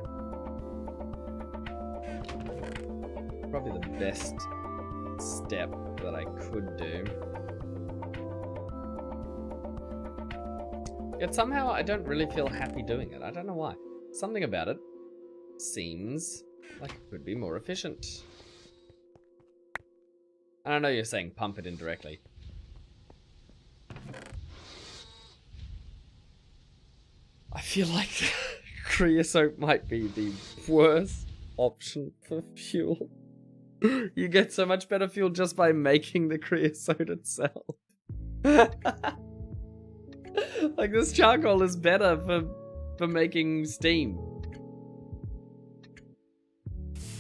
A: Probably the best step that I could do. Yet somehow I don't really feel happy doing it. I don't know why. Something about it seems like it could be more efficient. And I know you're saying pump it in directly. I feel like creosote might be the worst option for fuel. You get so much better fuel just by making the creosote itself. Like, this charcoal is better for making steam.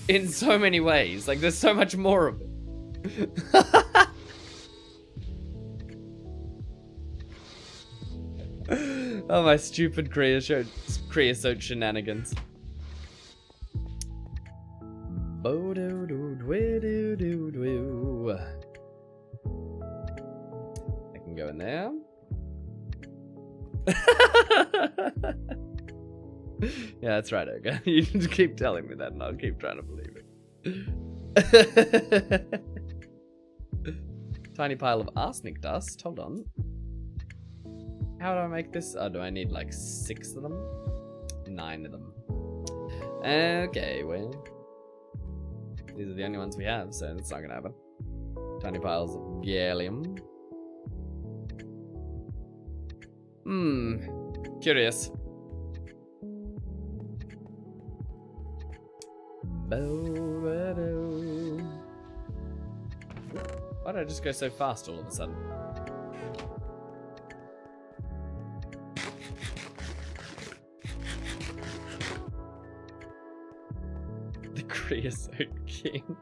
A: In so many ways. Like, there's so much more of it. Oh, my stupid creosote shenanigans. I can go in there. Yeah, that's right, Ogre. You just keep telling me that and I'll keep trying to believe it. Tiny pile of arsenic dust. Hold on. How do I make this? Oh, do I need like 6 of them? 9 of them. Okay, well. These are the only ones we have, so that's not gonna happen. Tiny piles of gallium. Curious. Why did I just go so fast all of a sudden? The creosote king.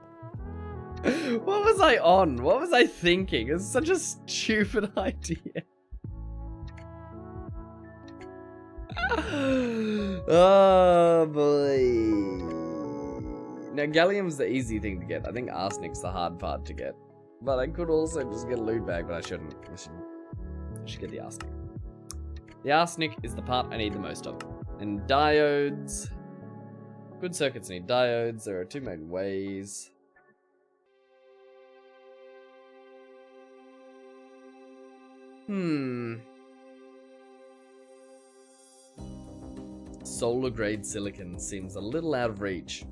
A: What was I on? What was I thinking? It's such a stupid idea. Oh boy. Now gallium's the easy thing to get. I think arsenic's the hard part to get. But I could also just get a loot bag, but I shouldn't. I should get the arsenic. The arsenic is the part I need the most of. And diodes. Good circuits need diodes. There are 2 main ways. Solar grade silicon seems a little out of reach.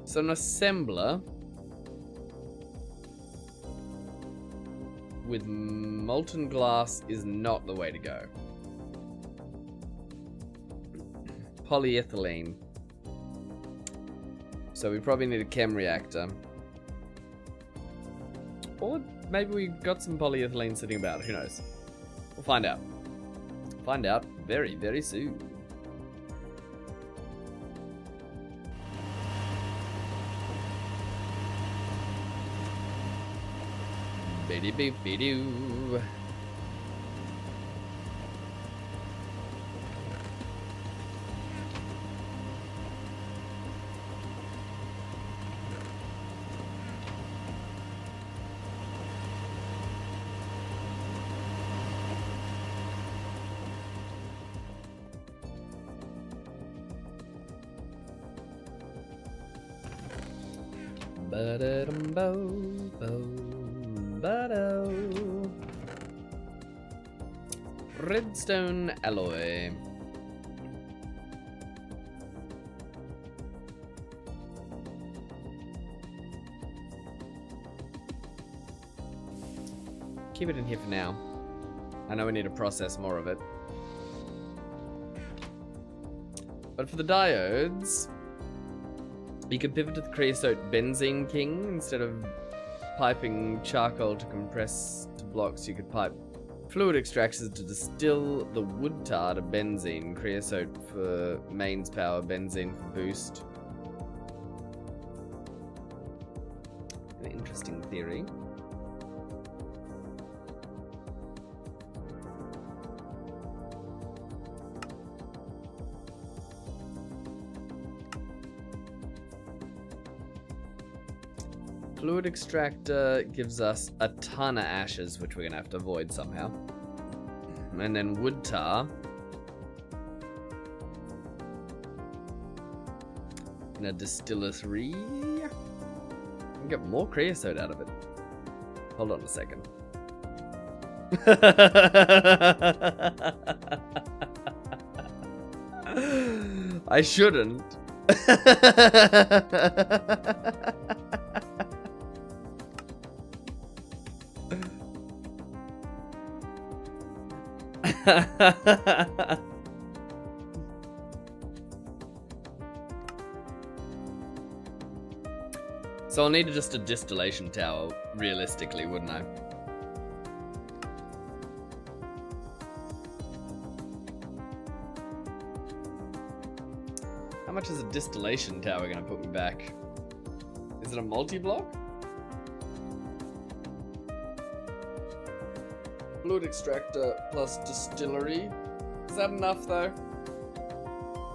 A: So an assembler with molten glass is not the way to go. Polyethylene. So we probably need a chem reactor. Or maybe we got some polyethylene sitting about, who knows. We'll find out. Find out very, very soon. Biddy boop doo. Redstone alloy. Keep it in here for now. I know we need to process more of it. But for the diodes, you could pivot to the creosote benzene king. Instead of piping charcoal to compress to blocks, you could pipe fluid extractors to distill the wood tar to benzene. Creosote for mains power, benzene for boost. An interesting theory. Fluid extractor gives us a ton of ashes, which we're going to have to avoid somehow. And then wood tar. In a distillery. You can get more creosote out of it. Hold on a second. I shouldn't. So I'll need just a distillation tower, realistically, wouldn't I? How much is a distillation tower gonna put me back? Is it a multi-block? Fluid extractor plus distillery. Is that enough though?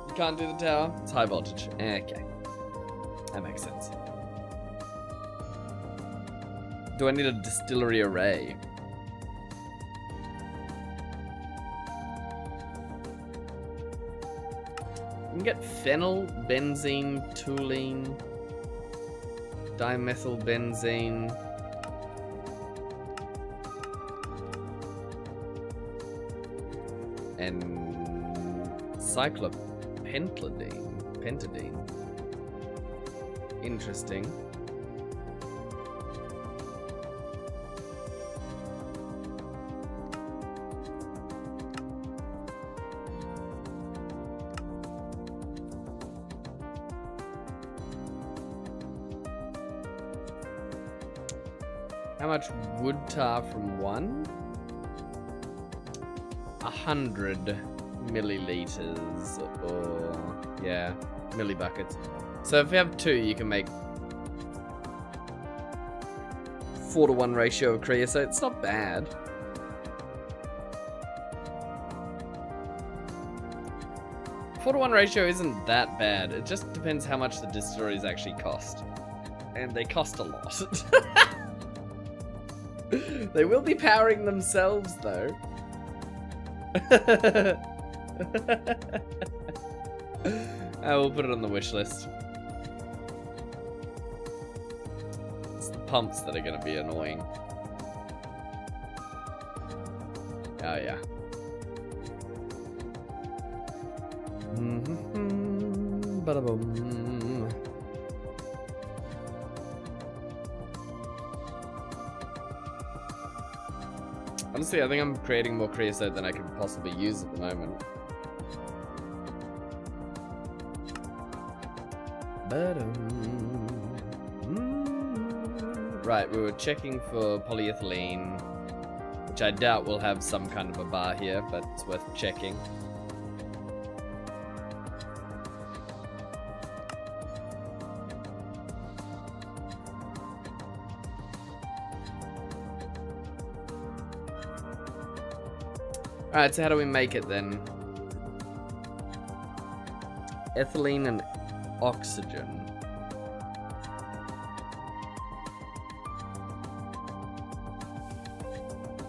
A: You can't do the tower? It's high voltage. Okay. That makes sense. Do I need a distillery array? You can get phenyl, benzene, toluene, dimethylbenzene. And pentadine. Interesting. How much wood tar from one? 100 milliliters, or yeah, millibuckets. So if you have two, you can make 4-to-1 ratio of creosote. It's not bad. Four to 1 ratio isn't that bad. It just depends how much the distilleries actually cost, and they cost a lot. They will be powering themselves, though. I will put it on the wish list. It's the pumps that are going to be annoying. Oh, yeah. Ba-da-boom. Honestly, I think I'm creating more creosote than I could possibly use at the moment. Right, we were checking for polyethylene, which I doubt will have some kind of a bar here, but it's worth checking. Alright, so how do we make it then? Ethylene and oxygen.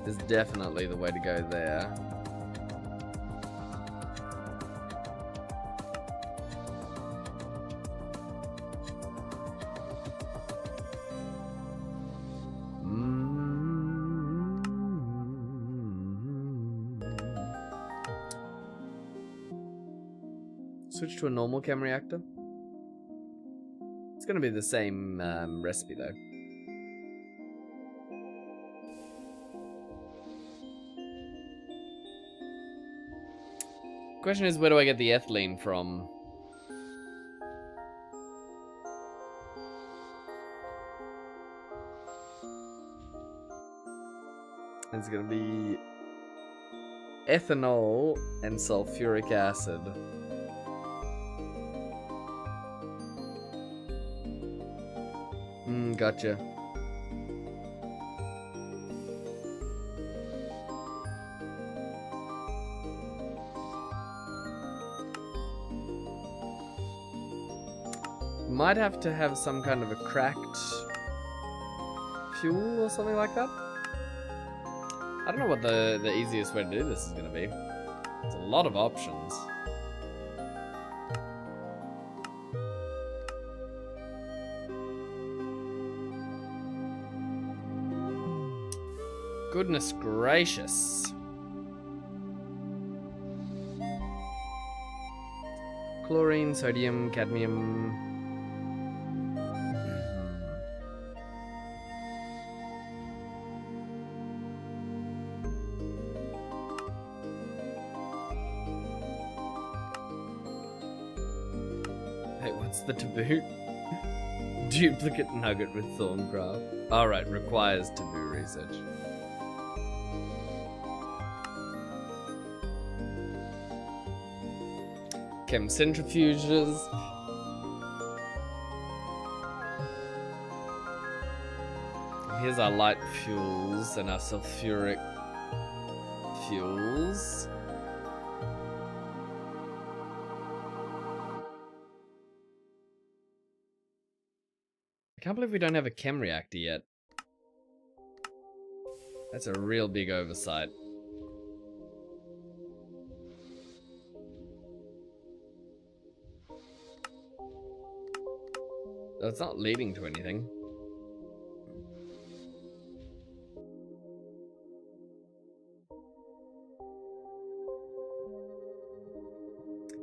A: Is definitely the way to go there. Switch to a normal chem reactor. It's gonna be the same recipe though. Question is, where do I get the ethylene from? It's gonna be ethanol and sulfuric acid. Gotcha. Might have to have some kind of a cracked fuel or something like that. I don't know what the easiest way to do this is going to be. There's a lot of options. Goodness gracious. Chlorine, sodium, cadmium. Hey, what's the taboo? Duplicate nugget with Thorncraft. Alright, requires taboo research. Chem centrifuges. Here's our light fuels and our sulfuric fuels. I can't believe we don't have a chem reactor yet. That's a real big oversight. It's not leading to anything.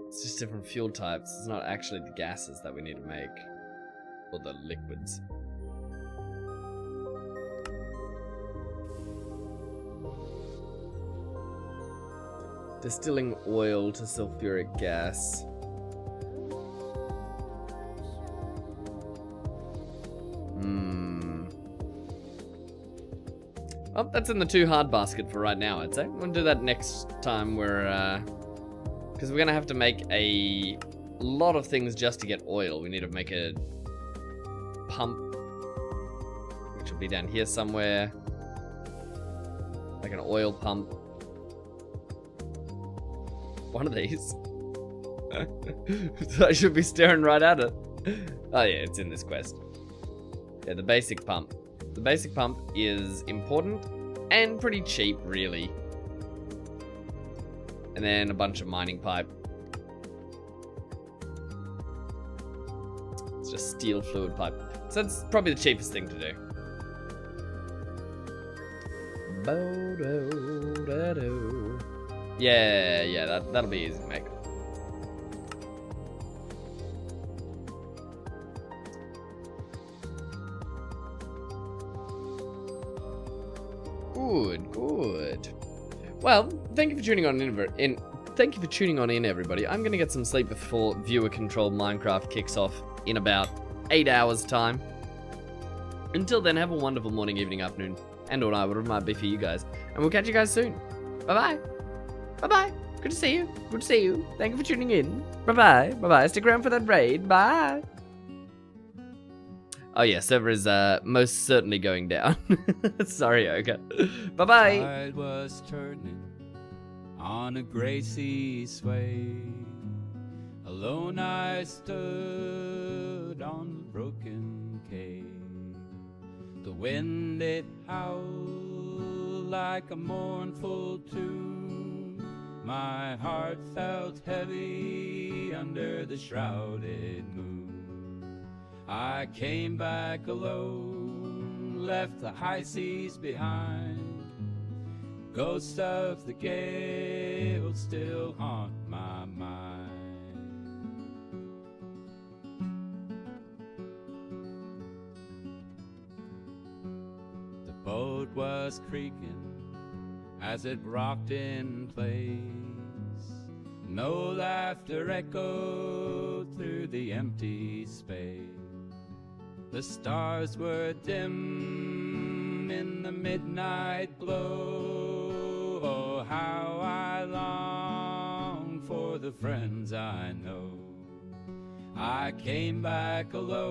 A: It's just different fuel types. It's not actually the gases that we need to make. Or the liquids. Distilling oil to sulfuric gas. Well, that's in the too hard basket for right now, I'd say. We'll do that next time we're, because we're gonna have to make a lot of things just to get oil. We need to make a pump, which will be down here somewhere. Like an oil pump. One of these. So I should be staring right at it. Oh yeah, it's in this quest. Yeah, the basic pump. The basic pump is important and pretty cheap, really. And then a bunch of mining pipe. It's just steel fluid pipe. So that's probably the cheapest thing to do. Yeah, that'll be easy to make. Good. Well, thank you for tuning on in. Thank you for tuning on in, everybody. I'm gonna get some sleep before viewer-controlled Minecraft kicks off in about 8 hours' time. Until then, have a wonderful morning, evening, afternoon, and or night, whatever it might be for you guys. And we'll catch you guys soon. Bye-bye. Bye-bye. Good to see you. Good to see you. Thank you for tuning in. Bye-bye. Bye-bye. Stick around for that raid. Bye. Oh yeah, server is most certainly going down. Sorry, Ogre. Bye-bye.
D: Tide was turning on a gray sea sway. Alone I stood on the broken quay. The wind it howled like a mournful tune. My heart felt heavy under the shrouded moon. I came back alone, left the high seas behind. Ghosts of the gale still haunt my mind. The boat was creaking as it rocked in place. No laughter echoed through the empty space. The stars were dim in the midnight glow. Oh, how I long for the friends I know. I came back alone.